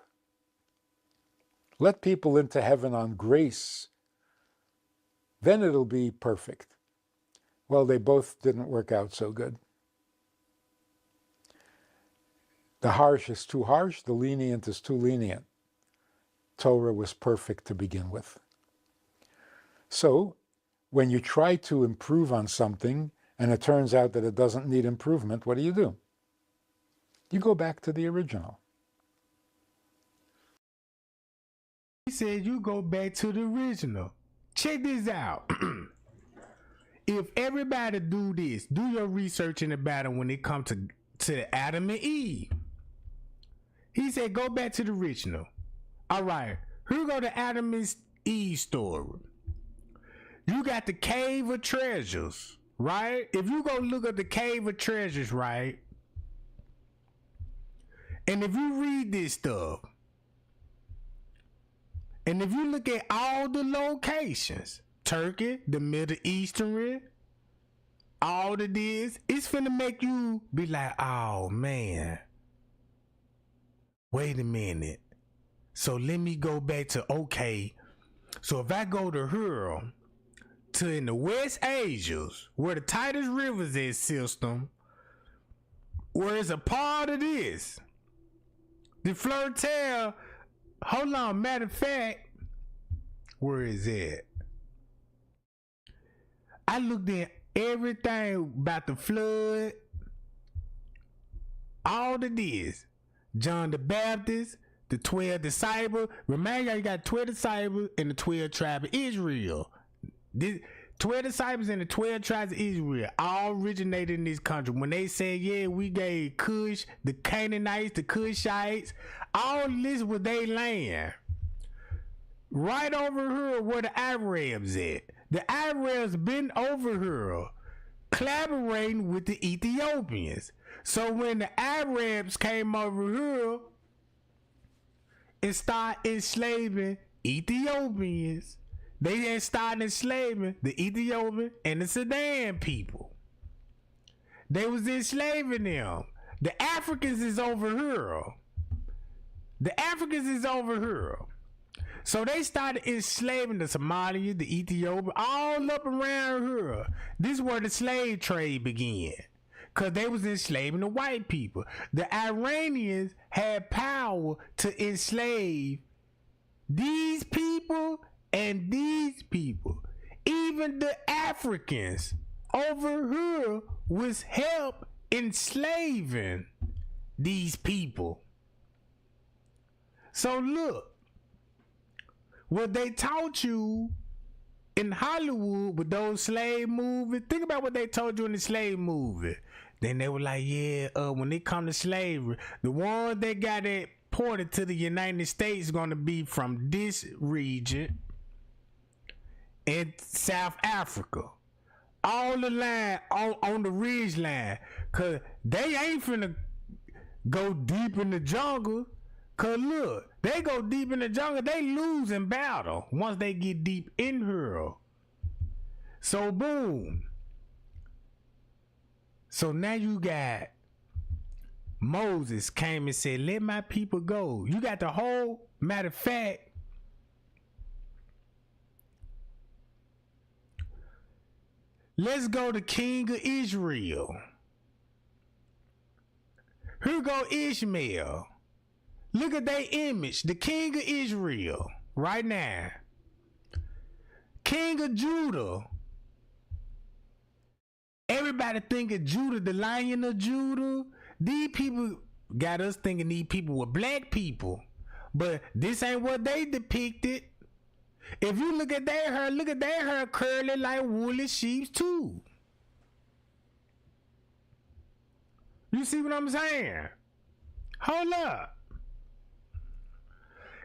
Let people into heaven on grace. Then it'll be perfect. Well, they both didn't work out so good. The harsh is too harsh, the lenient is too lenient. Torah was perfect to begin with. So, when you try to improve on something and it turns out that it doesn't need improvement, what do? You go back to the original. He said you go back to the original. Check this out. If everybody do this, do your research in the battle when it comes to Adam and Eve. He said go back to the original. All right, here go the Adam and Eve story. You got the Cave of Treasures, right? If you go look at the Cave of Treasures, right? And if you read this stuff, and if you look at all the locations, Turkey, the Middle Eastern, all of this, it's finna make you be like, oh man, wait a minute. So let me go back to, okay, so if I go to here, to in the West Asias, where the Tigris Rivers is system, where it's a part of this, the Flirtel, hold on, matter of fact, where is it? I looked at everything about the flood, all of this. John the Baptist, the 12 disciples. Remember, you got 12 disciples and the 12 tribes of Israel. This 12 disciples and the 12 tribes of Israel all originated in this country. When they said, yeah, we gave Cush, the Canaanites, the Cushites, all this was their land. Right over here where the Arabs at. The Arabs been over here collaborating with the Ethiopians. So when the Arabs came over here and started enslaving Ethiopians, they then started enslaving the Ethiopian and the Sudan people. They was enslaving them. The Africans is over here. The Africans is over here. So they started enslaving the Somalia, the Ethiopia, all up around here. This is where the slave trade began. Because they was enslaving the white people. The Iranians had power to enslave these people and these people. Even the Africans over here was help enslaving these people. So look, what they taught you in Hollywood with those slave movies, think about what they told you in the slave movie. Then they were like, yeah, when it come to slavery, the ones that got it ported to the United States is going to be from this region in South Africa. All the line on the ridge line. Because they ain't finna go deep in the jungle. Cause look, they go deep in the jungle, they lose in battle once they get deep in here. So boom. So now you got Moses came and said, let my people go. You got the whole, matter of fact, let's go to King of Israel. Here go Ishmael. Look at their image, the King of Israel, right now. King of Judah. Everybody think of Judah, the Lion of Judah. these people got us thinking these people were black people, but this ain't what they depicted. If you look at their hair curly like woolly sheep too. You see what I'm saying? Hold up.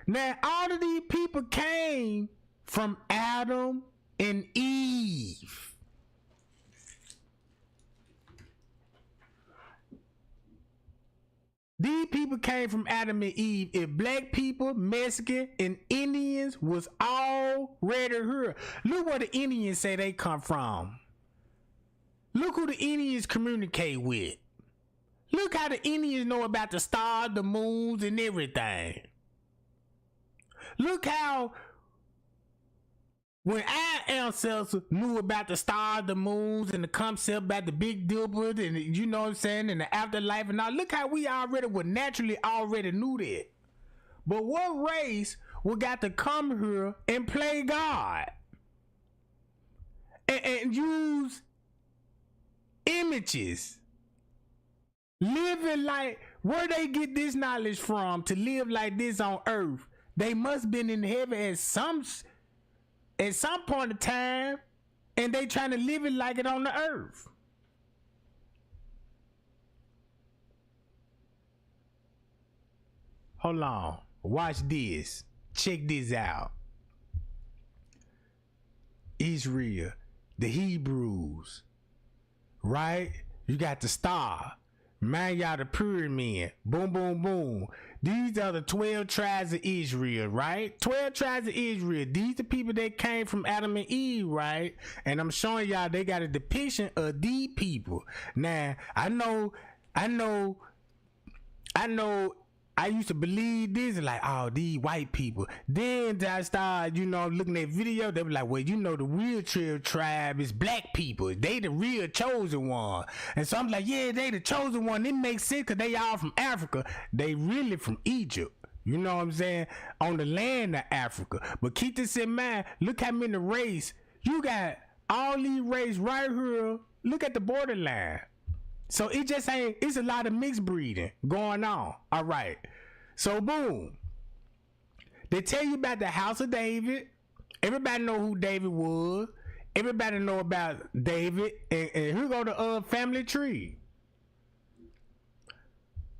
Now, all of these people came from Adam and Eve. These people came from Adam and Eve. If black people, Mexican, and Indians was already here. Look where the Indians say they come from. Look who the Indians communicate with. Look how the Indians know about the stars, the moons, and everything. Look how when our ancestors knew about the stars, the moons, and the concept about the Big Dipper, and you know what I'm saying, and the afterlife and all, look how we naturally already knew that. But what race would got to come here and play God? And use images. Living like, where they get this knowledge from to live like this on earth? They must been in heaven at some point of time, and they trying to live it like it on the earth. Hold on. Watch this. Check this out. Israel, the Hebrews, right? You got the star. Man, y'all the pyramid. Boom, boom, boom. These are the 12 tribes of Israel, right? 12 tribes of Israel. These the people that came from Adam and Eve, right? And I'm showing y'all they got a depiction of these people. Now, I know I used to believe this, like, oh, these white people. Then I started, looking at video, they were like, well, the real tribe is black people. They the real chosen one. And so I'm like, yeah, they the chosen one. It makes sense because they all from Africa. They really from Egypt. You know what I'm saying? On the land of Africa. But keep this in mind. Look how many race. You got all these race right here. Look at the borderline. So it just ain't, it's a lot of mixed breeding going on. All right. So boom. They tell you about the house of David. Everybody know who David was. Everybody know about David. And here go the family tree.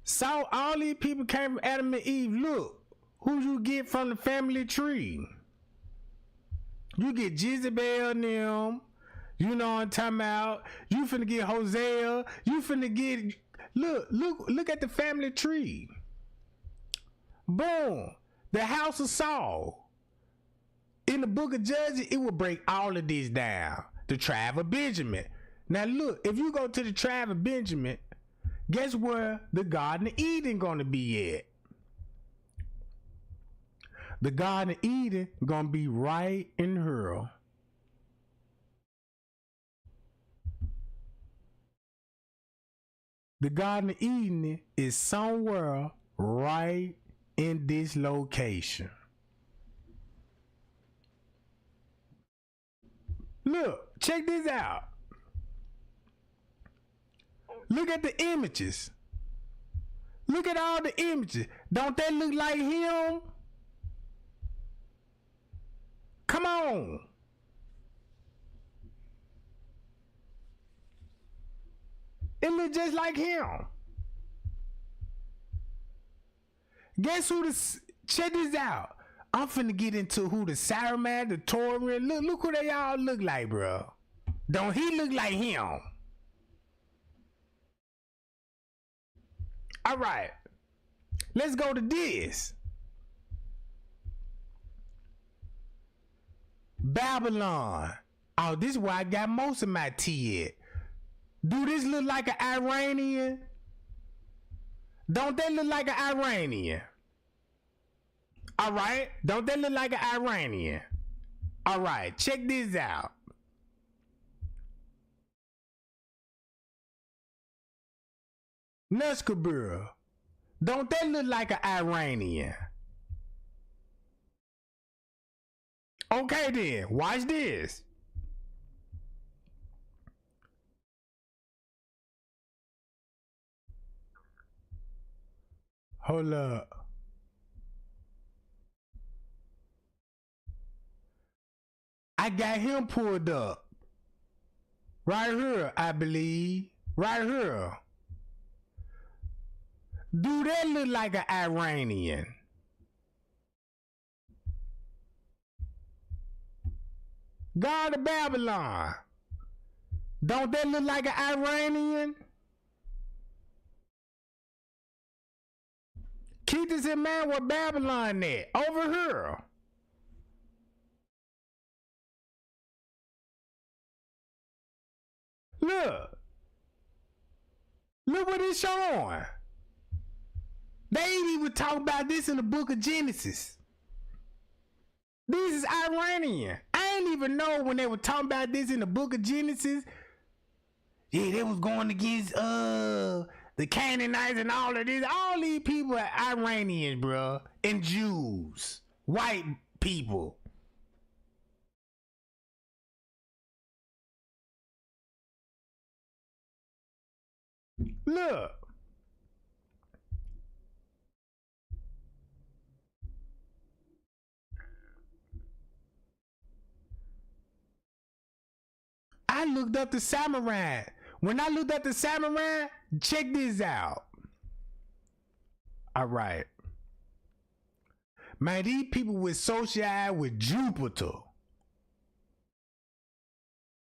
So all these people came from Adam and Eve. Look, who you get from the family tree? You get Jezebel and them. You know what I'm talking about? You finna get Hosea. You finna get, look at the family tree. Boom. The house of Saul. In the book of Judges, it will break all of this down. The tribe of Benjamin. Now look, if you go to the tribe of Benjamin, guess where the Garden of Eden gonna be at? The Garden of Eden gonna be right in her. The Garden of Eden is somewhere right in this location. Look, check this out. Look at the images. Look at all the images. Don't they look like him? Come on. It look just like him. Guess who check this out. I'm finna get into who the Saruman, the Taurian. Look who they all look like, bro. Don't he look like him? All right. Let's go to this. Babylon. Oh, this is where I got most of my tea at. Do this look like an Iranian? Don't they look like an Iranian? All right. Don't they look like an Iranian? All right. Check this out. Nuskabur. Don't they look like an Iranian? Okay then. Watch this. Hold up. I got him pulled up. Right here, I believe. Right here. Do that look like an Iranian? God of Babylon. Don't that look like an Iranian? Keep this in mind where Babylon at. Over here. Look. Look what it's showing. They ain't even talking about this in the book of Genesis. This is Iranian. I ain't even know when they were talking about this in the book of Genesis. Yeah, they was going against the Canaanites and all of this. All these people are Iranians, bro. And Jews. White people. Look. I looked up the samurai. When I looked up the samurai, check this out. All right. Man, these people were associated with Jupiter.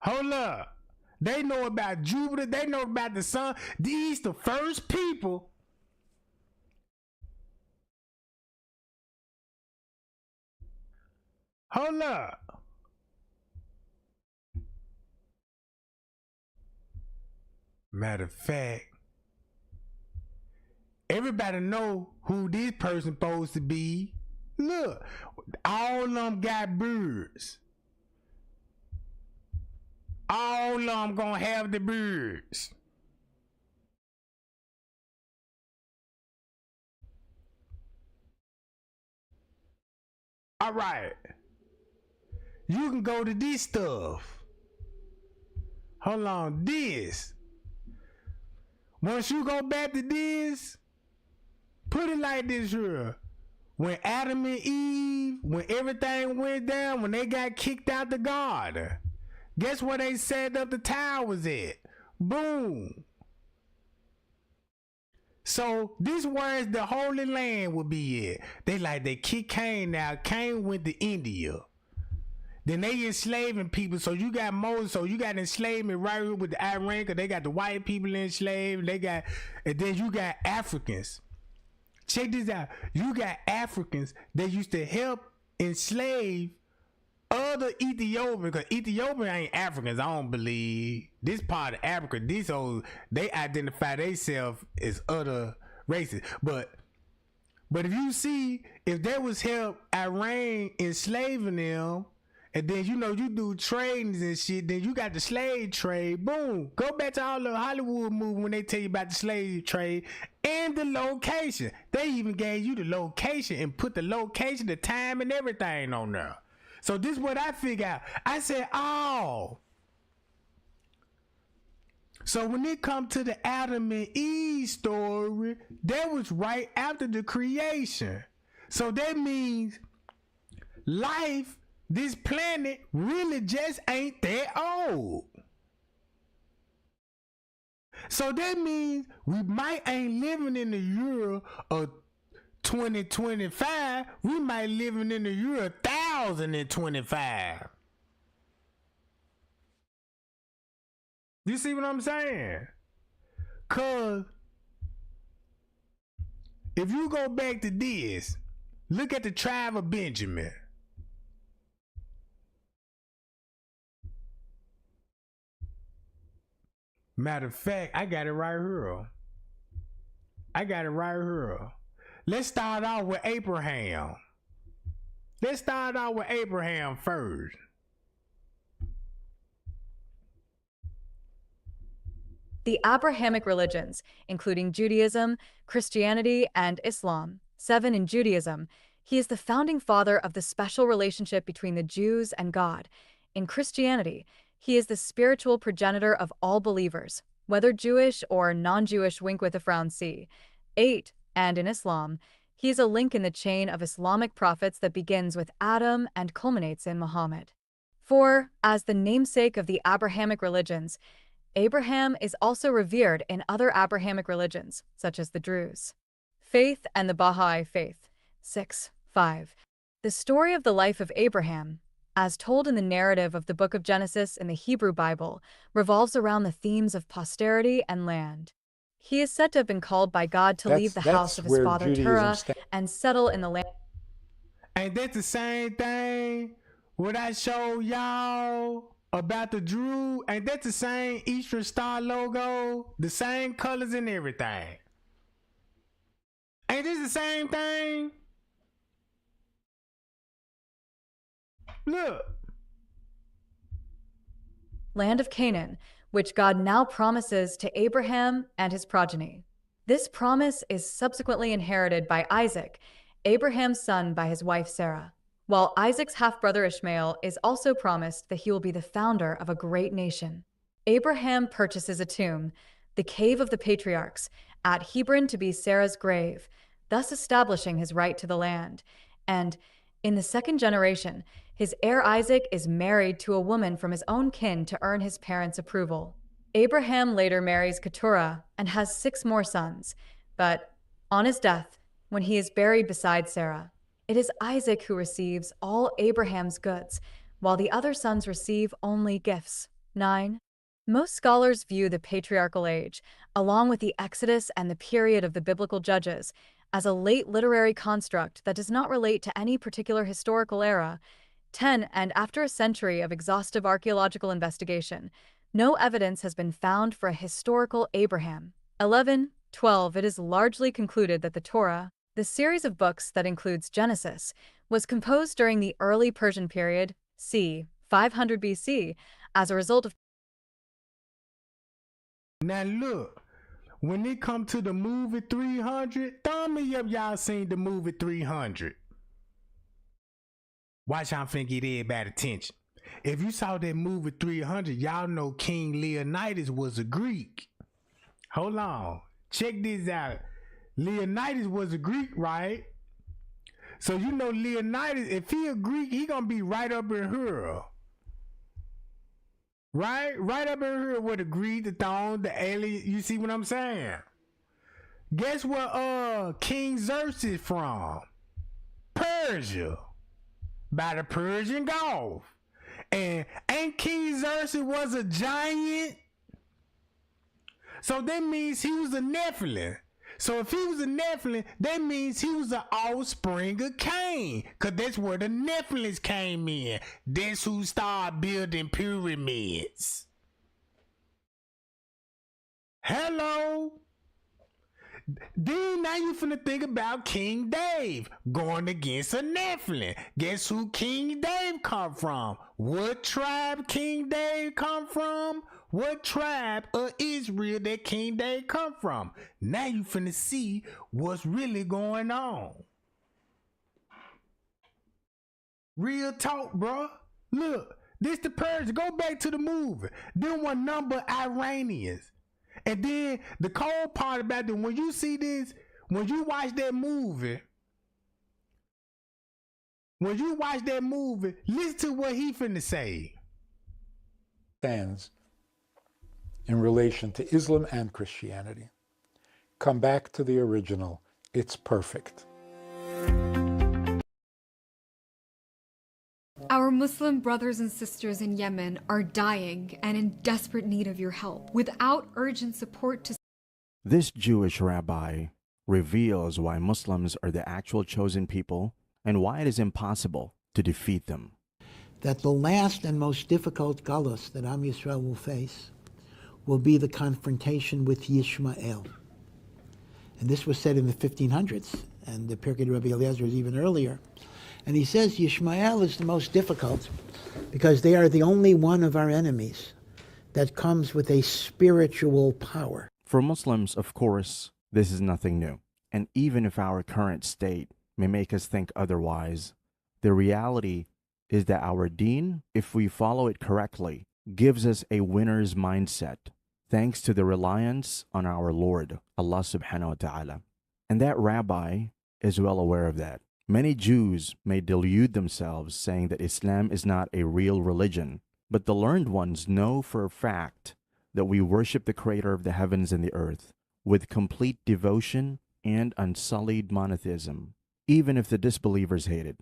Hold up. They know about Jupiter. They know about the sun. These the first people. Hold up. Matter of fact, everybody know who this person supposed to be. Look, all of them got birds. All of them gonna have the birds. All right. You can go to this stuff. Hold on, this. Once you go back to this, put it like this here. When Adam and Eve, when everything went down, when they got kicked out the garden, guess where they set up the towers at? Boom. So this where the Holy Land would be at. They kicked Cain out. Cain went to India. Then they enslaving people. So you got Moses. So you got enslavement right here with the Iran, because they got the white people enslaved. And then you got Africans. Check this out. You got Africans that used to help enslave other Ethiopians, because Ethiopia ain't Africans, I don't believe. This part of Africa, they identify themselves as other races. But if you see, if there was help Iran enslaving them, and then you do tradings and shit, then you got the slave trade. Boom. Go back to all the Hollywood movies when they tell you about the slave trade and the location. They even gave you the location and put the location, the time, and everything on there. So this is what I figured out. I said, oh. So when it come to the Adam and Eve story, that was right after the creation. So that means life, this planet, really just ain't that old. So that means we might ain't living in the year of 2025, we might living in the year 1025. You see what I'm saying? Cause if you go back to this, look at the tribe of Benjamin. Matter of fact, I got it right here. Let's start out with Abraham. Let's start out with Abraham first. The Abrahamic religions, including Judaism, Christianity, and Islam, 7 in Judaism, he is the founding father of the special relationship between the Jews and God. In Christianity, he is the spiritual progenitor of all believers, whether Jewish or non-Jewish, wink with a frown see. 8, and in Islam, he is a link in the chain of Islamic prophets that begins with Adam and culminates in Muhammad. For, as the namesake of the Abrahamic religions, Abraham is also revered in other Abrahamic religions, such as the Druze faith and the Baha'i faith. 6.5. The story of the life of Abraham, as told in the narrative of the Book of Genesis in the Hebrew Bible, revolves around the themes of posterity and land. He is said to have been called by God to leave the house of his father Terah and settle in the land. Ain't that the same thing what I showed y'all about the Drew? Ain't that the same Eastern Star logo? The same colors and everything. Ain't this the same thing? Look. Land of Canaan, which God now promises to Abraham and his progeny. This promise is subsequently inherited by Isaac, Abraham's son by his wife Sarah, while Isaac's half-brother Ishmael is also promised that he will be the founder of a great nation. Abraham purchases a tomb, the Cave of the Patriarchs, at Hebron to be Sarah's grave, thus establishing his right to the land, and, in the second generation, his heir Isaac is married to a woman from his own kin to earn his parents' approval. Abraham later marries Keturah and has 6 more sons, but on his death, when he is buried beside Sarah, it is Isaac who receives all Abraham's goods, while the other sons receive only gifts. 9. Most scholars view the patriarchal age, along with the Exodus and the period of the biblical judges, as a late literary construct that does not relate to any particular historical era. 10. And after a century of exhaustive archaeological investigation, no evidence has been found for a historical Abraham. 11. 12. It is largely concluded that the Torah, the series of books that includes Genesis, was composed during the early Persian period, c. 500 BC, as a result of... Now look, when it come to the movie 300, thumb me up y'all seen the movie 300. Watch how I'm finna get everybody attention. If you saw that movie 300, y'all know King Leonidas was a Greek. Hold on. Check this out. Leonidas was a Greek, right? So you know Leonidas, if he a Greek, he gonna be right up in here. Right? Right up in here with the Greek, the throne, the alien. You see what I'm saying? Guess where King Xerxes is from? Persia. By the Persian Gulf. And ain't King Xerxes was a giant? So that means he was a Nephilim. So if he was a Nephilim, that means he was the offspring of Cain. Because that's where the Nephilims came in. That's who started building pyramids. Hello? Then now you finna think about King Dave going against a Nephilim. Guess who King Dave come from? What tribe King Dave come from? What tribe of Israel that King Dave come from? Now you finna see what's really going on. Real talk, bro. Look, this the Persians. Go back to the movie. Them one number Iranians. And then the cold part about them, when you see this, when you watch that movie, listen to what he finna say. Stands in relation to Islam and Christianity. Come back to the original. It's perfect. Our Muslim brothers and sisters in Yemen are dying and in desperate need of your help. Without urgent support to... This Jewish rabbi reveals why Muslims are the actual chosen people and why it is impossible to defeat them. That the last and most difficult galus that Am Yisrael will face will be the confrontation with Ishmael. And this was said in the 1500s, and the Pirkei Rabbi Eliezer is even earlier. And he says Ishmael is the most difficult because they are the only one of our enemies that comes with a spiritual power. For Muslims, of course, this is nothing new. And even if our current state may make us think otherwise, the reality is that our deen, if we follow it correctly, gives us a winner's mindset, thanks to the reliance on our Lord, Allah subhanahu wa ta'ala. And that rabbi is well aware of that. Many Jews may delude themselves saying that Islam is not a real religion, but the learned ones know for a fact that we worship the Creator of the heavens and the earth with complete devotion and unsullied monotheism, even if the disbelievers hate it.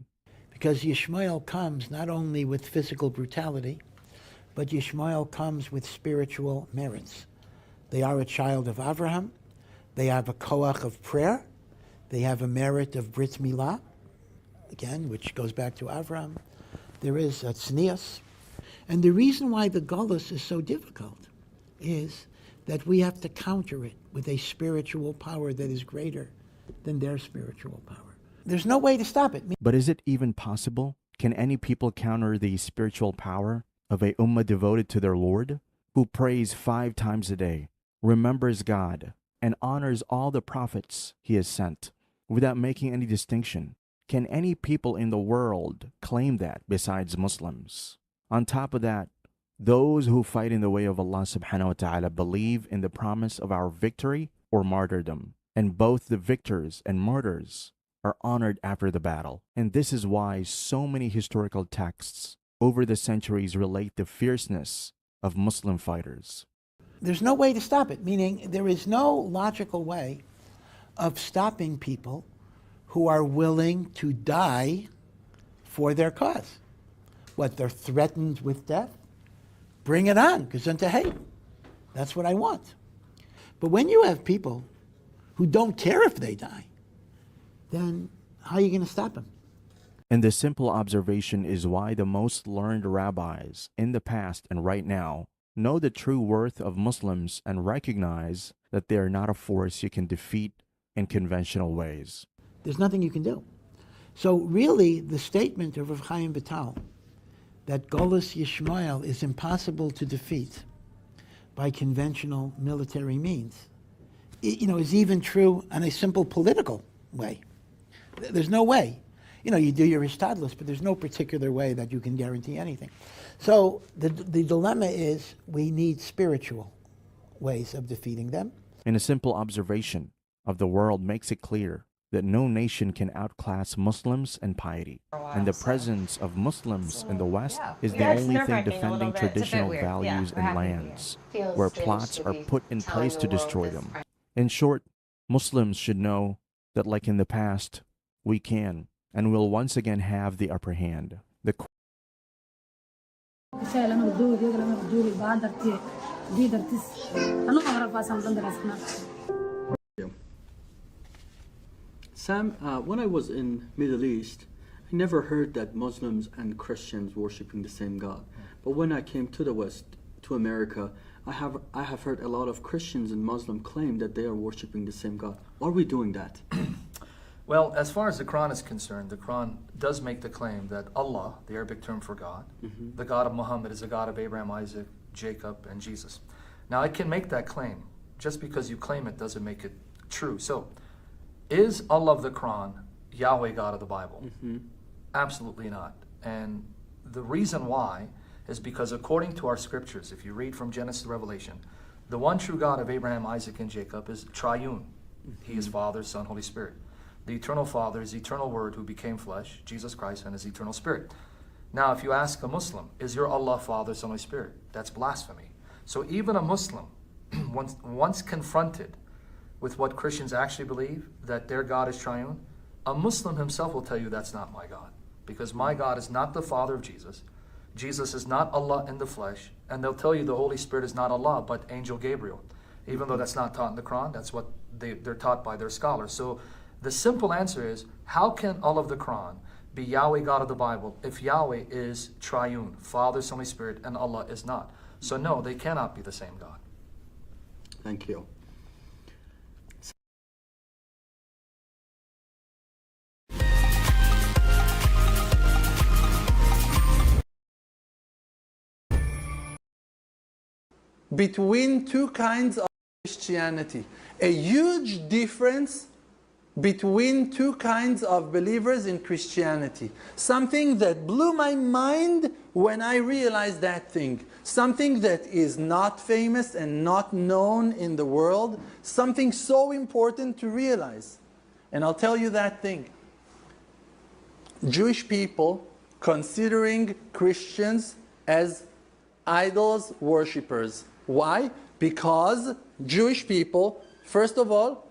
Because Ishmael comes not only with physical brutality, but Ishmael comes with spiritual merits. They are a child of Abraham. They have a koach of prayer. They have a merit of Brit Milah, again, which goes back to Abraham. There is a tznius. And the reason why the Golus is so difficult is that we have to counter it with a spiritual power that is greater than their spiritual power. There's no way to stop it. But is it even possible? Can any people counter the spiritual power of a ummah devoted to their Lord, who prays 5 times a day, remembers God, and honors all the prophets he has sent, without making any distinction? Can any people in the world claim that besides Muslims? On top of that, those who fight in the way of Allah subhanahu wa ta'ala believe in the promise of our victory or martyrdom, and both the victors and martyrs are honored after the battle. And this is why so many historical texts over the centuries relate the fierceness of Muslim fighters. There's no way to stop it, meaning there is no logical way of stopping people who are willing to die for their cause. What, they're threatened with death? Bring it on, gesundheit hate. That's what I want. But when you have people who don't care if they die, then how are you going to stop them? And the simple observation is why the most learned rabbis in the past and right now know the true worth of Muslims and recognize that they are not a force you can defeat in conventional ways. There's nothing you can do. So really, the statement of Rav Chaim Vital that Golus Yishmael is impossible to defeat by conventional military means, is even true on a simple political way. There's no way. You do your hishtadlus, but there's no particular way that you can guarantee anything. So the dilemma is we need spiritual ways of defeating them. And a simple observation of the world makes it clear that no nation can outclass Muslims in piety. And the presence of Muslims in the West is the only thing defending traditional values and lands, where plots are put in place to destroy them. In short, Muslims should know that, like in the past, we can and will once again have the upper hand. Sam, when I was in Middle East, I never heard that Muslims and Christians worshiping the same God. But when I came to the West, to America, I have heard a lot of Christians and Muslims claim that they are worshiping the same God. Are we doing that? Well, as far as the Quran is concerned, the Quran does make the claim that Allah, the Arabic term for God, the God of Muhammad is the God of Abraham, Isaac, Jacob, and Jesus. Now, I can make that claim. Just because you claim it doesn't make it true. So, is Allah of the Quran Yahweh God of the Bible? Absolutely not. And the reason why is because according to our scriptures, if you read from Genesis to Revelation, the one true God of Abraham, Isaac, and Jacob is triune. He is Father, Son, Holy Spirit. The eternal Father is the eternal Word who became flesh, Jesus Christ, and his eternal Spirit. Now, if you ask a Muslim, is your Allah Father, Son, Holy Spirit? That's blasphemy. So even a Muslim, once confronted with what Christians actually believe, that their God is triune, a Muslim himself will tell you that's not my God. Because my God is not the Father of Jesus. Jesus is not Allah in the flesh. And they'll tell you the Holy Spirit is not Allah, but Angel Gabriel. Even though that's not taught in the Quran, that's what they're taught by their scholars. So the simple answer is, how can all of the Quran be Yahweh God of the Bible if Yahweh is triune, Father, Son, Holy Spirit, and Allah is not? So no, they cannot be the same God. Thank you. Between two kinds of Christianity, a huge difference between two kinds of believers in Christianity. Something that blew my mind when I realized that thing. Something that is not famous and not known in the world. Something so important to realize. And I'll tell you that thing. Jewish people considering Christians as idols worshippers. Why? Because Jewish people, first of all,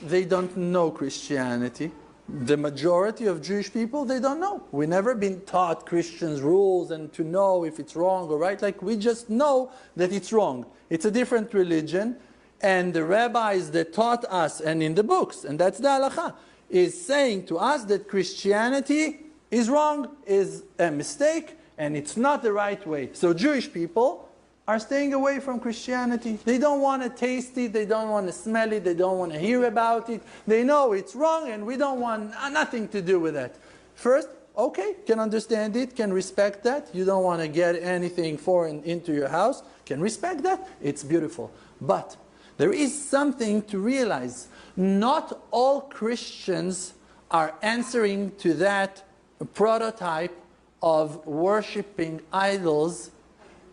they don't know Christianity. The majority of Jewish people, they don't know. We've never been taught Christians' rules and to know if it's wrong or right. Like, we just know that it's wrong. It's a different religion. And the rabbis that taught us, and in the books, and that's the halakha, is saying to us that Christianity is wrong, is a mistake, and it's not the right way. So Jewish people are staying away from Christianity. They don't want to taste it, they don't want to smell it, they don't want to hear about it. They know it's wrong and we don't want nothing to do with that. First, okay, can understand it, can respect that. You don't want to get anything foreign into your house, can respect that. It's beautiful. But there is something to realize. Not all Christians are answering to that prototype of worshipping idols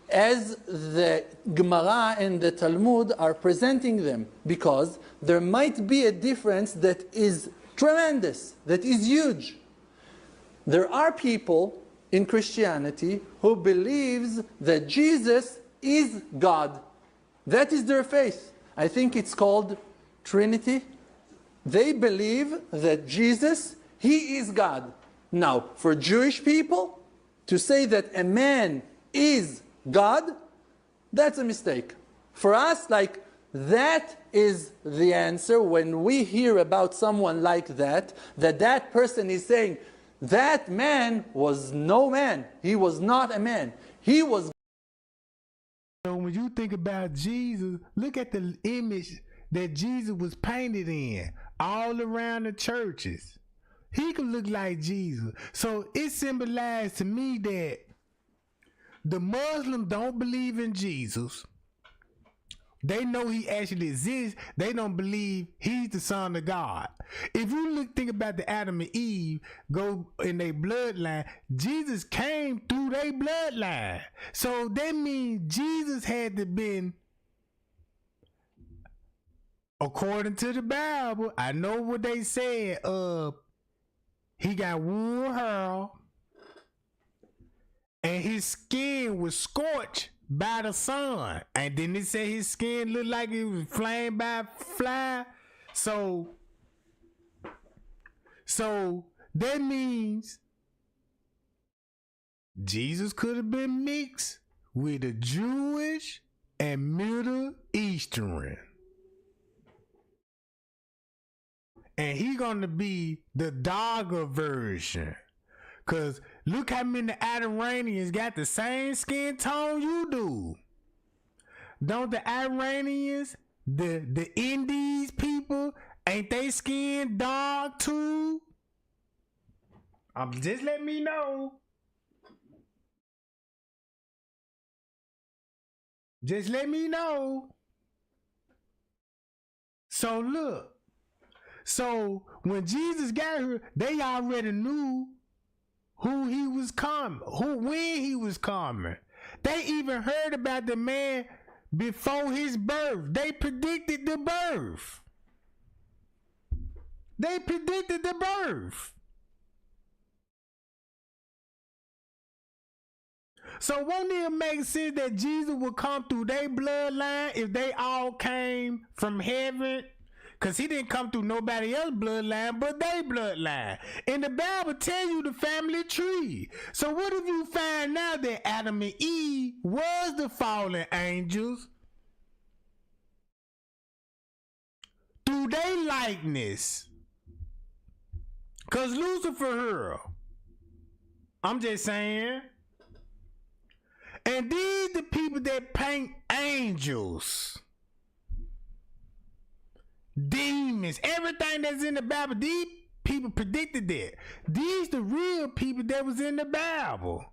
as the Gemara and the Talmud are presenting them, because there might be a difference that is tremendous, that is huge. There are people in Christianity who believes that Jesus is God. That is their faith. I think it's called Trinity. They believe that Jesus, he is God. Now, for Jewish people, to say that a man is God, that's a mistake. For us, like, that is the answer when we hear about someone like that, that person is saying, that man was no man. He was not a man. He was. So when you think about Jesus, look at the image that Jesus was painted in all around the churches. He could look like Jesus. So it symbolized to me that the Muslims don't believe in Jesus. They know he actually exists. They don't believe he's the son of God. If you think about the Adam and Eve, go in their bloodline, Jesus came through their bloodline. So that means Jesus had to been, according to the Bible, I know what they said, he got wool hair, and his skin was scorched by the sun. And then they say his skin looked like it was flamed by a fly. So that means Jesus could have been mixed with a Jewish and Middle Eastern. And he gonna be the darker version. Cause look how many Iranians got the same skin tone you do. Don't the Iranians, the Indies people, ain't they skin dark too? Just let me know. Just let me know. So look. So when Jesus got here, they already knew who he was coming, when he was coming. They even heard about the man before his birth. They predicted the birth. They predicted the birth. So won't it make sense that Jesus would come through their bloodline if they all came from heaven? Because he didn't come through nobody else's bloodline but their bloodline. And the Bible tell you the family tree. So what if you find out that Adam and Eve was the fallen angels through their likeness? Because Lucifer here. I'm just saying. And these the people that paint angels, demons, everything that's in the Bible. These people predicted that. These the real people that was in the Bible.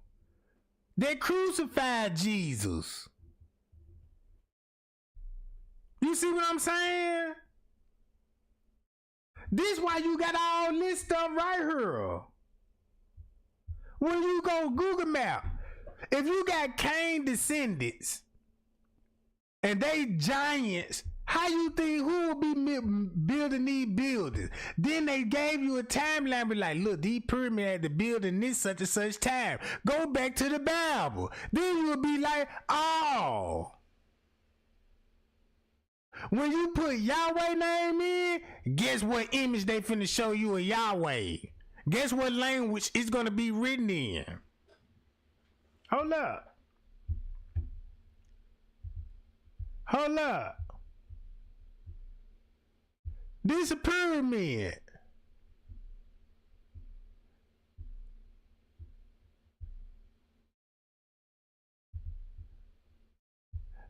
They crucified Jesus. You see what I'm saying? This why you got all this stuff right here. When you go Google Map, if you got Cain descendants and they giants, how How you think who will be building these buildings? Then they gave you a timeline, be like, look, these pyramids had to build in this such and such time. Go back to the Bible. Then you'll be like, oh. When you put Yahweh name in, guess what image they finna show you of Yahweh? Guess what language it's gonna be written in? Hold up. Hold up. This a pyramid.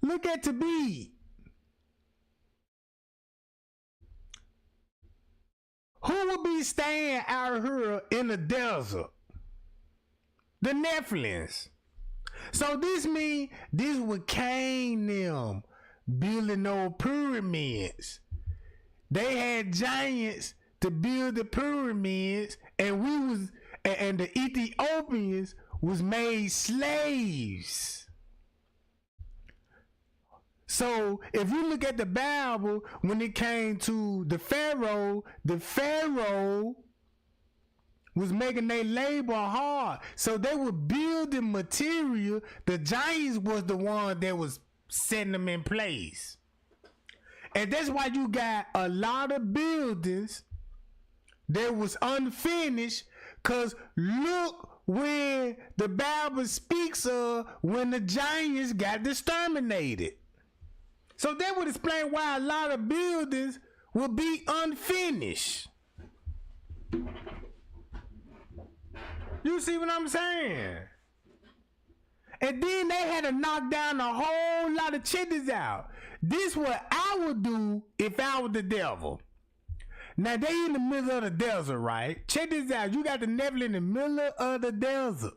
Look at the beat. Who would be staying out here in the desert? The Nephilims. So this mean this was Cain them building those pyramids. They had giants to build the pyramids, and the Ethiopians was made slaves. So if you look at the Bible, when it came to the Pharaoh was making their labor hard. So they were building material. The giants was the one that was setting them in place. And that's why you got a lot of buildings that was unfinished, because look where the Bible speaks of when the giants got exterminated. So that would explain why a lot of buildings will be unfinished. You see what I'm saying? And then they had to knock down a whole lot of chitties out. This what I would do if I was the devil. Now they in the middle of the desert, right? Check this out. You got the Nephilim in the middle of the desert.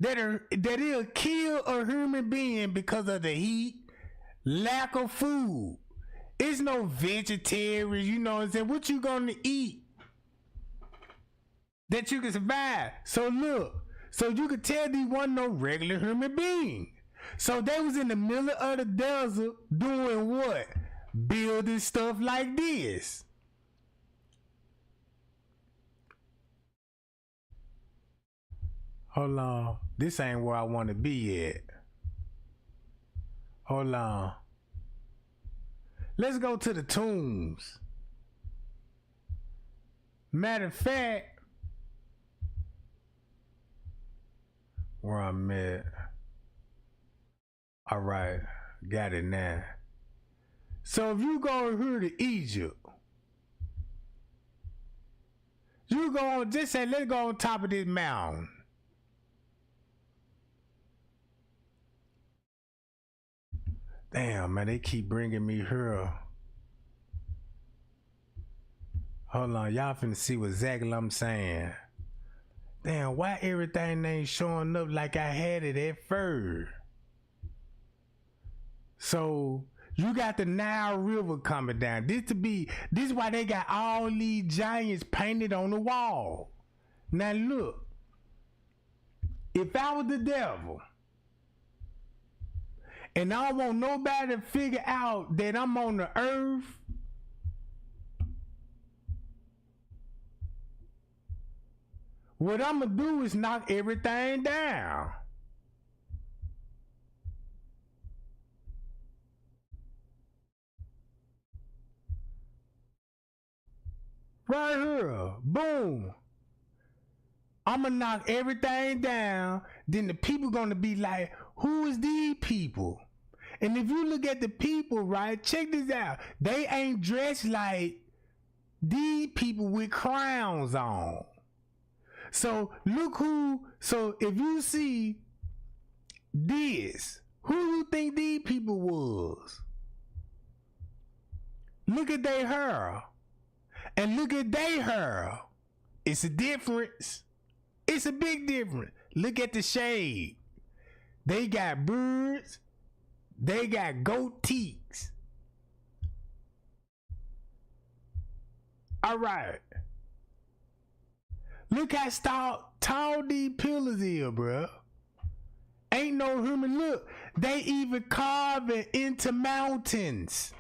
That'll kill a human being because of the heat, lack of food. It's no vegetarian, you know what I'm saying? What you gonna eat that you can survive? So look. So you could tell these wasn't no regular human being. So they was in the middle of the desert doing what? Building stuff like this. Hold on. This ain't where I want to be yet. Hold on. Let's go to the tombs. Matter of fact, where I'm at. All right, got it now. So if you go here to Egypt, you go on, just say, let's go on top of this mountain. Damn, man, they keep bringing me here. Hold on, y'all finna see what exactly I'm saying. Damn, why everything ain't showing up like I had it at first? So you got the Nile River coming down. This why they got all these giants painted on the wall. Now look, if I was the devil and I don't want nobody to figure out that I'm on the earth, what I'm gonna do is knock everything down. Right here, boom. I'm gonna knock everything down. Then the people gonna be like, who is these people? And if you look at the people, right, check this out. They ain't dressed like these people with crowns on. So look so if you see this, who you think these people was? Look at their hair. And look at their hair. It's a difference. It's a big difference. Look at the shade. They got birds. They got goat teeth. All right. Look how tall these pillars is, bro. Ain't no human. Look, they even carve it into mountains.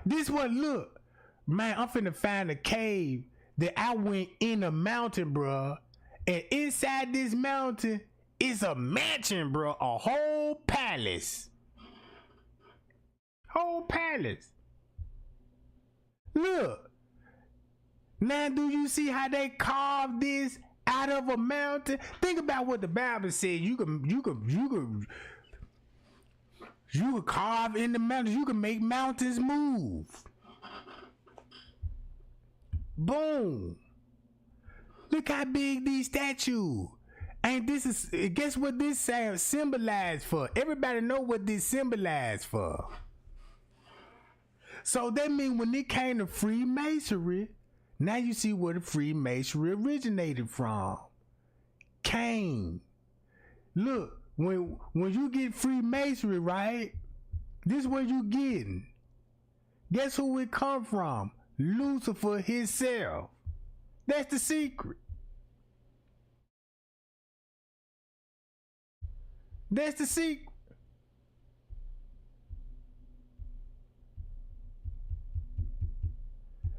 This one, look, man, I'm finna find a cave that I went in a mountain, bruh. And inside this mountain is a mansion, bruh. A whole palace. Whole palace. Look. Now, do you see how they carved this out of a mountain? Think about what the Bible said. You could carve in the mountains. You can make mountains move. Boom. Look how big these statues. And this is, guess what this symbolized for? Everybody know what this symbolized for. So that means when it came to Freemasonry, now you see where the Freemasonry originated from. Cain. Look, when you get Freemasonry, right? This is where you getting. Guess who it come from? Lucifer himself. That's the secret. That's the secret.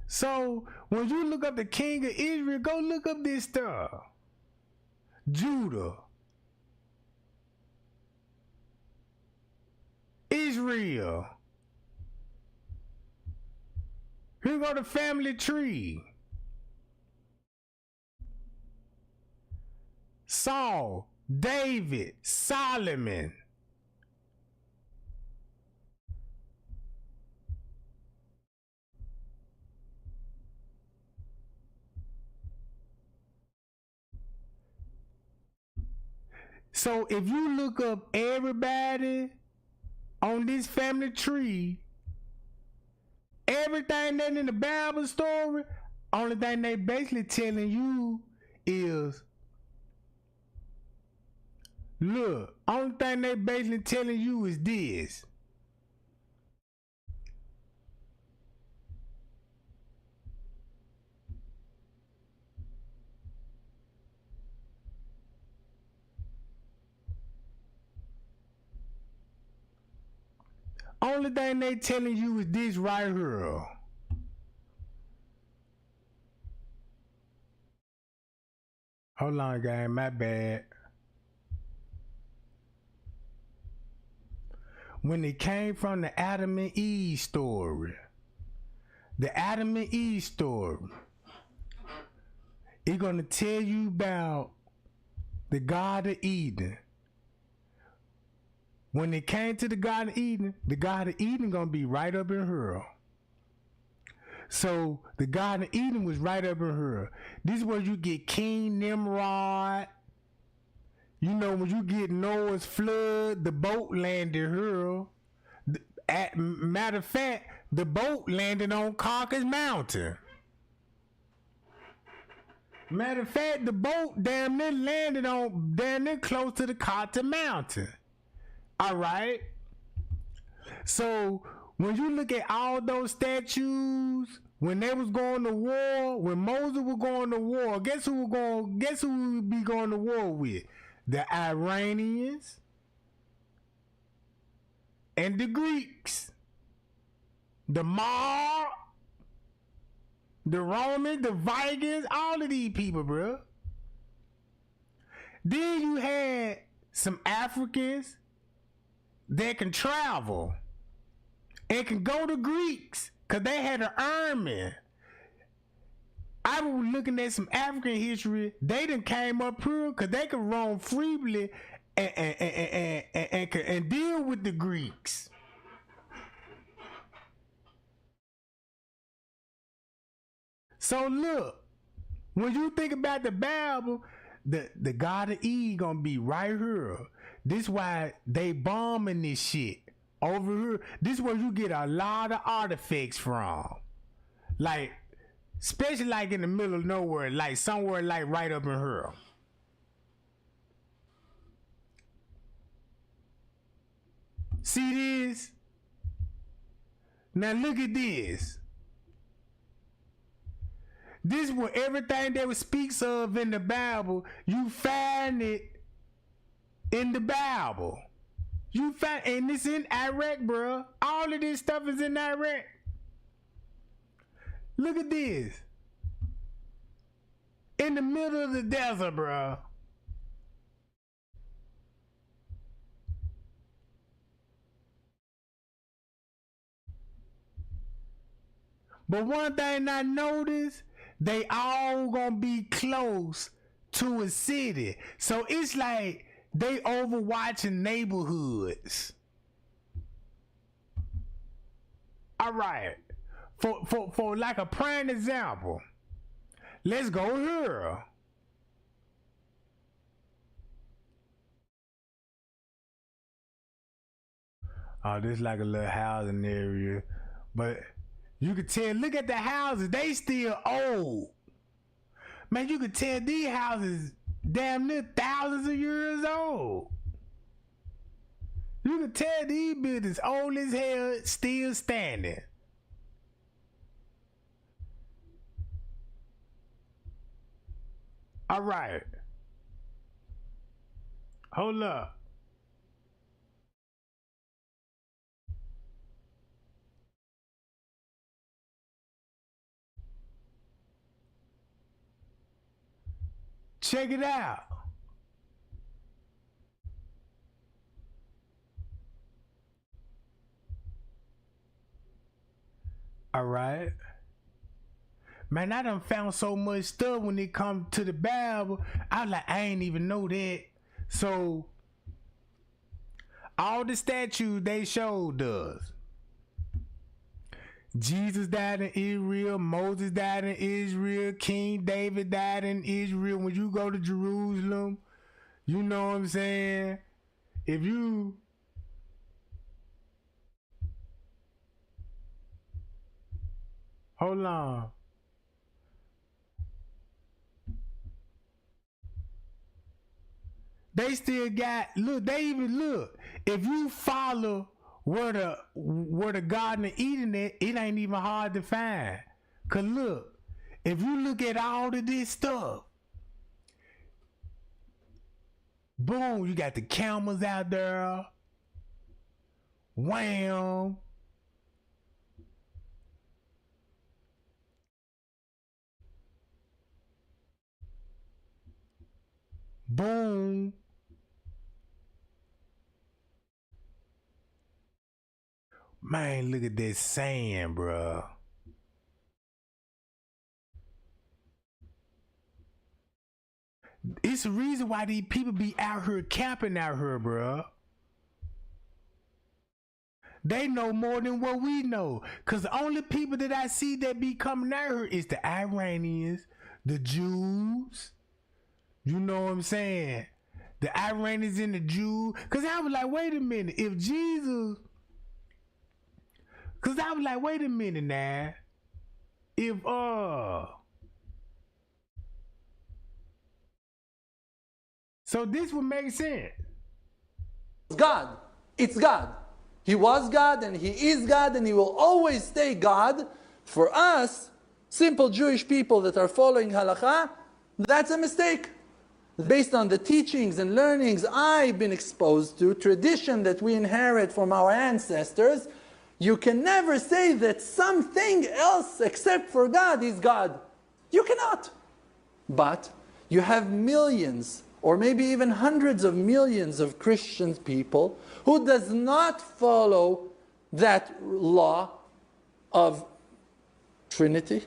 So when you look up the king of Israel, go look up this stuff. Judah. Israel. Here go the family tree. Saul, David, Solomon. So if you look up everybody on this family tree, everything that's in the Bible story, only thing they basically telling you is, look, only thing they basically telling you is this. Only thing they telling you is this right here. Hold on, guys, my bad. When it came from the Adam and Eve story, the Adam and Eve story, it's gonna tell you about the Garden of Eden. When it came to the Garden of Eden gonna be right up in here. So the Garden of Eden was right up in here. This is where you get King Nimrod. You know, when you get Noah's flood, the boat landed here. Matter of fact, the boat landed on Caucasus Mountain. Matter of fact, the boat damn near landed on damn near close to the Caucasus Mountain. All right. So when you look at all those statues, when they was going to war, when Moses was going to war, guess who would be going to war with? The Iranians and the Greeks, the Mob, the Romans, the Vikings, all of these people, bro. Then you had some Africans that can travel and can go to Greeks because they had an army. I was looking at some African history. They done came up here because they could roam freely and deal with the Greeks. So look, when you think about the Bible, the God of Eve gonna be right here. This why they bombing this shit over here. This is where you get a lot of artifacts from, like especially like in the middle of nowhere, like somewhere like right up in here. See this? Now look at this. This is where everything that speaks of in the Bible, you find it in the Bible. You find, and it's in Iraq, bro. All of this stuff is in Iraq. Look at this. In the middle of the desert, bro. But one thing I noticed, they all gonna be close to a city. So it's like they overwatching neighborhoods. All right. For like a prime example, let's go here. Oh, this is like a little housing area. But you can tell, look at the houses, they still old. Man, you can tell these houses damn near thousands of years old. You can tell these buildings old as hell, still standing. All right. Hold up. Check it out. All right. Man, I done found so much stuff when it comes to the Bible. I was like, I ain't even know that. So, all the statues they showed us. Jesus died in Israel, Moses died in Israel, King David died in Israel. When you go to Jerusalem, you know what I'm saying? If you hold on. They still got, look, they even look. If you follow where the Garden of Eden at, it ain't even hard to find. Cause look, if you look at all of this stuff, boom, you got the camels out there. Wham. Boom. Man, look at this sand, bro. It's the reason why these people be out here camping out here, bro. They know more than what we know. Cause the only people that I see that be coming out here is the Iranians, the Jews. You know what I'm saying? The Iranians and the Jews. Cause I was like, wait a minute, if Jesus. Cause I was like, wait a minute now. If so this would make sense. God. It's God. He was God and He is God and He will always stay God. For us, simple Jewish people that are following halakha, that's a mistake. Based on the teachings and learnings I've been exposed to, tradition that we inherit from our ancestors, you can never say that something else except for God is God. You cannot. But you have millions or maybe even hundreds of millions of Christian people who does not follow that law of Trinity.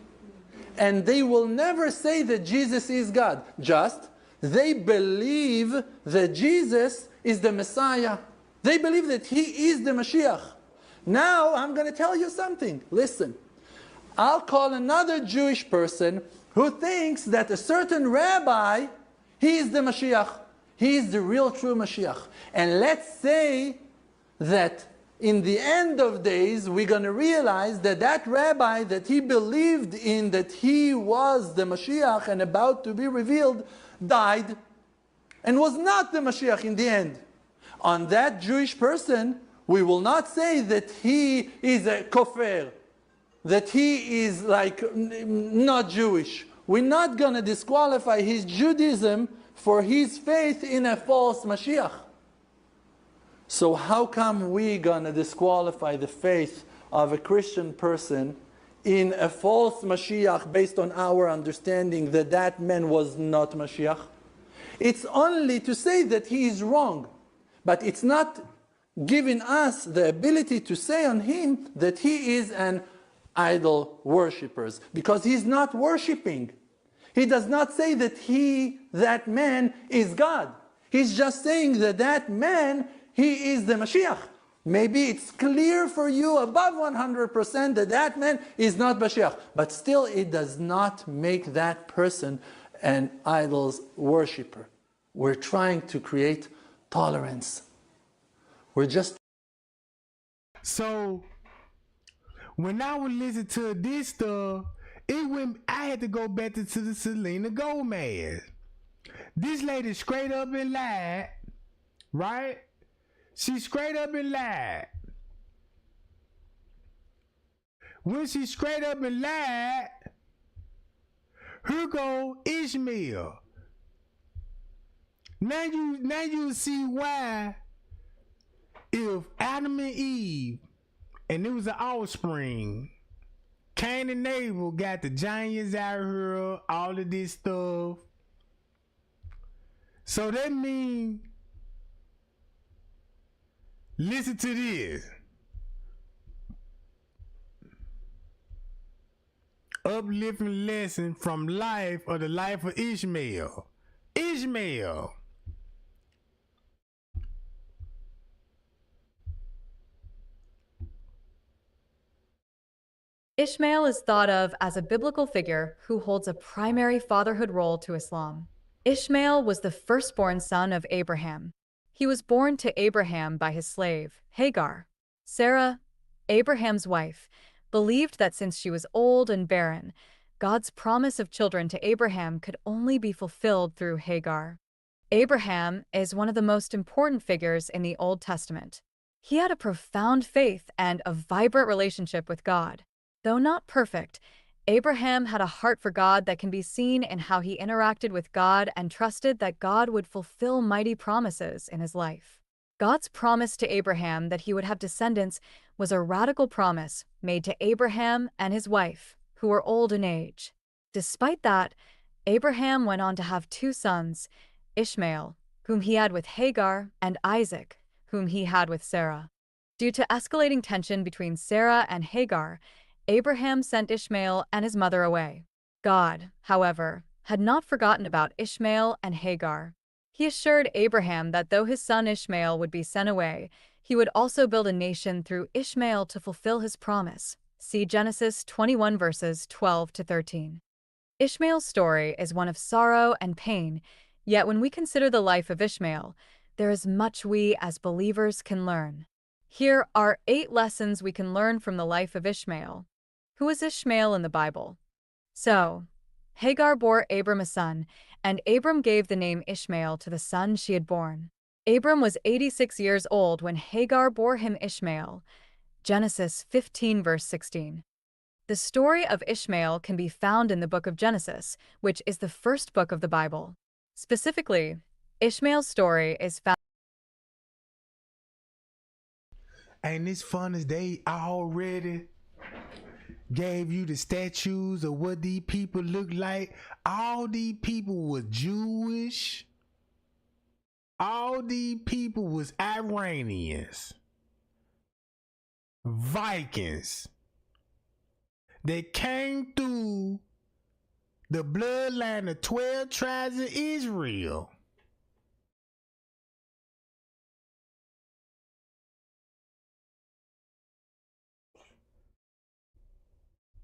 And they will never say that Jesus is God. Just, they believe that Jesus is the Messiah. They believe that He is the Mashiach. Now, I'm going to tell you something. Listen. I'll call another Jewish person who thinks that a certain rabbi, he is the Mashiach. He is the real true Mashiach. And let's say that in the end of days, we're going to realize that that rabbi that he believed in, that he was the Mashiach and about to be revealed, died and was not the Mashiach in the end. On that Jewish person, we will not say that he is a kofir, that he is like not Jewish. We're not going to disqualify his Judaism for his faith in a false Mashiach. So how come we gonna disqualify the faith of a Christian person in a false Mashiach based on our understanding that that man was not Mashiach? It's only to say that he is wrong, but it's not giving us the ability to say on him that he is an idol worshipper, because he's not worshiping. He does not say that that man is God. He's just saying that that man, he is the Mashiach. Maybe it's clear for you above 100% that that man is not Mashiach, but still it does not make that person an idol's worshipper. We're trying to create tolerance. We're just... So, when I would listen to this stuff, I had to go back to the Selena Gomez. This lady straight up and lied, right? She straight up and lied. When she straight up and lied, here go Ishmael. Now you see why, if Adam and Eve, and it was an offspring, Cain and Abel got the giants out here, all of this stuff. So that means, listen to this. Uplifting lesson from life, or the life of Ishmael. Ishmael. Ishmael is thought of as a biblical figure who holds a primary fatherhood role to Islam. Ishmael was the firstborn son of Abraham. He was born to Abraham by his slave, Hagar. Sarah, Abraham's wife, believed that since she was old and barren, God's promise of children to Abraham could only be fulfilled through Hagar. Abraham is one of the most important figures in the Old Testament. He had a profound faith and a vibrant relationship with God. Though not perfect, Abraham had a heart for God that can be seen in how he interacted with God and trusted that God would fulfill mighty promises in his life. God's promise to Abraham that he would have descendants was a radical promise made to Abraham and his wife, who were old in age. Despite that, Abraham went on to have two sons, Ishmael, whom he had with Hagar, and Isaac, whom he had with Sarah. Due to escalating tension between Sarah and Hagar, Abraham sent Ishmael and his mother away. God, however, had not forgotten about Ishmael and Hagar. He assured Abraham that though his son Ishmael would be sent away, he would also build a nation through Ishmael to fulfill his promise. See Genesis 21 verses 12 to 13. Ishmael's story is one of sorrow and pain, yet when we consider the life of Ishmael, there is much we as believers can learn. Here are 8 lessons we can learn from the life of Ishmael. Who is Ishmael in the Bible? So, Hagar bore Abram a son, and Abram gave the name Ishmael to the son she had born. Abram was 86 years old when Hagar bore him Ishmael. Genesis 15 verse 16. The story of Ishmael can be found in the book of Genesis, which is the first book of the Bible. Specifically, Ishmael's story is found. Ain't this fun as they already gave you the statues of what these people look like? All these people were Jewish. All these people was Iranians, Vikings. They came through the bloodline of 12 tribes of Israel.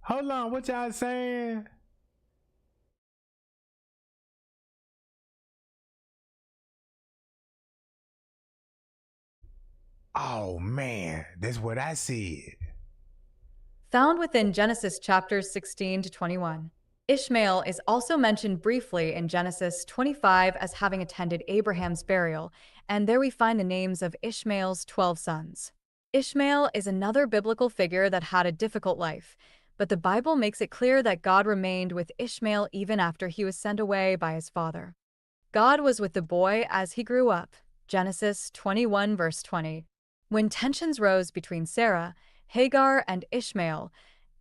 Hold on, what y'all saying? Oh man, that's what I said. Found within Genesis chapters 16 to 21. Ishmael is also mentioned briefly in Genesis 25 as having attended Abraham's burial, and there we find the names of Ishmael's 12 sons. Ishmael is another biblical figure that had a difficult life, but the Bible makes it clear that God remained with Ishmael even after he was sent away by his father. God was with the boy as he grew up. Genesis 21 verse 20. When tensions rose between Sarah, Hagar, and Ishmael,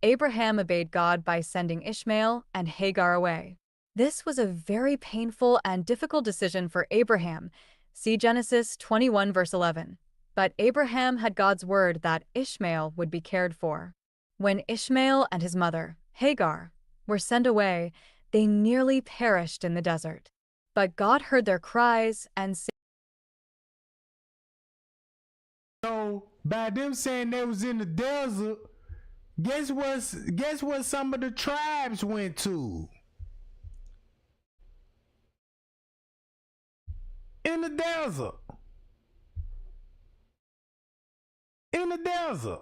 Abraham obeyed God by sending Ishmael and Hagar away. This was a very painful and difficult decision for Abraham. See Genesis 21 verse 11. But Abraham had God's word that Ishmael would be cared for. When Ishmael and his mother, Hagar, were sent away, they nearly perished in the desert. But God heard their cries and saved. So by them saying they was in the desert, guess what some of the tribes went to? In the desert. In the desert.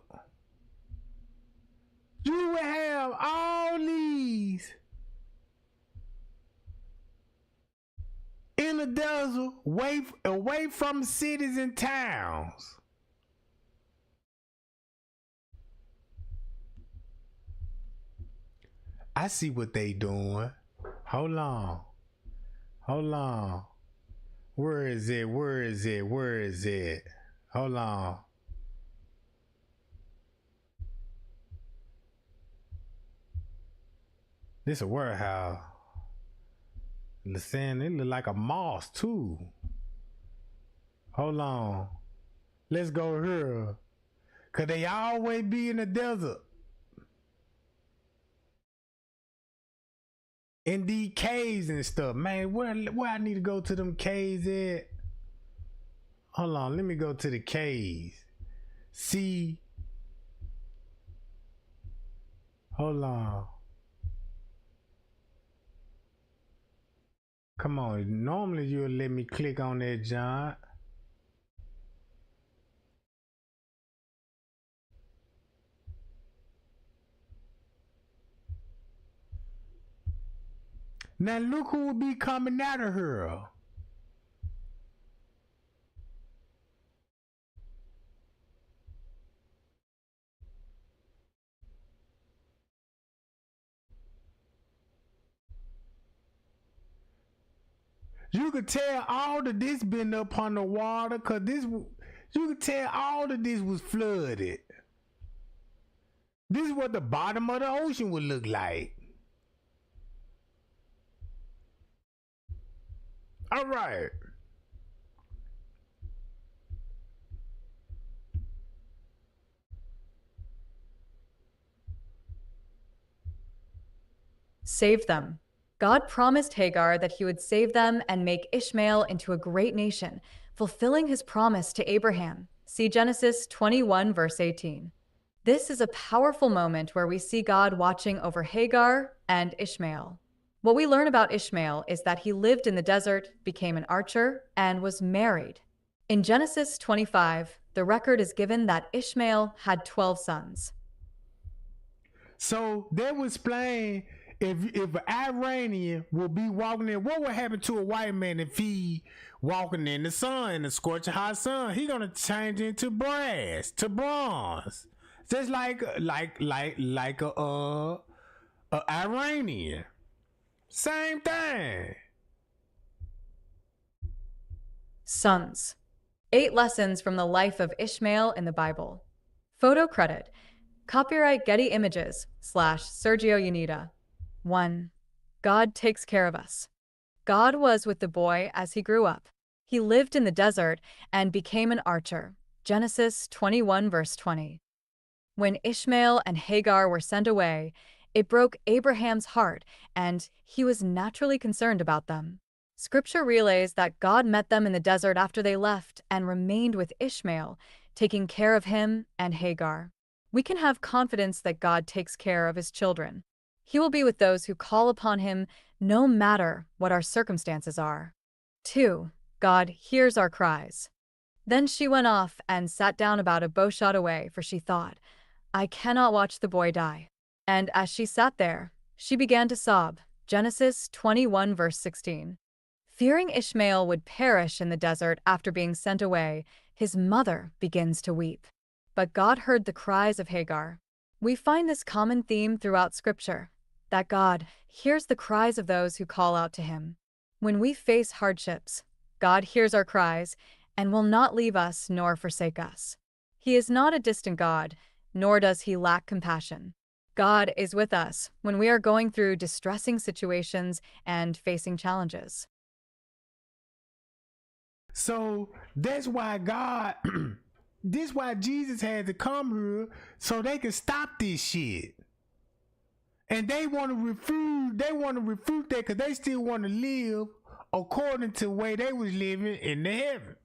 You would have all these in the desert, away from cities and towns. I see what they doing. Hold on. Where is it? Hold on. This a warehouse. Listen, it look like a mosque too. Hold on. Let's go here. Cause they always be in the desert. In these caves and stuff. Man, where I need to go to them caves at? Hold on, let me go to the caves. See. Hold on. Come on, normally you'll let me click on that, John. Now look who will be coming out of here. You could tell all of this been up on the water, cause you could tell all of this was flooded. This is what the bottom of the ocean would look like. All right. Save them. God promised Hagar that he would save them and make Ishmael into a great nation, fulfilling his promise to Abraham. See Genesis 21 verse 18. This is a powerful moment where we see God watching over Hagar and Ishmael. What we learn about Ishmael is that he lived in the desert, became an archer, and was married. In Genesis 25, the record is given that Ishmael had 12 sons. So that would explain if an Iranian will be walking in, what would happen to a white man if he walking in the sun, in the scorching hot sun? He gonna change into brass, to bronze, just like a Iranian. Same thing. Sons. 8 lessons from the life of Ishmael in the Bible. Photo credit. Copyright Getty Images / Sergio Unida. 1. God takes care of us. God was with the boy as he grew up. He lived in the desert and became an archer. Genesis 21 verse 20. When Ishmael and Hagar were sent away, it broke Abraham's heart, and he was naturally concerned about them. Scripture relays that God met them in the desert after they left and remained with Ishmael, taking care of him and Hagar. We can have confidence that God takes care of his children. He will be with those who call upon him no matter what our circumstances are. 2. God hears our cries. Then she went off and sat down about a bowshot away, for she thought, I cannot watch the boy die. And as she sat there, she began to sob. Genesis 21 verse 16. Fearing Ishmael would perish in the desert after being sent away, his mother begins to weep. But God heard the cries of Hagar. We find this common theme throughout Scripture, that God hears the cries of those who call out to him. When we face hardships, God hears our cries and will not leave us nor forsake us. He is not a distant God, nor does he lack compassion. God is with us when we are going through distressing situations and facing challenges. So that's why this why Jesus had to come here so they can stop this shit. And they want to refute that because they still want to live according to the way they was living in the heaven.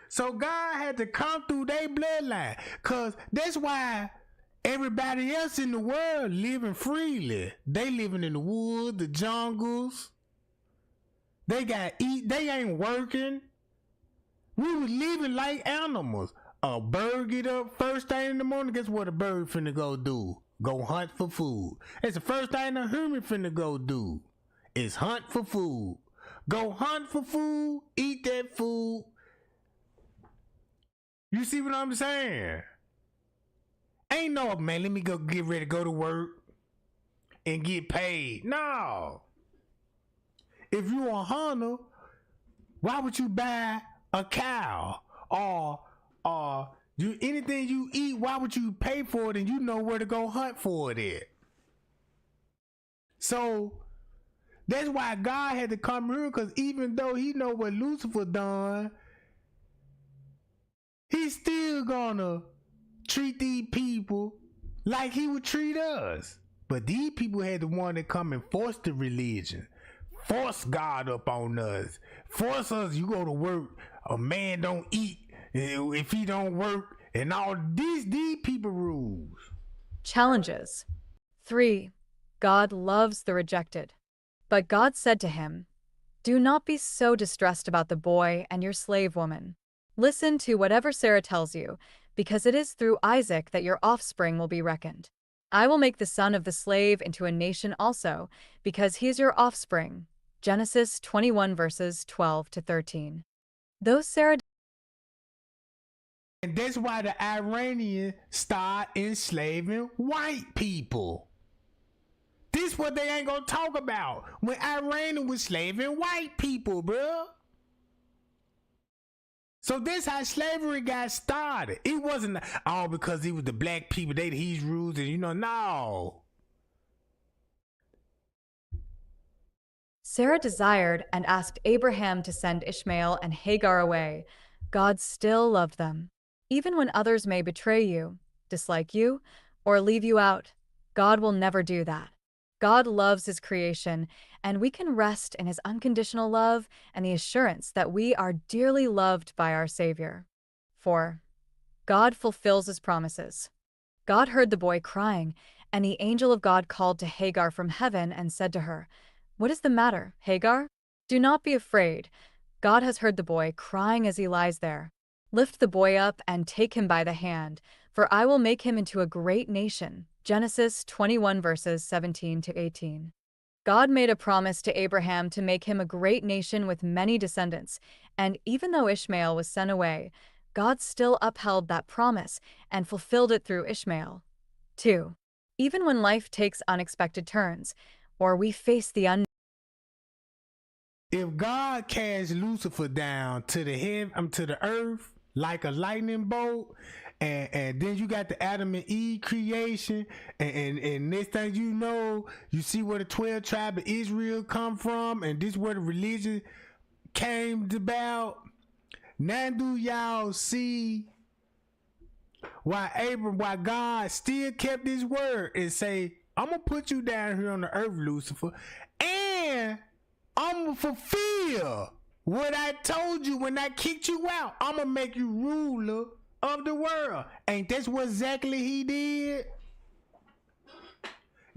So God had to come through their bloodline, because that's why everybody else in the world living freely. They living in the woods, the jungles. They got eat. They ain't working. We was living like animals. A bird get up first thing in the morning. Guess what a bird finna go do? Go hunt for food. It's the first thing a human finna go do. Is hunt for food. Go hunt for food. Eat that food. You see what I'm saying? Ain't no, man, let me go get ready to go to work and get paid. No. If you a hunter, why would you buy a cow or anything you eat? Why would you pay for it and you know where to go hunt for it at? So that's why God had to come here, because even though he know what Lucifer done, he's still gonna treat these people like he would treat us. But these people had the one that come and force the religion, force God up on us, force us. You go to work, a man don't eat if he don't work, and all these people rules. Challenges. 3. God loves the rejected. But God said to him, "Do not be so distressed about the boy and your slave woman. Listen to whatever Sarah tells you, because it is through Isaac that your offspring will be reckoned. I will make the son of the slave into a nation also, because he is your offspring." Genesis 21 verses 12 to 13. Though Sarah... And that's why the Iranians start enslaving white people. This what they ain't gonna talk about. When Iran was slaving white people, bruh. So this how slavery got started. It wasn't all because he was the black people, he's rules, and no. Sarah desired and asked Abraham to send Ishmael and Hagar away. God still loved them. Even when others may betray you, dislike you, or leave you out, God will never do that. God loves his creation, and we can rest in his unconditional love and the assurance that we are dearly loved by our Savior. 4. God fulfills his promises. God heard the boy crying, and the angel of God called to Hagar from heaven and said to her, "What is the matter, Hagar? Do not be afraid. God has heard the boy crying as he lies there. Lift the boy up and take him by the hand, for I will make him into a great nation." Genesis 21 verses 17 to 18. God made a promise to Abraham to make him a great nation with many descendants, and even though Ishmael was sent away, God still upheld that promise and fulfilled it through Ishmael. 2. Even when life takes unexpected turns, or we face the unknown. If God cast Lucifer down to the earth like a lightning bolt, and then you got the Adam and Eve creation, and next thing you know, you see where the 12 tribes of Israel come from, and this is where the religion came about. Now do y'all see why God still kept his word and say, "I'm gonna put you down here on the earth, Lucifer, and I'm gonna fulfill what I told you when I kicked you out. I'm gonna make you ruler of the world." Ain't that's what exactly he did?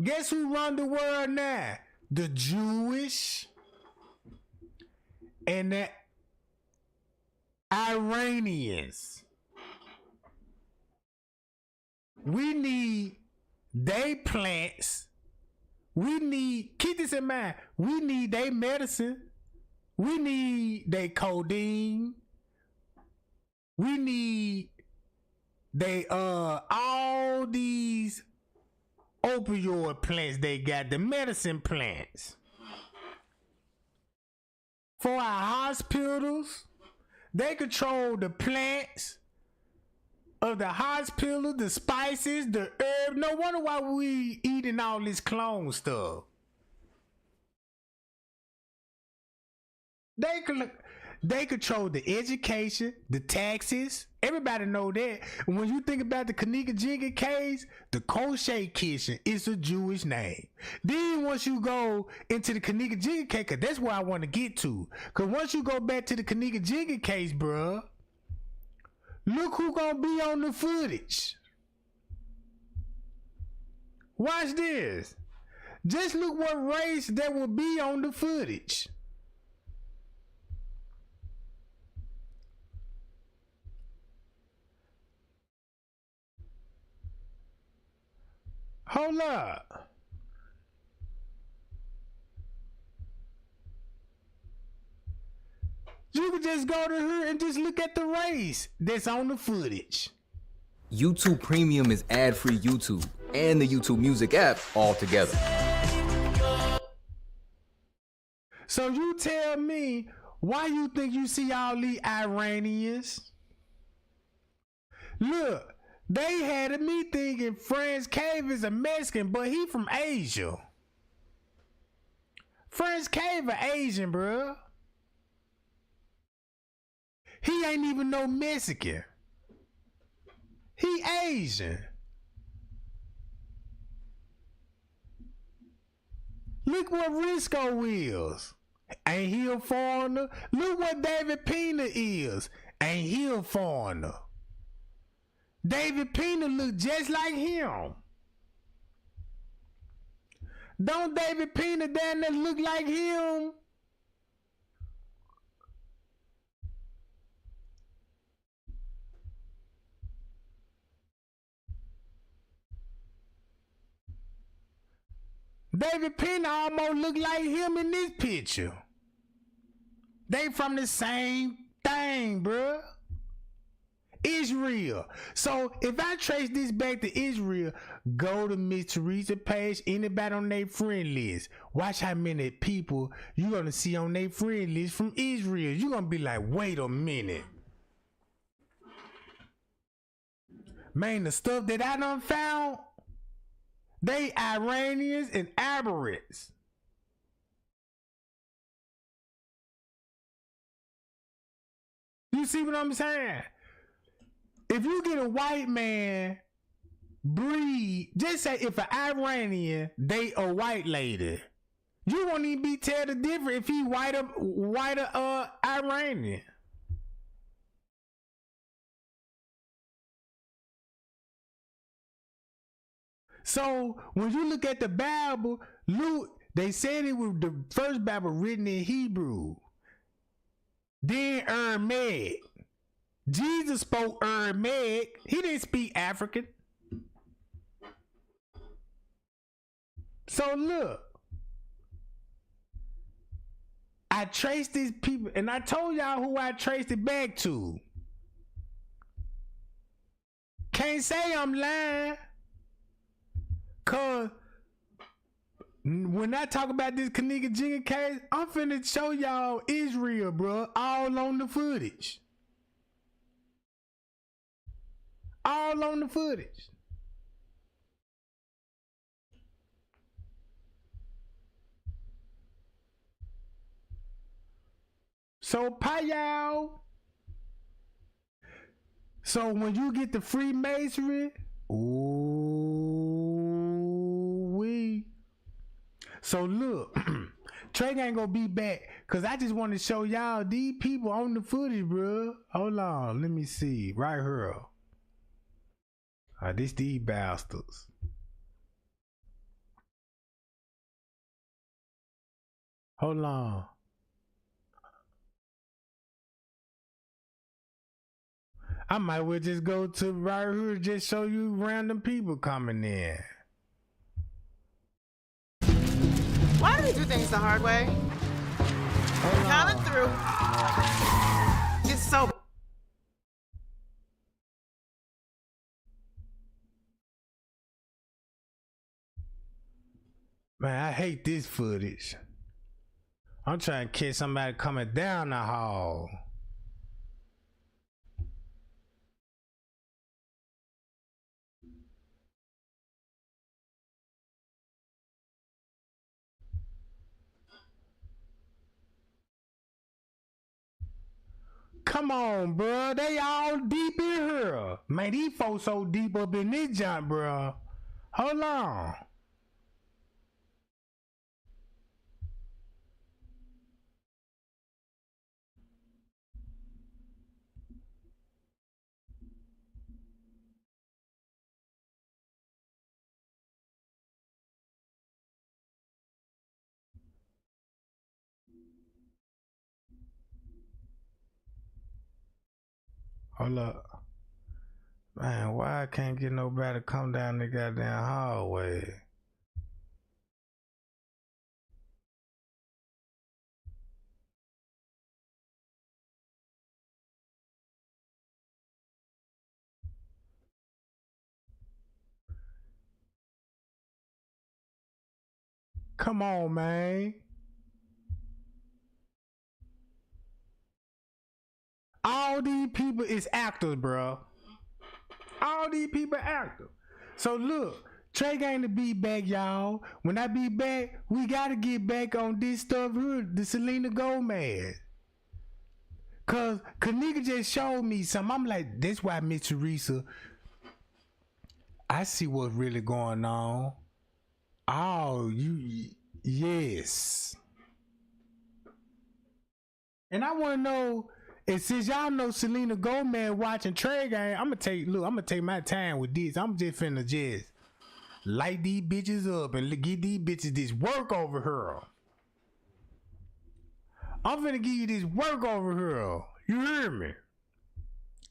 Guess who run the world now? The Jewish and the Iranians. We need they plants. We need, keep this in mind, we need their medicine. We need their codeine. We need they all these opioid plants they got, the medicine plants. for our hospitals. They control the plants of the hospital, the spices, the herb. No wonder why we eating all this clone stuff. They control the education, the taxes. Everybody know that. When you think about the KENNEKA Jenkins case, the Kosher Kitchen is a Jewish name. Then once you go into the KENNEKA Jenkins case, 'cause that's where I want to get to. Because once you go back to the KENNEKA Jenkins case, bruh, look who gonna be on the footage. Watch this. Just look what race that will be on the footage. Hold up. You can just go to her and just look at the race that's on the footage. YouTube Premium is ad-free YouTube and the YouTube Music app all together. So you tell me why you think you see all these Iranians? Look. They had me thinking Franz Cave is a Mexican, but he from Asia. Franz Cave a Asian, bruh. He ain't even no Mexican. He Asian. Look what Risco is. Ain't he a foreigner? Look what David Pena is. Ain't he a foreigner? David Pena look just like him. Don't David Pena down there look like him? David Pena almost look like him in this picture. They from the same thing, bruh. Israel. So if I trace this back to Israel, go to Miss Teresa page, anybody on their friend list. Watch how many people you're going to see on their friend list from Israel. You're going to be like, wait a minute. Man, the stuff that I done found, they Iranians and Arabs. You see what I'm saying? If you get a white man breed, just say if an Iranian date a white lady, you won't even be tell the difference if he whiter Iranian. So when you look at the Bible, they said it was the first Bible written in Hebrew, then Aramaic. Jesus spoke Aramaic. He didn't speak African. So look, I traced these people, and I told y'all who I traced it back to. Can't say I'm lying, cause when I talk about this KENNEKA Jenkins case, I'm finna show y'all Israel, bro, all on the footage. All on the footage. So Payal. So when you get the Freemasonry, so look, Trey ain't gonna be back, cause I just want to show y'all these people on the footage, bro. Hold on, let me see right here. These bastards. Hold on. I might well just go to right here, just show you random people coming in. Why do we do things the hard way? Coming through. It's so. Man, I hate this footage. I'm trying to catch somebody coming down the hall. Come on, bro. They all deep in here. Man, these folks so deep up in this junk, bro. Hold on. Hold up. Man, why I can't get nobody to come down the goddamn hallway? Come on, man. All these people is actors, bro. All these people actors. So look, TREGANG to be back, y'all. When I be back, we gotta get back on this stuff here, the Selena Gomez. Cause KENNEKA just showed me something. I'm like, that's why Miss Teresa, I see what's really going on. Oh, yes. And I want to know, and since y'all know Selena Gomez watching TREGANG, I'm gonna take my time with this. I'm just finna just light these bitches up and get these bitches this work over here. I'm finna give you this work over here. You hear me?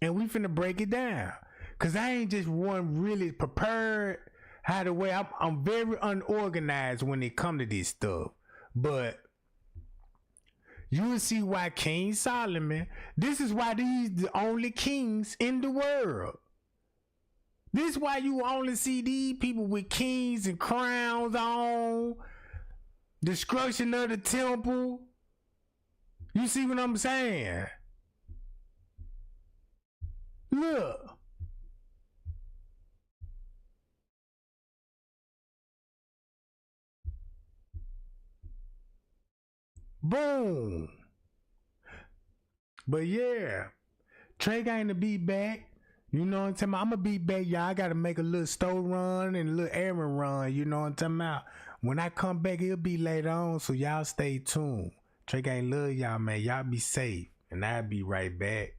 And we finna break it down. Cause I ain't just one really prepared how the way I'm very unorganized when it come to this stuff. But you will see why King Solomon, this is why these the only kings in the world. This is why you only see these people with kings and crowns on, destruction of the temple. You see what I'm saying? Look. Boom. But yeah, TREGANG to be back. You know what I'm talking about? I'm gonna be back, y'all. I gotta make a little store run and a little errand run. You know what I'm talking about? When I come back, it'll be later on, so y'all stay tuned. TREGANG love y'all, man. Y'all be safe, and I'll be right back.